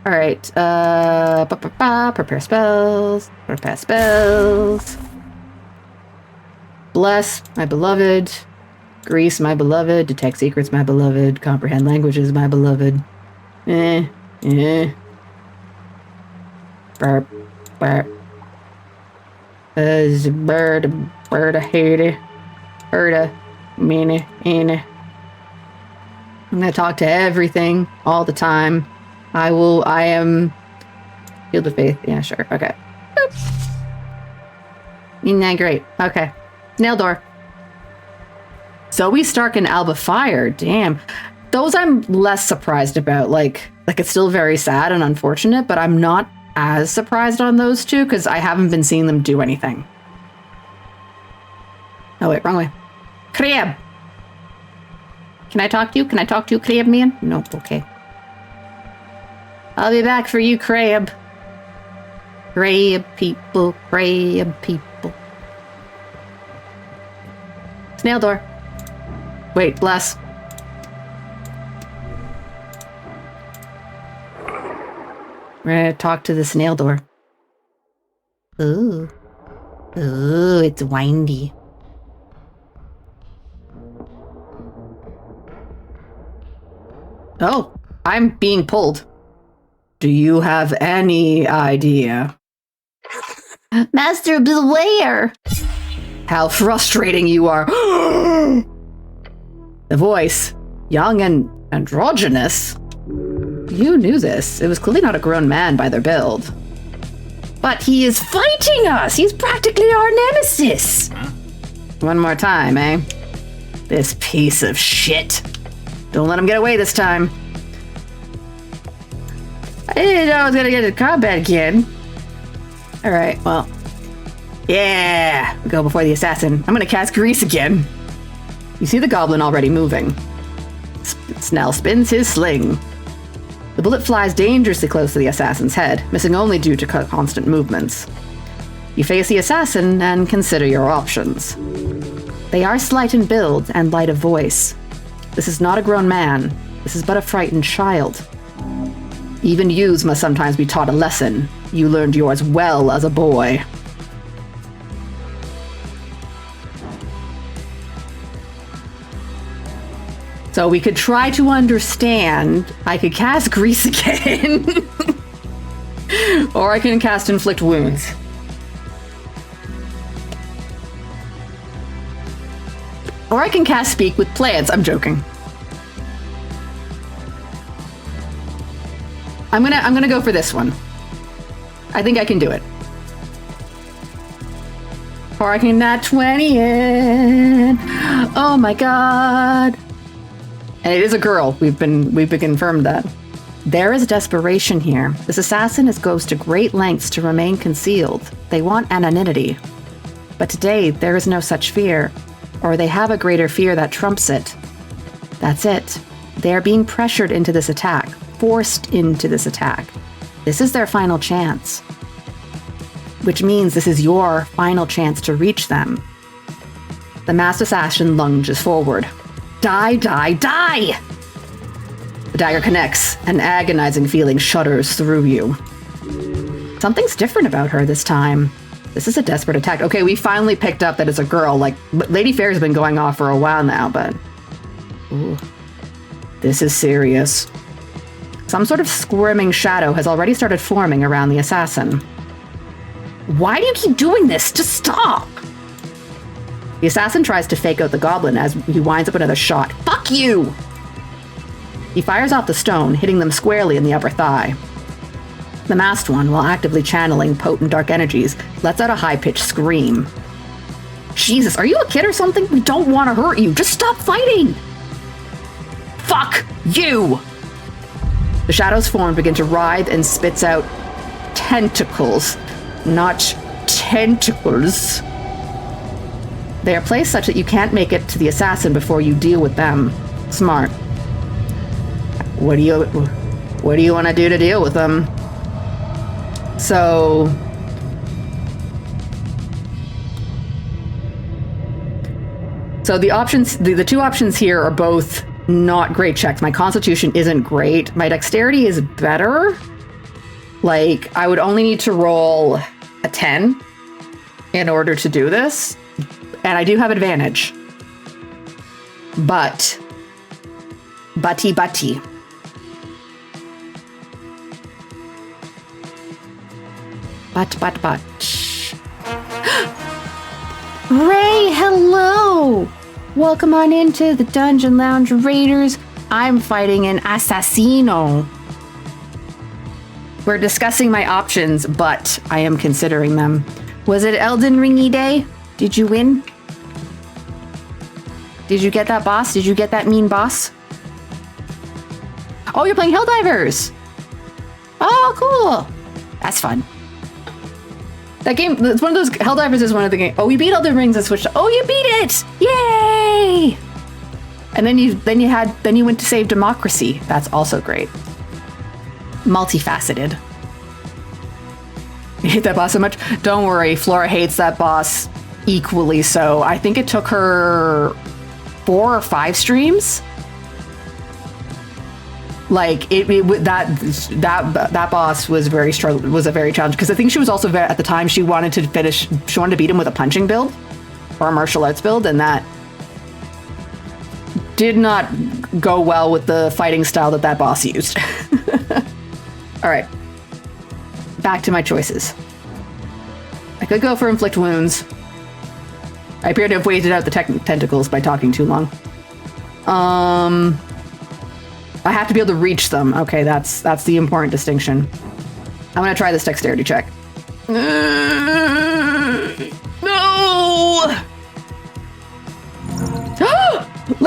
Alright, prepare spells. Prepare spells. Bless, my beloved. Grease, my beloved. Detect secrets, my beloved. Comprehend languages, my beloved. Burp, burp. Bird, I hate it. Bird, meanie, I'm gonna talk to everything all the time. I am Field of Faith. Yeah, sure. Okay. Oops. Nah, great. Okay. Snail door. Zoe Stark and Alba Fire. Damn. Those I'm less surprised about. Like it's still very sad and unfortunate, but I'm not as surprised on those two because I haven't been seeing them do anything. Oh, wait, wrong way. Crab. Can I talk to you? Can I talk to you, Crab Man? Nope, okay. I'll be back for you, Crab. Crab people, Crab people. Snail door. Wait, bless. We're gonna talk to the snail door. Ooh. Ooh, it's windy. Oh, I'm being pulled. Do you have any idea? Master, beware! How frustrating you are. The voice, young and androgynous. You knew this. It was clearly not a grown man by their build. But he is fighting us! He's practically our nemesis! One more time, eh? This piece of shit. Don't let him get away this time. I didn't know I was gonna get into combat again. Alright, well. Yeah! Go before the assassin. I'm gonna cast Grease again. You see the goblin already moving. Snell spins his sling. The bullet flies dangerously close to the assassin's head, missing only due to constant movements. You face the assassin and consider your options. They are slight in build and light of voice. This is not a grown man. This is but a frightened child. Even youths must sometimes be taught a lesson. You learned yours well as a boy. So we could try to understand. I could cast Grease again. Or I can cast Inflict Wounds. Or I can cast Speak with Plants. I'm joking. I'm gonna go for this one. I think I can do it. Or I can nat 20 it. Oh my god. And it is a girl. We've been confirmed that. There is desperation here. This assassin goes to great lengths to remain concealed. They want anonymity. But today, there is no such fear. Or they have a greater fear that trumps it. That's it. They are being pressured into this attack. Forced into this attack. This is their final chance. Which means this is your final chance to reach them. The masked assassin lunges forward. Die, die, die! The dagger connects. An agonizing feeling shudders through you. Something's different about her this time. This is a desperate attack. Okay, we finally picked up that it's a girl. Like, Lady Fair's been going off for a while now, but... Ooh. This is serious. Some sort of squirming shadow has already started forming around the assassin. Why do you keep doing this? Just stop! The assassin tries to fake out the goblin as he winds up another shot. Fuck you! He fires off the stone, hitting them squarely in the upper thigh. The masked one, while actively channeling potent dark energies, lets out a high-pitched scream. Jesus, are you a kid or something? We don't want to hurt you. Just stop fighting! Fuck you! The shadows formed begin to writhe and spits out tentacles, not tentacles. They are placed such that you can't make it to the assassin before you deal with them. Smart. What do you want to do to deal with them? So the options, the two options here are both not great checks. My constitution isn't great. My dexterity is better. Like, I would only need to roll a 10 in order to do this. And I do have advantage. But. But. Ray, hello! Welcome on into the Dungeon Lounge Raiders. I'm fighting an assassino. We're discussing my options, but I am considering them. Was it Elden Ringy Day? Did you win? Did you get that boss? Did you get that mean boss? Oh, you're playing Helldivers! Oh, cool! That's fun. That game, it's one of those, Helldivers is one of the games. Oh, we beat Elden Rings and switched. Oh, you beat it! Yay! And then you went to save democracy. That's also great. Multifaceted. You hate that boss so much? Don't worry, Flora hates that boss equally so. I think it took her 4 or 5 streams. Like that boss was very struggle, was a very challenge, because I think she was also at the time she wanted to beat him with a punching build or a martial arts build, and that did not go well with the fighting style that boss used. All right, back to my choices. I could go for Inflict Wounds. I appear to have waited out the tentacles by talking too long. I have to be able to reach them. Okay, that's the important distinction. I'm gonna try this dexterity check. No!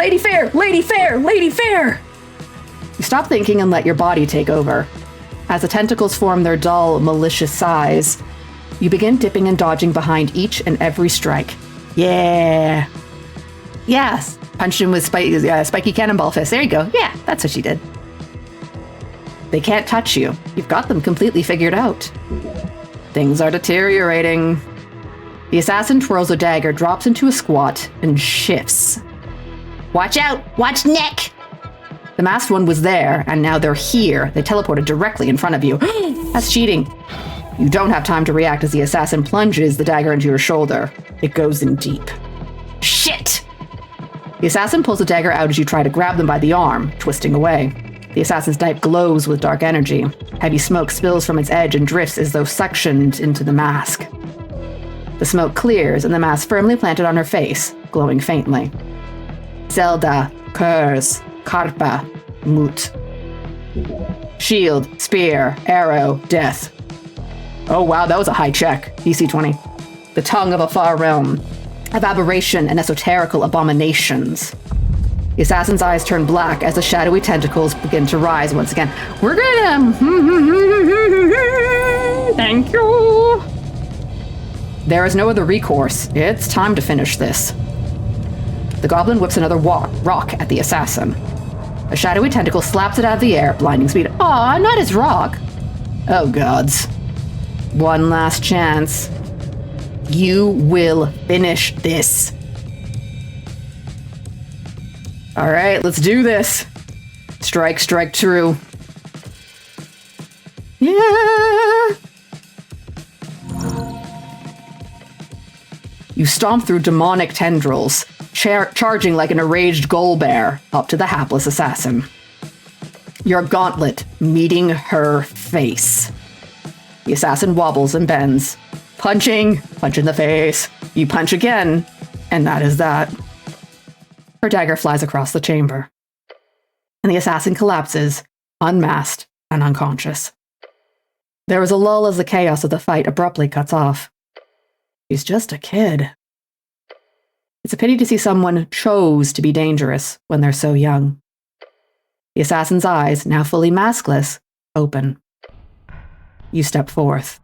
Lady Fair! Lady Fair! Lady Fair! You stop thinking and let your body take over. As the tentacles form their dull, malicious size, you begin dipping and dodging behind each and every strike. Yeah. Yes. Punched him with spiky cannonball fist. There you go. Yeah, that's what she did. They can't touch you. You've got them completely figured out. Things are deteriorating. The assassin twirls a dagger, drops into a squat, and shifts. Watch out! Watch neck! The masked one was there, and now they're here. They teleported directly in front of you. That's cheating. You don't have time to react as the assassin plunges the dagger into your shoulder. It goes in deep. Shit! The assassin pulls the dagger out as you try to grab them by the arm, twisting away. The assassin's knife glows with dark energy. Heavy smoke spills from its edge and drifts as though suctioned into the mask. The smoke clears, and the mask firmly planted on her face, glowing faintly. Zelda, Curse, Karpa, Mut. Shield, spear, arrow, death. Oh wow, that was a high check. DC 20. The tongue of a far realm, of aberration and esoterical abominations. The assassin's eyes turn black as the shadowy tentacles begin to rise once again. We're gonna... Thank you. There is no other recourse. It's time to finish this. The goblin whips another rock at the assassin. A shadowy tentacle slaps it out of the air, blinding speed. Aw, not his rock. Oh gods. One last chance. You will finish this. All right, let's do this. Strike, strike true. Yeah. You stomp through demonic tendrils, charging like an enraged ghoul bear up to the hapless assassin. Your gauntlet meeting her face. The assassin wobbles and bends. Punching, punch in the face. You punch again, and that is that. Her dagger flies across the chamber, and the assassin collapses, unmasked and unconscious. There is a lull as the chaos of the fight abruptly cuts off. She's just a kid. It's a pity to see someone chose to be dangerous when they're so young. The assassin's eyes, now fully maskless, open. You step forth.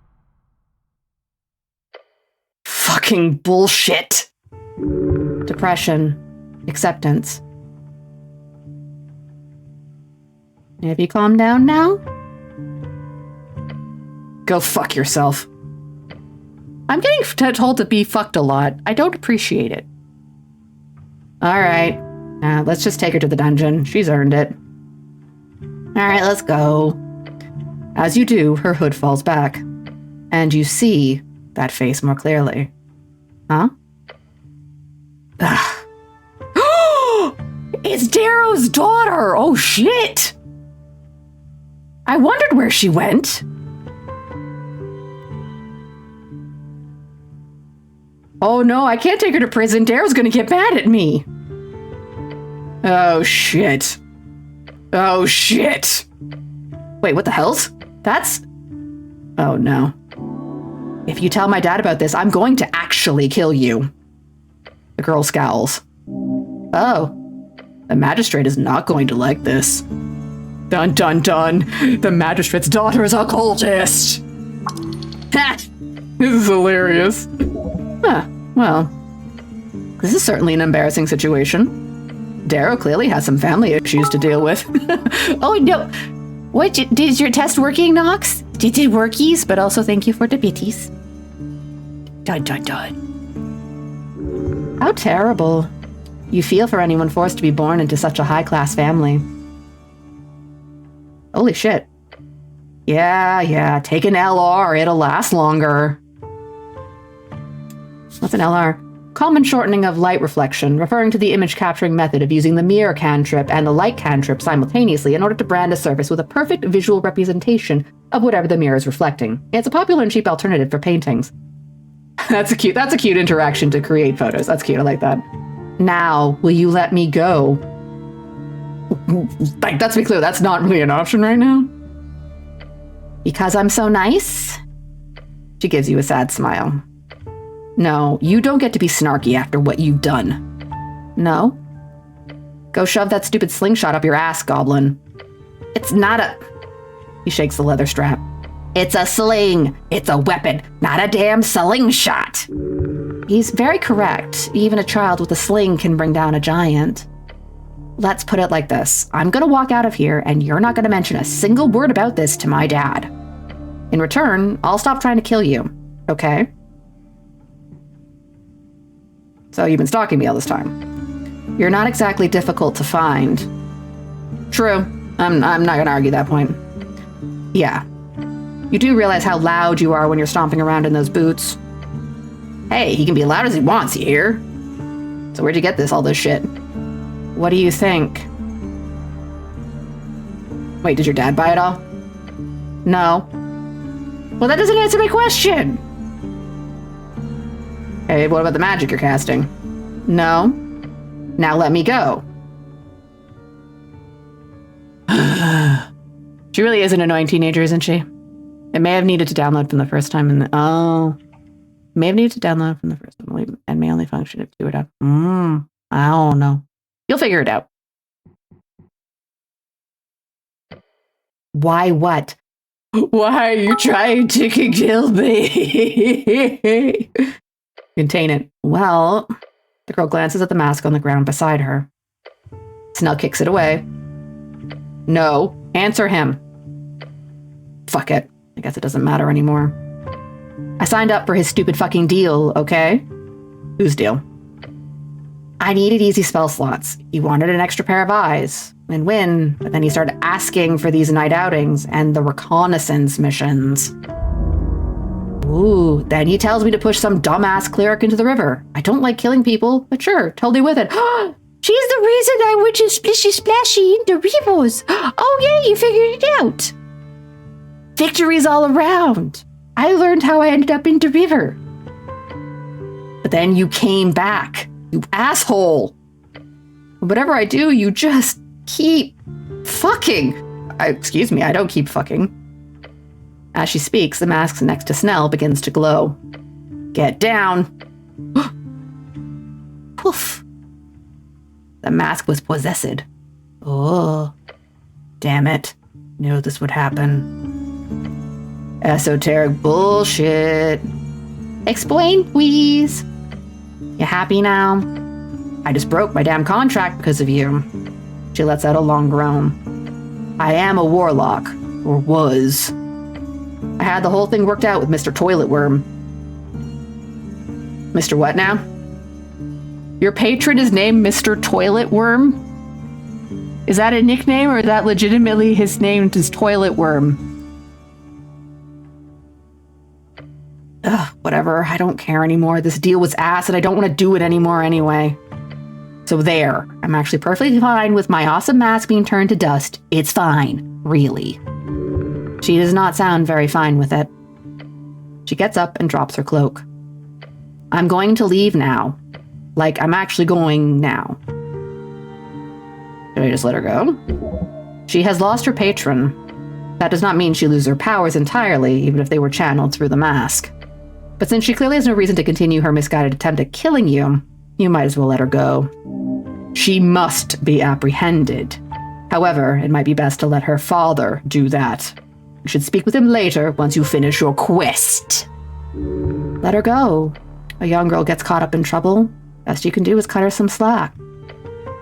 Fucking bullshit! Depression. Acceptance. Have you calmed down now? Go fuck yourself. I'm getting told to be fucked a lot. I don't appreciate it. Alright. Let's just take her to the dungeon. She's earned it. Alright, let's go. As you do, her hood falls back. And you see that face more clearly. Huh? Ugh. It's Darrow's daughter! Oh shit! I wondered where she went. Oh no, I can't take her to prison. Darrow's gonna get mad at me. Oh shit. Oh shit. Wait, what the hell's? That's... Oh no. If you tell my dad about this, I'm going to actually kill you. The girl scowls. Oh. The magistrate is not going to like this. Dun dun dun. The magistrate's daughter is a cultist. Ha! This is hilarious. Huh. Well, this is certainly an embarrassing situation. Darrow clearly has some family issues to deal with. Oh no. What? Is your test working, Nox? Did it workies? But also thank you for the bitties. Dun dun dun. How terrible. You feel for anyone forced to be born into such a high-class family. Holy shit. Yeah, take an LR, it'll last longer. What's an LR? Common shortening of light reflection, referring to the image capturing method of using the mirror cantrip and the light cantrip simultaneously in order to brand a surface with a perfect visual representation of whatever the mirror is reflecting. It's a popular and cheap alternative for paintings. That's a cute interaction to create photos. That's cute, I like that. Now, will you let me go? Like, let's be clear, that's not really an option right now. Because I'm so nice? She gives you a sad smile. No, you don't get to be snarky after what you've done. No? Go shove that stupid slingshot up your ass, goblin. It's not a... He shakes the leather strap. It's a sling. It's a weapon, not a damn slingshot. He's very correct. Even a child with a sling can bring down a giant. Let's put it like this. I'm gonna walk out of here, and you're not gonna mention a single word about this to my dad. In return, I'll stop trying to kill you, okay? So you've been stalking me all this time. You're not exactly difficult to find. True. I'm not gonna argue that point. Yeah. You do realize how loud you are when you're stomping around in those boots. Hey, he can be loud as he wants, you hear? So where'd you get all this shit? What do you think? Wait, did your dad buy it all? No. Well, that doesn't answer my question. Hey, what about the magic you're casting? No. Now let me go. She really is an annoying teenager, isn't she? It may have needed to download from the first time and may have needed to download from the first one and may only function if you do it up. I don't know. You'll figure it out. Why what? Why are you trying to kill me? Contain it. Well, the girl glances at the mask on the ground beside her. Snell kicks it away. No, answer him. Fuck it. I guess it doesn't matter anymore. I signed up for his stupid fucking deal, okay? Whose deal? I needed easy spell slots. He wanted an extra pair of eyes. Win-win, but then he started asking for these night outings and the reconnaissance missions. Ooh, then he tells me to push some dumbass cleric into the river. I don't like killing people, but sure, totally with it. She's the reason I went to splishy splashy into rivers. Oh yeah, you figured it out. Victories all around. I learned how I ended up in the river. But then you came back, you asshole. Whatever I do, you just keep fucking. Excuse me, I don't keep fucking. As she speaks, the mask next to Snell begins to glow. Get down. Poof. The mask was possessed. Oh, damn it. Knew this would happen. Esoteric bullshit. Explain, please. You happy now? I just broke my damn contract because of you. She lets out a long groan. I am a warlock, or was. I had the whole thing worked out with Mr. Toilet Worm. Mr. What now? Your patron is named Mr. Toilet Worm? Is that a nickname, or is that legitimately his name is Toilet Worm? Ugh, whatever. I don't care anymore. This deal was ass, and I don't want to do it anymore anyway. So there. I'm actually perfectly fine with my awesome mask being turned to dust. It's fine. Really. She does not sound very fine with it. She gets up and drops her cloak. I'm going to leave now. Like, I'm actually going now. Should I just let her go? She has lost her patron. That does not mean she loses her powers entirely, even if they were channeled through the mask. But since she clearly has no reason to continue her misguided attempt at killing you, you might as well let her go. She must be apprehended. However, it might be best to let her father do that. You should speak with him later once you finish your quest. Let her go. A young girl gets caught up in trouble. Best you can do is cut her some slack.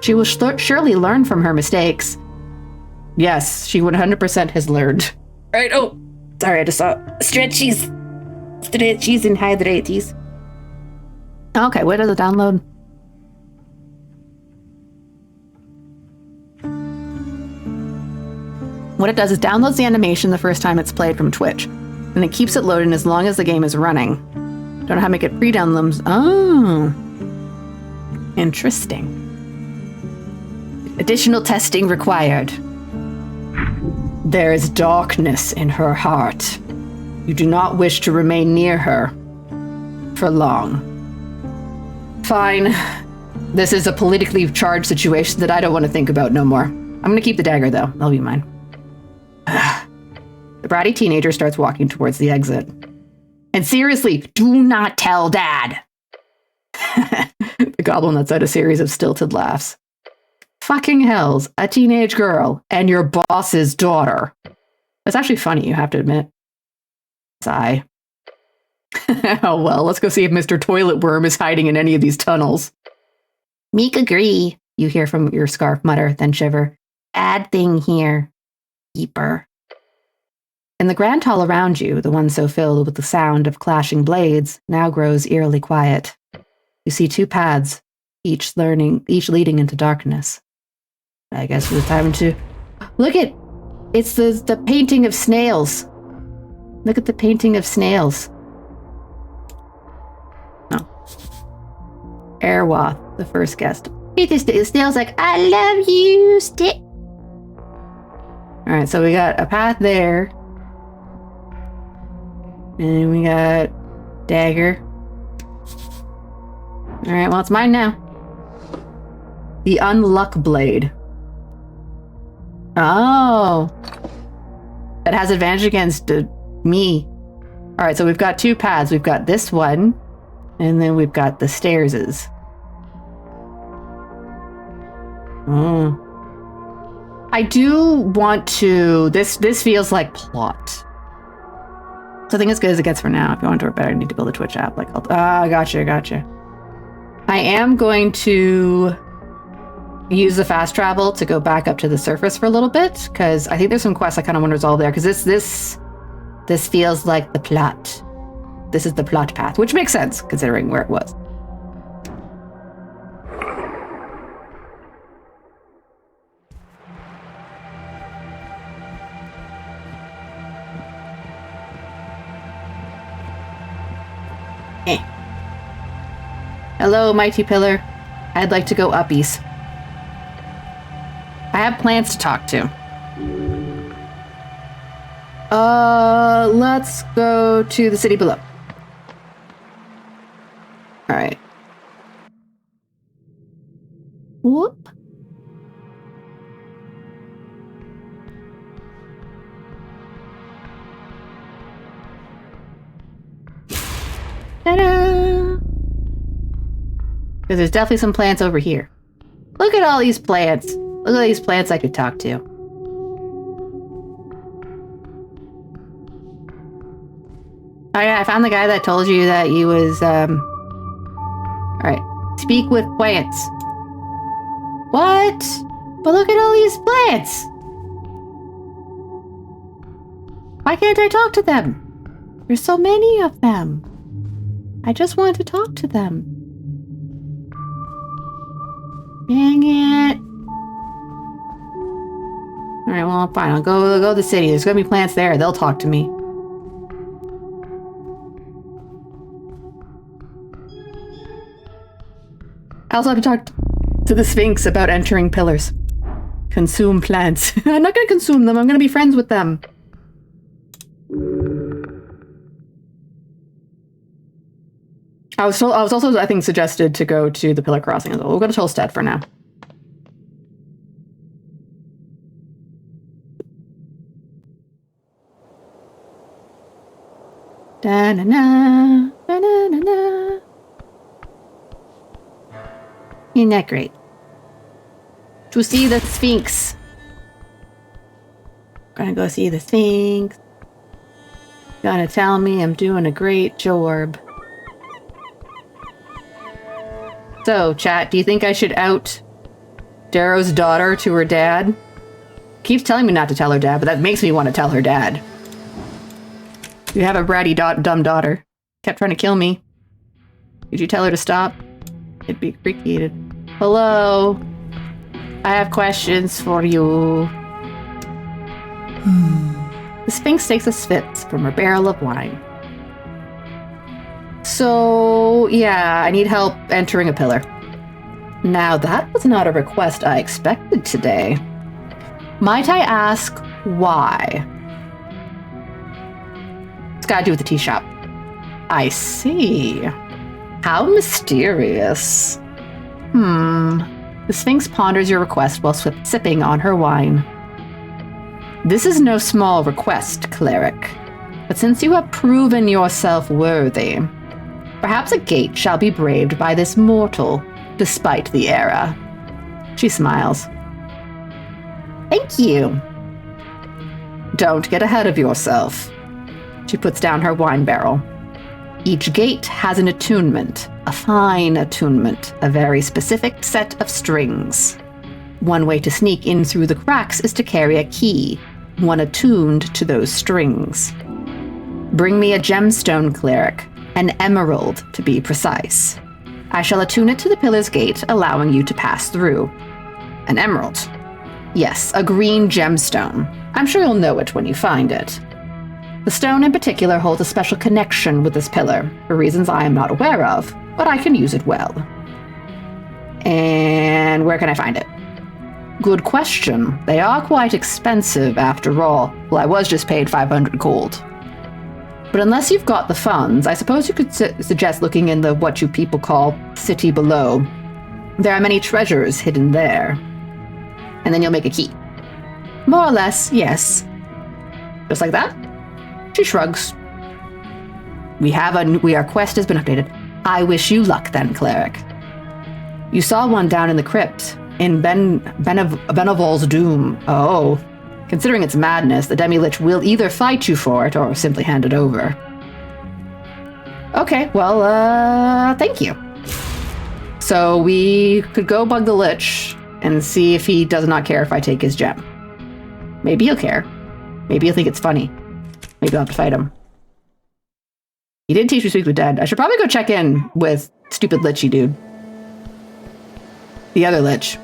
She will surely learn from her mistakes. Yes, she 100% has learned. Right, oh, sorry, I just saw stretchies and hydrates. Okay, where does it download? What it does is downloads the animation the first time it's played from Twitch, and it keeps it loading as long as the game is running. Don't know how to make it pre-downloads. Oh, interesting. Additional testing required. There is darkness in her heart. You do not wish to remain near her for long. Fine. This is a politically charged situation that I don't want to think about no more. I'm going to keep the dagger, though. That'll be mine. The bratty teenager starts walking towards the exit. And seriously, do not tell Dad. The goblin lets out a series of stilted laughs. fucking hell's a teenage girl and your boss's daughter? It's actually funny, you have to admit. Sigh. Oh well, let's go see if Mr. Toilet Worm is hiding in any of these tunnels. Meek agree, you hear from your scarf mutter, then shiver. Bad thing here. Keeper. In the grand hall around you, the one so filled with the sound of clashing blades, now grows eerily quiet. You see two paths, each leading into darkness. I guess it's time to... Look at... It's the painting of snails. Look at the painting of snails. Oh. Airwath, the first guest. The snail's like, I love you, stick. Alright, so we got a path there. And we got dagger. Alright, well, it's mine now. The Unluck Blade. Oh. That has advantage against me. Alright, so we've got two paths. We've got this one, and then we've got the stairses. Oh. I do want to... This feels like plot. So I think as good as it gets for now. If you want to work better, I need to build a Twitch app. Like, gotcha. I am going to use the fast travel to go back up to the surface for a little bit, because I think there's some quests I kind of want to resolve there, because this feels like the plot. This is the plot path, which makes sense, considering where it was. Hello, mighty pillar. I'd like to go uppies. I have plans to talk to. Let's go to the city below. Alright. Whoop. Ta-da! Because there's definitely some plants over here. Look at all these plants. Look at all these plants I could talk to. Oh yeah, I found the guy that told you that he was, Alright. Speak with plants. What? But look at all these plants! Why can't I talk to them? There's so many of them. I just want to talk to them. Dang it. Alright, well, fine. I'll go to the city. There's gonna be plants there. They'll talk to me. I also have to talk to the Sphinx about entering pillars. Consume plants. I'm not gonna consume them. I'm gonna be friends with them. I was also, I think, suggested to go to the Pillar Crossing as well. We'll go to Tolstad for now. Da-na-na, da-na-na-na. Isn't that great? To see the Sphinx. Gonna go see the Sphinx. Gonna tell me I'm doing a great job. So, chat, do you think I should out Darrow's daughter to her dad? Keeps telling me not to tell her dad, but that makes me want to tell her dad. You have a bratty dumb daughter. Kept trying to kill me. Did you tell her to stop? It'd be appreciated. Hello? I have questions for you. The Sphinx takes a spit from her barrel of wine. So, yeah, I need help entering a pillar. Now, that was not a request I expected today. Might I ask why? It's got to do with the tea shop. I see. How mysterious. The Sphinx ponders your request while sipping on her wine. This is no small request, cleric. But since you have proven yourself worthy, perhaps a gate shall be braved by this mortal, despite the era. She smiles. Thank you. Don't get ahead of yourself. She puts down her wine barrel. Each gate has an attunement, a fine attunement, a very specific set of strings. One way to sneak in through the cracks is to carry a key, one attuned to those strings. Bring me a gemstone, cleric, an emerald to be precise. I shall attune it to the pillar's gate, allowing you to pass through. An emerald. Yes, a green gemstone. I'm sure you'll know it when you find it. The stone in particular holds a special connection with this pillar, for reasons I am not aware of, but I can use it well. And where can I find it? Good question. They are quite expensive after all. Well, I was just paid 500 gold. But unless you've got the funds, I suppose you could suggest looking in the what you people call city below. There are many treasures hidden there. And then you'll make a key. More or less, yes. Just like that? She shrugs. Our quest has been updated. I wish you luck then, cleric. You saw one down in the crypt, in Benevol's Doom. Oh. Considering its madness, the Demi-Lich will either fight you for it or simply hand it over. Okay, well, thank you. So we could go bug the Lich and see if he does not care if I take his gem. Maybe he'll care. Maybe he'll think it's funny. Maybe I'll have to fight him. He did teach me to speak with dead. I should probably go check in with stupid Lichy dude. The other Lich.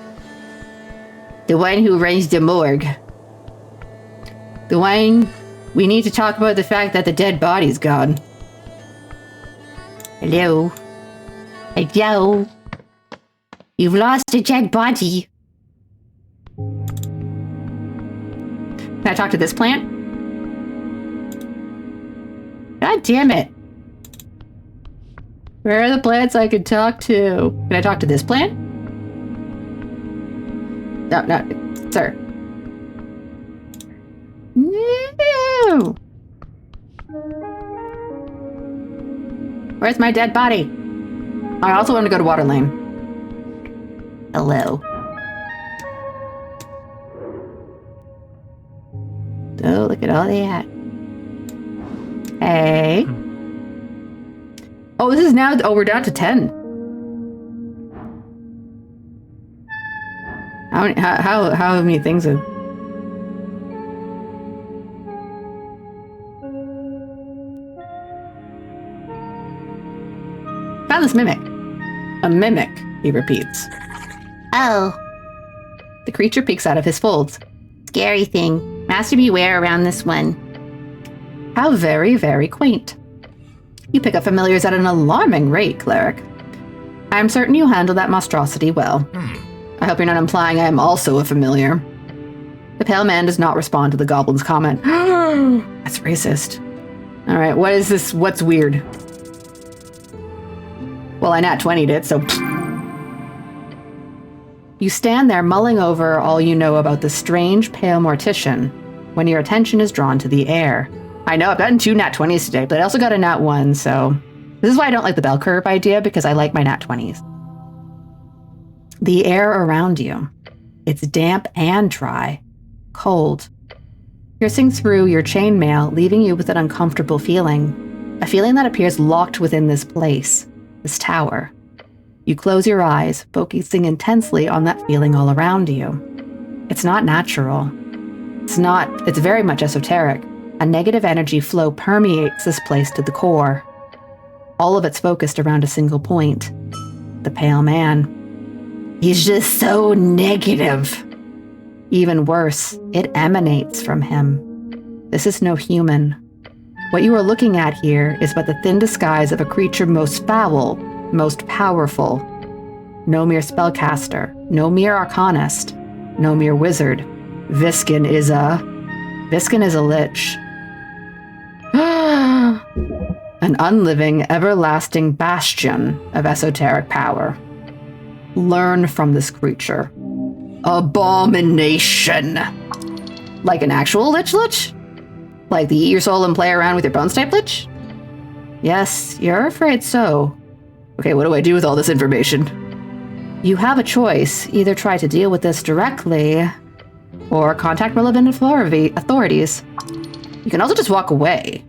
The one who runs the morgue. The one we need to talk about the fact that the dead body's gone. Hello. Hello. You've lost a dead body. Can I talk to this plant? God damn it. Where are the plants I could talk to? Can I talk to this plant? No, sir. No. Where's my dead body? I also want to go to Water Lane. Hello. Oh, look at all that. Hey. Oh, this is now... Oh, we're down to 10. How many things have... Found this mimic. A mimic, he repeats. Oh. The creature peeks out of his folds. Scary thing. Master beware around this one. How very, very quaint. You pick up familiars at an alarming rate, cleric. I am certain you handle that monstrosity well. I hope you're not implying I am also a familiar. The pale man does not respond to the goblin's comment. That's racist. All right, what is this? What's weird? Well, I nat 20'd it, so... You stand there mulling over all you know about the strange pale mortician when your attention is drawn to the air. I know, I've gotten 2 nat 20s today, but I also got a nat 1, so... This is why I don't like the bell curve idea, because I like my nat 20s. The air around you. It's damp and dry. Cold. Piercing through your chainmail, leaving you with an uncomfortable feeling. A feeling that appears locked within this place. This tower. You close your eyes, focusing intensely on that feeling all around you. It's not natural. It's very much esoteric. A negative energy flow permeates this place to the core. All of it's focused around a single point. The pale man. He's just so negative. Even worse, it emanates from him. This is no human. What you are looking at here is but the thin disguise of a creature most foul, most powerful. No mere spellcaster, no mere arcanist, no mere wizard. Viskin is a lich. An unliving, everlasting bastion of esoteric power. Learn from this creature. Abomination. Like an actual lich? Like the eat your soul and play around with your bones type lich? Yes, you're afraid so. Okay, what do I do with all this information? You have a choice. Either try to deal with this directly, or contact relevant authorities. You can also just walk away.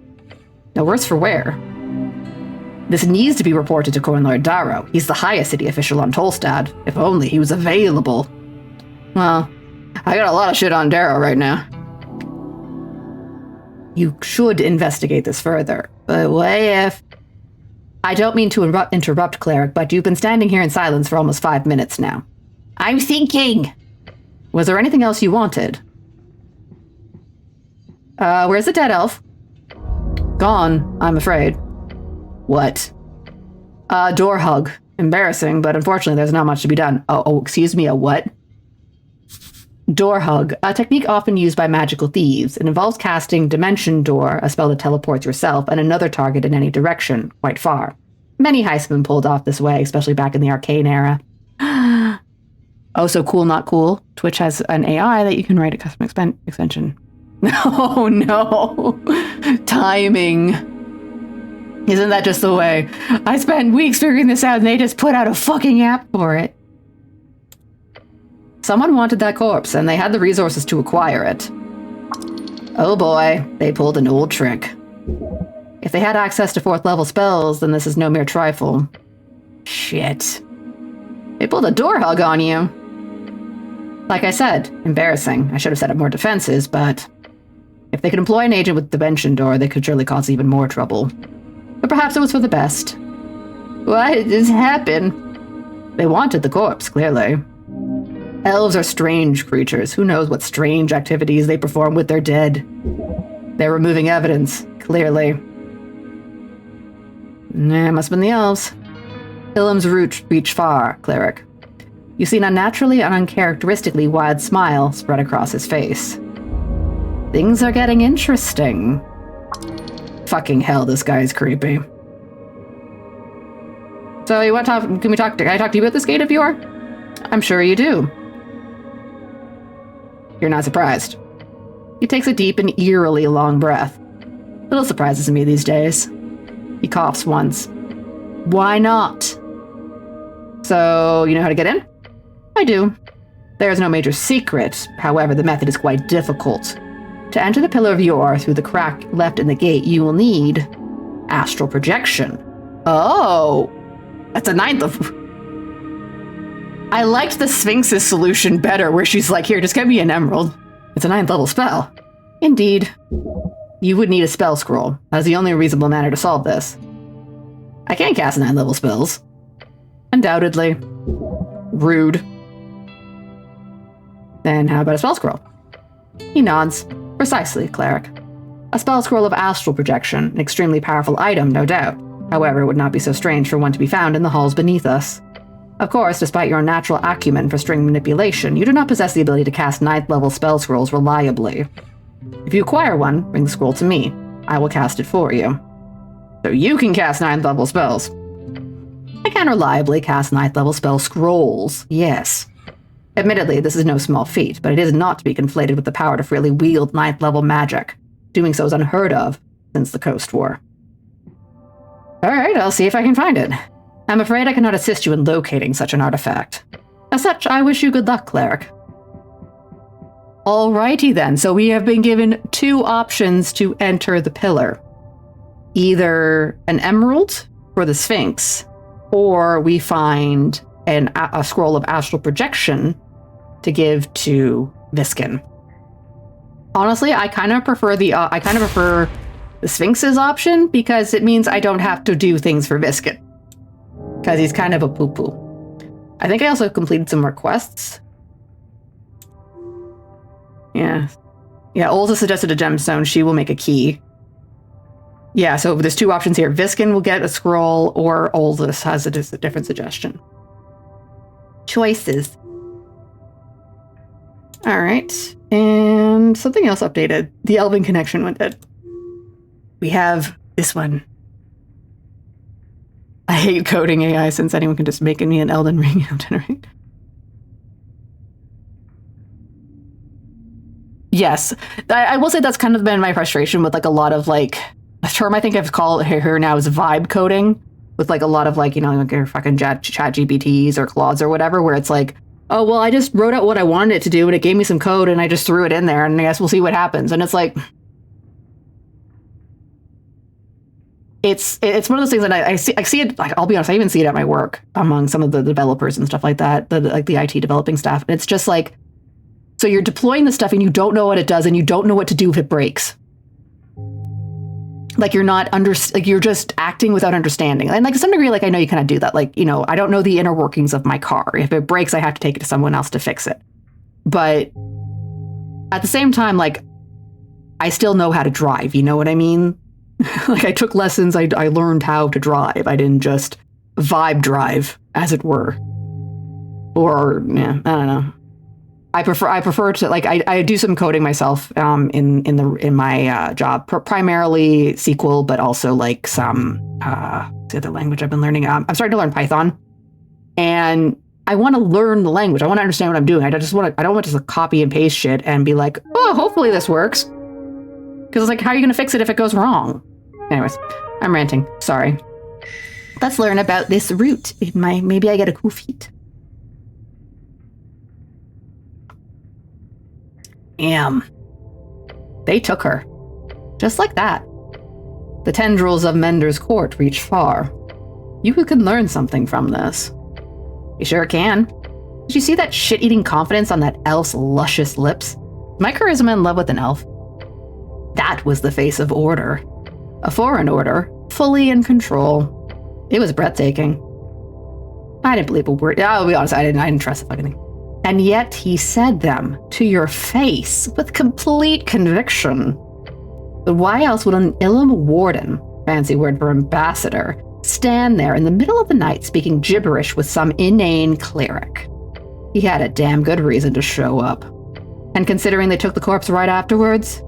No worse for wear. This needs to be reported to Cornlord Darrow. He's the highest city official on Tolstad. If only he was available. Well, I got a lot of shit on Darrow right now. You should investigate this further. But what if... I don't mean to interrupt, Cleric, but you've been standing here in silence for almost 5 minutes now. I'm thinking. Was there anything else you wanted? Where's the dead elf? Gone, I'm afraid. What? Door hug. Embarrassing, but unfortunately there's not much to be done. Oh, excuse me, a what? Door hug, a technique often used by magical thieves. It involves casting Dimension Door, a spell that teleports yourself and another target in any direction, quite far. Many heists have been pulled off this way, especially back in the Arcane era. Oh, so cool, not cool. Twitch has an AI that you can write a custom extension. Oh no! Timing. Isn't that just the way? I spent weeks figuring this out and they just put out a fucking app for it. Someone wanted that corpse, and they had the resources to acquire it. Oh boy, they pulled an old trick. If they had access to 4th level spells, then this is no mere trifle. Shit. They pulled a door hug on you. Like I said, embarrassing. I should have set up more defenses, but... if they could employ an agent with Dimension Door, they could surely cause even more trouble. But perhaps it was for the best. What has happened? They wanted the corpse, clearly. Elves are strange creatures. Who knows what strange activities they perform with their dead? They're removing evidence, clearly. Nah, must have been the elves. Ilum's roots reach far, Cleric. You see an unnaturally and uncharacteristically wide smile spread across his face. Things are getting interesting. Fucking hell, this guy is creepy. So you want to talk? Can I talk to you about this gate of yore? I'm sure you do. You're not surprised. He takes a deep and eerily long breath. Little surprises me these days. He coughs once. Why not? So, you know how to get in? I do. There is no major secret. However, the method is quite difficult. To enter the Pillar of Yore through the crack left in the gate, you will need astral projection. Oh! That's a 9th of... I liked the Sphinx's solution better, where she's like, here, just get me an emerald. It's a 9th level spell. Indeed. You would need a spell scroll. That is the only reasonable manner to solve this. I can't cast 9th level spells. Undoubtedly. Rude. Then how about a spell scroll? He nods. Precisely, Cleric. A spell scroll of astral projection, an extremely powerful item, no doubt. However, it would not be so strange for one to be found in the halls beneath us. Of course, despite your natural acumen for string manipulation, you do not possess the ability to cast 9th level spell scrolls reliably. If you acquire one, bring the scroll to me. I will cast it for you. So you can cast 9th level spells. I can reliably cast 9th level spell scrolls, yes. Admittedly, this is no small feat, but it is not to be conflated with the power to freely wield 9th level magic. Doing so is unheard of since the Coast War. Alright, I'll see if I can find it. I'm afraid I cannot assist you in locating such an artifact. As such, I wish you good luck, Cleric. Alrighty then, so we have been given 2 options to enter the pillar. Either an emerald for the Sphinx, or we find a scroll of astral projection to give to Viskin. Honestly, I kind of prefer the Sphinx's option because it means I don't have to do things for Viskin. Because he's kind of a poo-poo. I think I also completed some more quests. Yeah. Yeah, Olza suggested a gemstone. She will make a key. Yeah, so there's 2 options here. Viskin will get a scroll, or Olza has a different suggestion. Choices. Alright. And something else updated. The Elven connection went dead. We have this one. I hate coding AI since anyone can just make me an Elden Ring generate. Yes, I will say that's kind of been my frustration with like a lot of like, a term I think I've called her now is vibe coding, with like a lot of like, you know, like your fucking chat GPTs or Claudes or whatever, where it's like, oh, well, I just wrote out what I wanted it to do and it gave me some code and I just threw it in there and I guess we'll see what happens. And it's like, it's one of those things that I see it, like, I'll be honest, I even see it at my work among some of the developers and stuff like that, the IT developing staff. And it's just like, so you're deploying the stuff and you don't know what it does and you don't know what to do if it breaks. Like you're just acting without understanding. And like to some degree, like I know you kind of do that. Like, you know, I don't know the inner workings of my car. If it breaks, I have to take it to someone else to fix it. But at the same time, like I still know how to drive. You know what I mean? Like I took lessons. I learned how to drive. I didn't just vibe drive, as it were. Or yeah, I don't know. I prefer to like I do some coding myself in my job, primarily SQL, but also like some what's the other language I've been learning. I'm starting to learn Python, and I want to learn the language. I want to understand what I'm doing. I don't want to just copy and paste shit and be like, oh, hopefully this works. Because it's like, how are you going to fix it if it goes wrong? Anyways, I'm ranting. Sorry. Let's learn about this route. Maybe I get a cool feat. Damn. They took her. Just like that. The tendrils of Mender's court reach far. You can learn something from this. You sure can. Did you see that shit-eating confidence on that elf's luscious lips? My charisma in love with an elf. That was the face of order. A foreign order, fully in control. It was breathtaking. I didn't believe a word. I'll be honest, I didn't trust the fucking thing. And yet he said them to your face with complete conviction. But why else would an Ilum warden, fancy word for ambassador, stand there in the middle of the night speaking gibberish with some inane cleric? He had a damn good reason to show up. And considering they took the corpse right afterwards,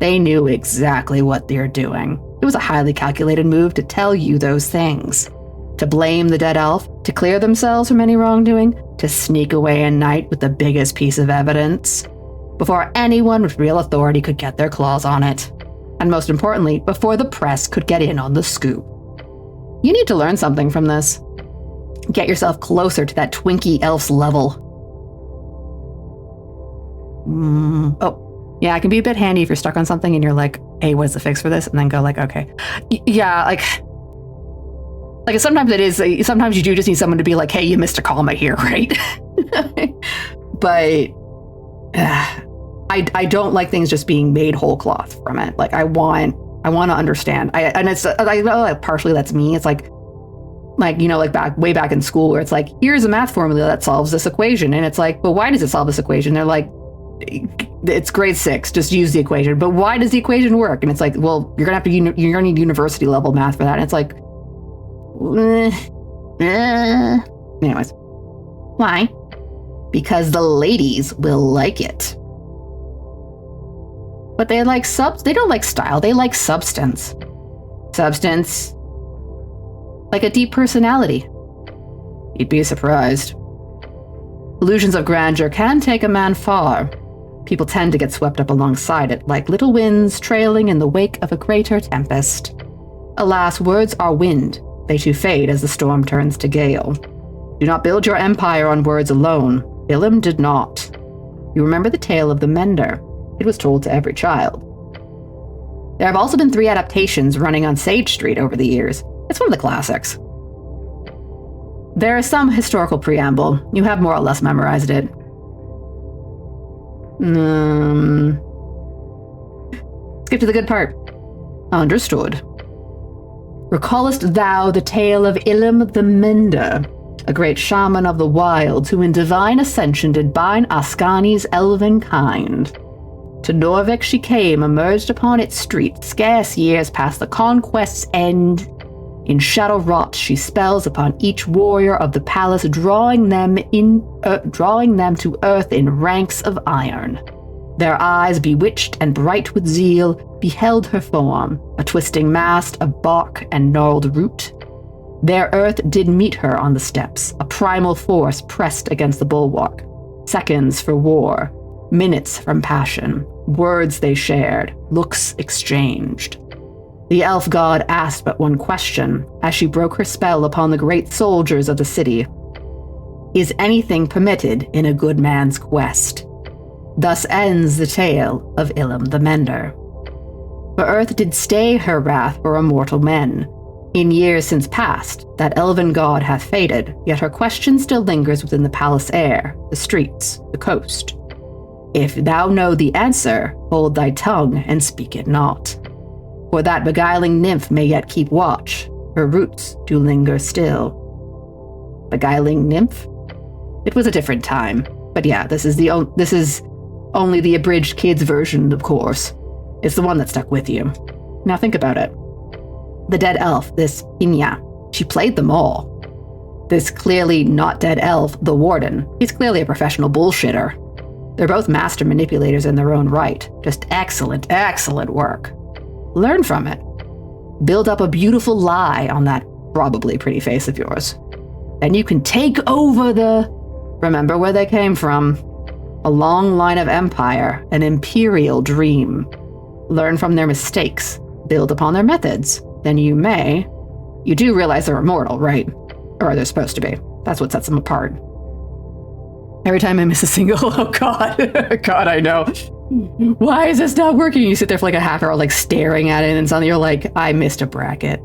they knew exactly what they're doing. It was a highly calculated move to tell you those things. To blame the dead elf, to clear themselves from any wrongdoing, to sneak away at night with the biggest piece of evidence, before anyone with real authority could get their claws on it. And most importantly, before the press could get in on the scoop. You need to learn something from this. Get yourself closer to that Twinkie elf's level. Oh, yeah, it can be a bit handy if you're stuck on something and you're like, hey, what's the fix for this? And then go like, okay. Yeah, like sometimes it is, sometimes you do just need someone to be like, hey, you missed a comma here, right? But I don't like things just being made whole cloth from it. Like I want to understand. I know like partially that's me. It's like, you know, like way back in school where it's like, here's a math formula that solves this equation. And it's like, but why does it solve this equation? They're like, it's grade 6, just use the equation. But why does the equation work? And it's like, well, you're gonna need university level math for that. And it's like, anyways, why? Because the ladies will like it. But they like they don't like style, they like substance. Substance. Like a deep personality. You'd be surprised. Illusions of grandeur can take a man far. People tend to get swept up alongside it, like little winds trailing in the wake of a greater tempest. Alas, words are wind. They too fade as the storm turns to gale. Do not build your empire on words alone. Ilum did not. You remember the tale of the Mender. It was told to every child. There have also been 3 adaptations running on Sage Street over the years. It's one of the classics. There is some historical preamble. You have more or less memorized it. Skip to the good part. Understood. Recallest thou the tale of Ilum the Mender, a great shaman of the wilds who in divine ascension did bind Ascani's elven kind? To Norvik she came, emerged upon its street, scarce years past the conquest's end. In shadow wrought she spells upon each warrior of the palace, drawing them to earth in ranks of iron. Their eyes, bewitched and bright with zeal, beheld her form, a twisting mast of bark and gnarled root. Their earth did meet her on the steps, a primal force pressed against the bulwark. Seconds for war, minutes from passion, words they shared, looks exchanged. The elf god asked but one question as she broke her spell upon the great soldiers of the city. Is anything permitted in a good man's quest? Thus ends the tale of Ilum the Mender. For earth did stay her wrath for immortal men. In years since past, that elven god hath faded, yet her question still lingers within the palace air, the streets, the coast. If thou know the answer, hold thy tongue and speak it not. For that beguiling nymph may yet keep watch, her roots do linger still. Beguiling nymph? It was a different time, but yeah, this is only the abridged kids version, of course. It's the one that stuck with you. Now think about it. The dead elf, this Inya, she played them all. This clearly not dead elf, the warden, he's clearly a professional bullshitter. They're both master manipulators in their own right. Just excellent, excellent work. Learn from it. Build up a beautiful lie on that probably pretty face of yours. Then you can take over remember where they came from. A long line of empire, an imperial dream. Learn from their mistakes, build upon their methods. Then you do realize they're immortal, right? Or they're supposed to be. That's what sets them apart. Every time I miss a single, oh God, God, I know. Why is this not working? You sit there for like a half hour, like staring at it, and suddenly you're like, I missed a bracket.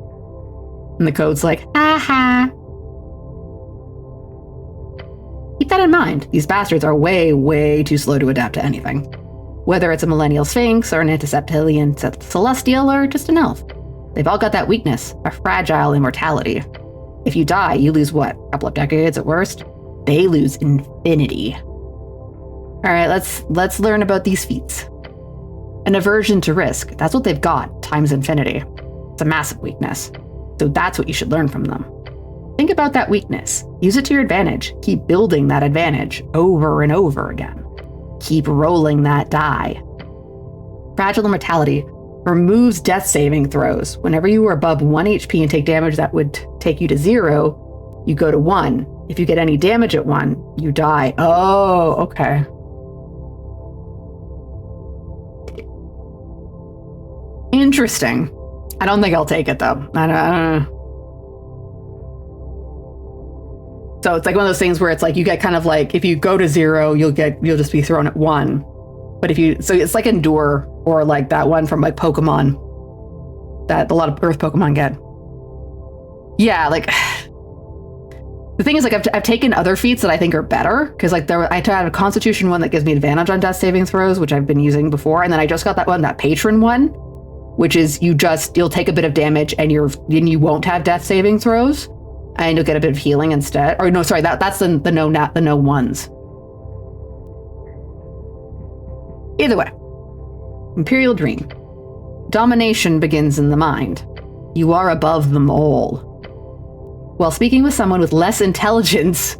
And the code's like, aha. Keep that in mind. These bastards are way, way too slow to adapt to anything. Whether it's a millennial sphinx or an antiseptilian celestial or just an elf. They've all got that weakness, a fragile immortality. If you die, you lose what? A couple of decades at worst? They lose infinity. All right, let's learn about these feats. An aversion to risk. That's what they've got, times infinity. It's a massive weakness. So that's what you should learn from them. Think about that weakness. Use it to your advantage. Keep building that advantage over and over again. Keep rolling that die. Fragile immortality removes death saving throws. Whenever you are above 1 HP and take damage that would take you to 0, you go to 1. If you get any damage at 1, you die. Oh, okay. Interesting. I don't think I'll take it though. I don't know. So it's like one of those things where it's like you get kind of like, if you go to 0, you'll just be thrown at 1. But so it's like Endure, or like that one from like Pokemon that a lot of Earth Pokemon get. Yeah, like the thing is, like I've taken other feats that I think are better, because like I had a Constitution one that gives me advantage on death saving throws, which I've been using before, and then I just got that Patron one, which is you'll take a bit of damage and you won't have death saving throws, and you'll get a bit of healing instead. Or no, sorry, that's the no ones. Either way, Imperial Dream. Domination begins in the mind. You are above them all. While speaking with someone with less intelligence,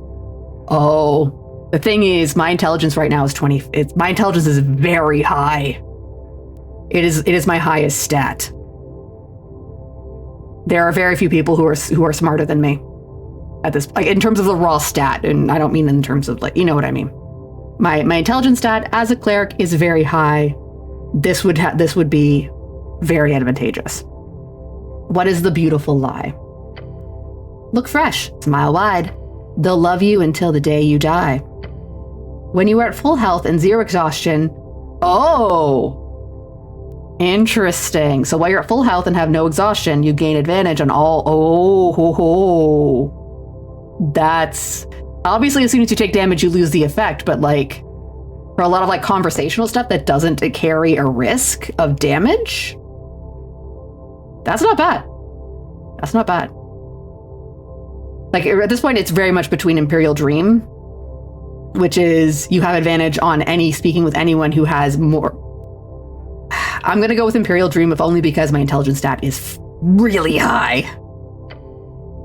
the thing is, my intelligence right now is 20. My intelligence is very high. It is my highest stat. There are very few people who are smarter than me at this, like in terms of the raw stat, and I don't mean in terms of like, you know what I mean. My intelligence stat as a cleric is very high. This would be very advantageous. What is the beautiful lie? Look fresh, smile wide. They'll love you until the day you die. When you are at full health and 0 exhaustion, interesting. So while you're at full health and have no exhaustion, you gain advantage on all. That's obviously, as soon as you take damage, you lose the effect. But like for a lot of like conversational stuff that doesn't carry a risk of damage, that's not bad. That's not bad. Like at this point, it's very much between Imperial Dream, which is you have advantage on speaking with anyone who has more. I'm going to go with Imperial Dream, if only because my intelligence stat is really high.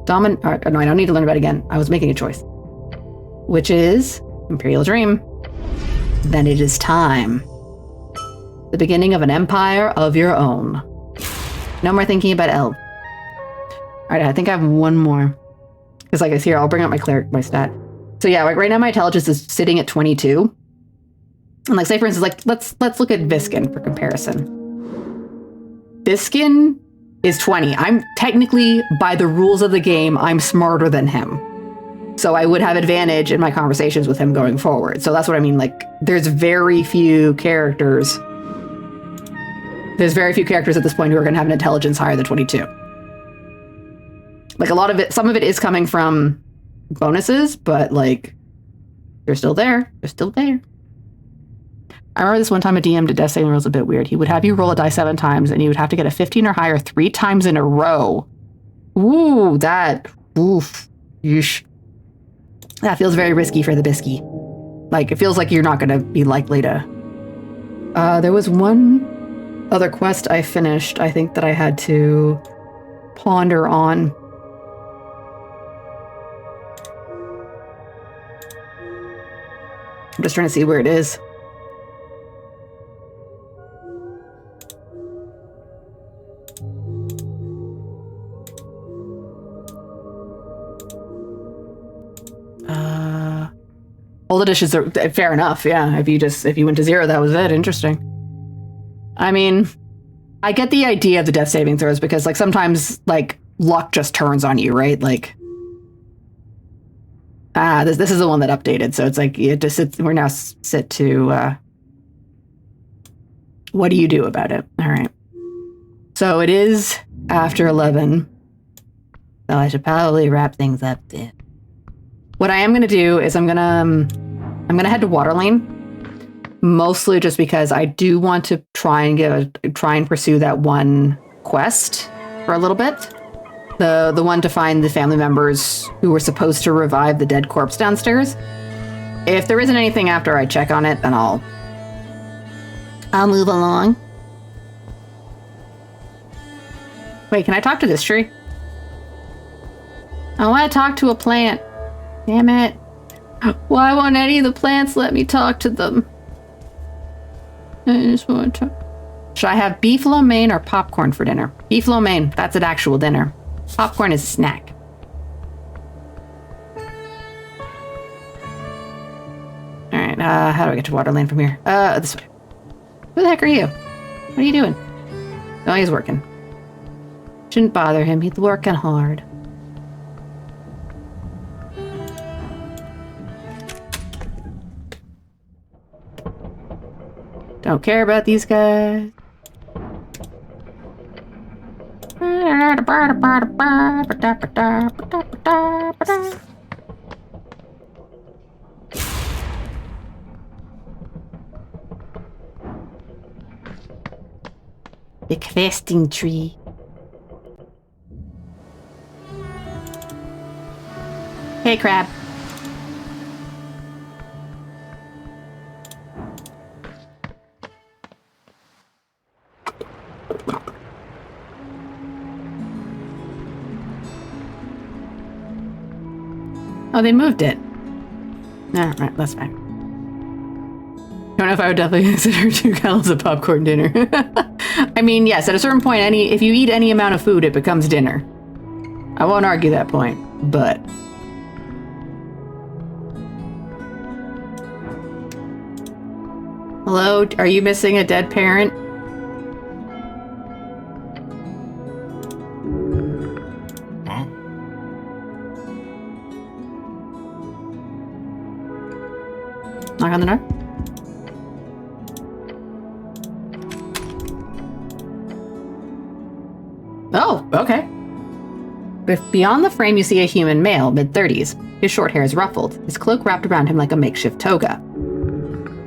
No, I don't need to learn about it again. I was making a choice, which is Imperial Dream. Then it is time. The beginning of an empire of your own. No more thinking about Eld. All right, I think I have one more. Because like I see here, I'll bring up my stat. So yeah, like right now my intelligence is sitting at 22. And like say for instance, like let's look at Viskin for comparison. Viskin is 20. I'm technically, by the rules of the game, I'm smarter than him. So I would have advantage in my conversations with him going forward. So that's what I mean. Like, there's very few characters. There's very few characters at this point who are going to have an intelligence higher than 22. Like, a lot of it, some of it is coming from bonuses, but like, they're still there. They're still there. I remember this one time a DM did death saving rolls a bit weird. He would have you roll a die 7 times, and you would have to get a 15 or higher 3 times in a row. Ooh, that. Oof. Yeesh. That feels very risky for the bisky. Like, it feels like you're not going to be likely to. There was one other quest I finished, I think, that I had to ponder on. I'm just trying to see where it is. All the dishes are fair enough. Yeah. If you went to 0, that was it. Interesting. I mean, I get the idea of the death saving throws because like sometimes like luck just turns on you, right? Like, this is the one that updated. So it's like, we're now set to, what do you do about it? All right. So it is after 11. So I should probably wrap things up then. What I am going to do is I'm going to head to Waterlane, mostly just because I do want to try and pursue that one quest for a little bit. The one to find the family members who were supposed to revive the dead corpse downstairs. If there isn't anything after I check on it, then I'll move along. Wait, can I talk to this tree? I want to talk to a plant. Damn it. Why won't any of the plants let me talk to them? I just want to talk. Should I have beef lo mein or popcorn for dinner? Beef lo mein, that's an actual dinner. Popcorn is a snack. Alright, how do I get to Waterlane from here? This way. Who the heck are you? What are you doing? Oh, he's working. Shouldn't bother him, he's working hard. Don't care about these guys. The questing tree. Hey, crab. Oh, they moved it. All right, that's fine. Don't know if I would definitely consider 2 gallons of popcorn dinner. I mean, yes, at a certain point, if you eat any amount of food, it becomes dinner. I won't argue that point, but... Hello, are you missing a dead parent? Huh? Knock on the door. Oh, okay. Beyond the frame, you see a human male, mid-30s. His short hair is ruffled, his cloak wrapped around him like a makeshift toga.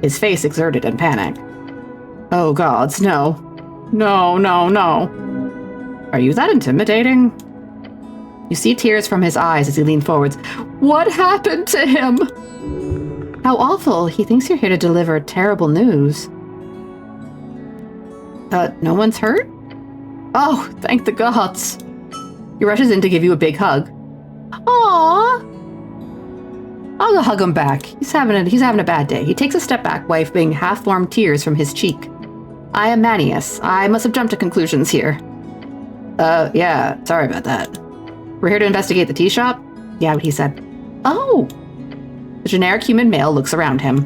His face exerted in panic. Oh gods, no. No, no, no. Are you that intimidating? You see tears from his eyes as he leans forwards. What happened to him? How awful. He thinks you're here to deliver terrible news. No one's hurt? Oh, thank the gods. He rushes in to give you a big hug. Aww. I'll go hug him back. He's having a bad day. He takes a step back, wiping half-formed tears from his cheek. I am Manius. I must have jumped to conclusions here. Yeah, sorry about that. We're here to investigate the tea shop? Yeah, what he said. Oh! The generic human male looks around him.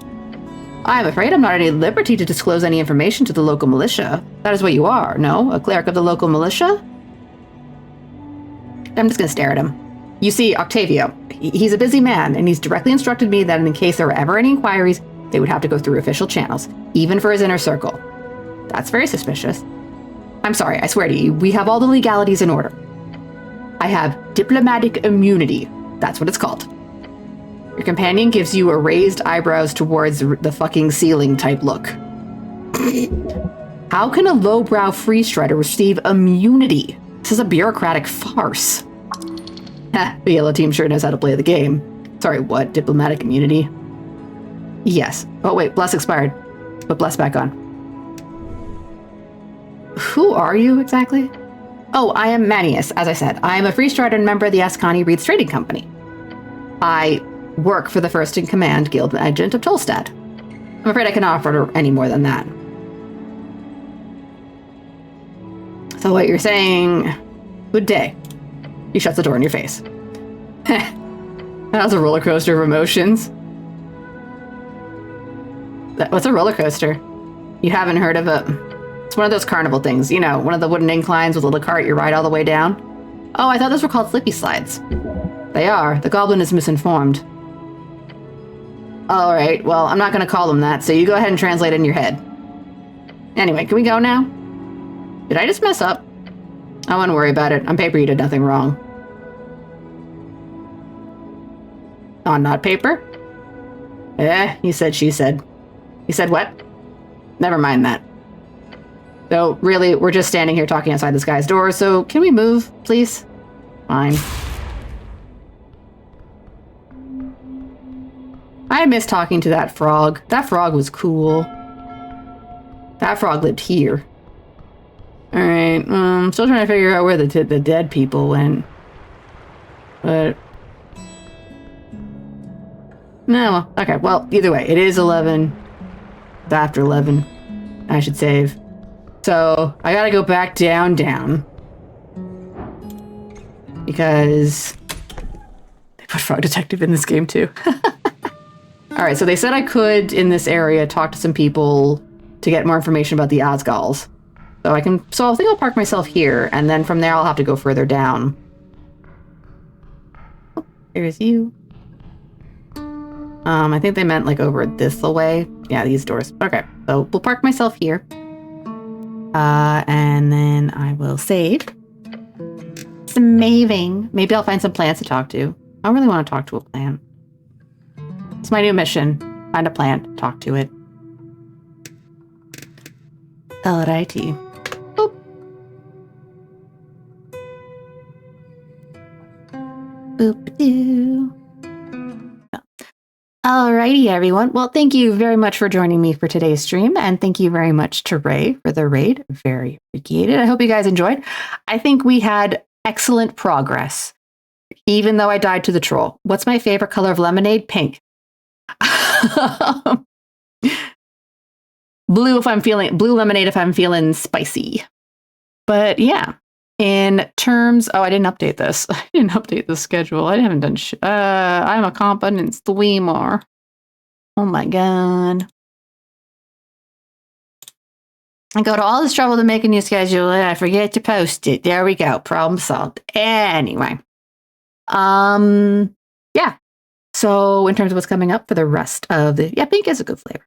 I'm afraid I'm not at any liberty to disclose any information to the local militia. That is what you are, no? A cleric of the local militia? I'm just gonna stare at him. You see, Octavio, he's a busy man, and he's directly instructed me that in case there were ever any inquiries, they would have to go through official channels, even for his inner circle. That's very suspicious. I'm sorry, I swear to you, we have all the legalities in order. I have diplomatic immunity. That's what it's called. Your companion gives you a raised eyebrows towards the fucking ceiling type look. How can a lowbrow free strider receive immunity? This is a bureaucratic farce. The yellow team sure knows how to play the game. Sorry, what? Diplomatic immunity? Yes. Oh wait, Bless expired. Put Bless back on. Who are you exactly? Oh, I am Manius, as I said. I am a free strider and member of the Ascani Reeds Trading Company. I work for the first in command guild agent of Tolstad. I'm afraid I cannot offer any more than that. So what you're saying, good day. He shuts the door in your face. That was a roller coaster of emotions. What's a roller coaster? You haven't heard of it? It's one of those carnival things, you know, one of the wooden inclines with a little cart you ride all the way down. Oh, I thought those were called slippy slides. They are. The goblin is misinformed. All right, well, I'm not going to call them that, so you go ahead and translate it in your head. Anyway, can we go now? Did I just mess up? I wouldn't worry about it. On paper, you did nothing wrong. On not paper? You said, she said. You said what? Never mind that. So, really, we're just standing here talking outside this guy's door, so can we move, please? Fine. I miss talking to that frog. That frog was cool. That frog lived here. Alright, I'm still trying to figure out where the dead people went. But... no, okay, well, either way, it is 11. It's after 11. I should save. So, I gotta go back down. Because... they put Frog Detective in this game, too. Alright, so they said I could, in this area, talk to some people to get more information about the Osgals. So I think I'll park myself here, and then from there I'll have to go further down. Oh, there's you. I think they meant like over this way. Yeah, these doors. Okay, so we'll park myself here. And then I will save. Saving. Maybe I'll find some plants to talk to. I don't really want to talk to a plant. It's my new mission. Find a plant, talk to it. Alrighty. Boop. Boop-doo. Alrighty, everyone. Well, thank you very much for joining me for today's stream, and thank you very much to Ray for the raid. Very appreciated. I hope you guys enjoyed. I think we had excellent progress, even though I died to the troll. What's my favorite color of lemonade? Pink. Blue lemonade if I'm feeling spicy. But yeah, in terms, I didn't update this. I didn't update the schedule. I haven't done shit. I'm a competent streamer. Oh my god. I go to all this trouble to make a new schedule and I forget to post it. There we go. Problem solved. Anyway. Yeah. So in terms of what's coming up for the rest of the... yeah, pink is a good flavor.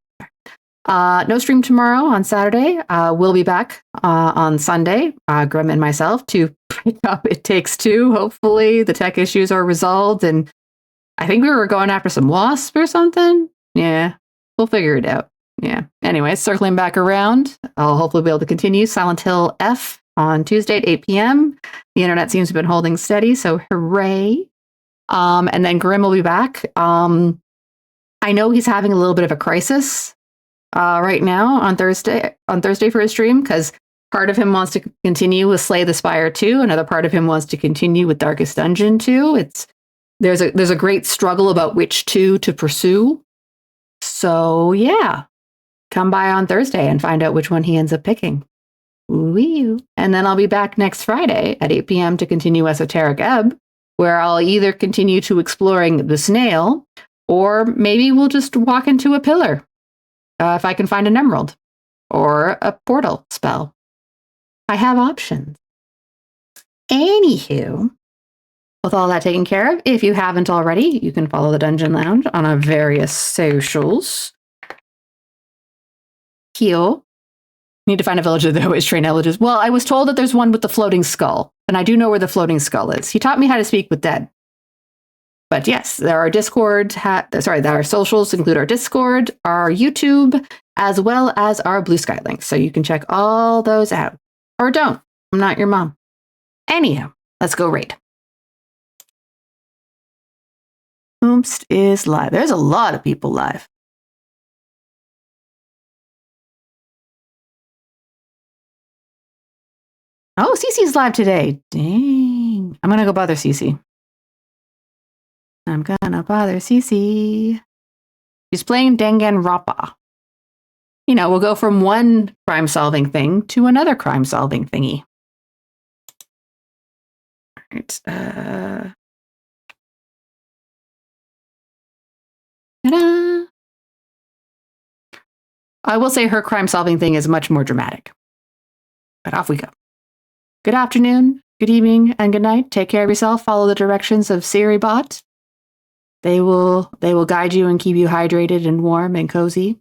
No stream tomorrow on Saturday. We'll be back on Sunday, Grim and myself, to pick up It Takes Two. Hopefully the tech issues are resolved, and I think we were going after some wasp or something. Yeah, we'll figure it out. Yeah. Anyway, circling back around, I'll hopefully be able to continue Silent Hill F on Tuesday at 8 p.m. The internet seems to have been holding steady, so hooray. And then Grim will be back. I know he's having a little bit of a crisis right now on Thursday for his stream, because part of him wants to continue with Slay the Spire 2. Another part of him wants to continue with Darkest Dungeon 2. There's a great struggle about which two to pursue. So yeah, come by on Thursday and find out which one he ends up picking. Woo! And then I'll be back next Friday at 8 p.m. to continue Esoteric Ebb, where I'll either continue to exploring the snail, or maybe we'll just walk into a pillar. If I can find an emerald or a portal spell. I have options. Anywho, With all that taken care of, if you haven't already, you can follow the Dungeon Lounge on our various socials. Heal. Need to find a villager that always train villages. Well, I was told that there's one with the floating skull, and I do know where the floating skull is. He taught me how to speak with dead. But yes, there are our socials include our Discord, our YouTube, as well as our Blue Sky links. So you can check all those out. Or don't. I'm not your mom. Anyhow, let's go raid. Oomst is live. There's a lot of people live. Oh, Cece's live today. Dang. I'm going to go bother Cece. I'm going to bother Cece. She's playing Danganronpa. You know, we'll go from one crime-solving thing to another crime-solving thingy. All right. Ta-da! I will say her crime-solving thing is much more dramatic. But off we go. Good afternoon, good evening, and good night. Take care of yourself. Follow the directions of Siri Bot. They will guide you and keep you hydrated and warm and cozy.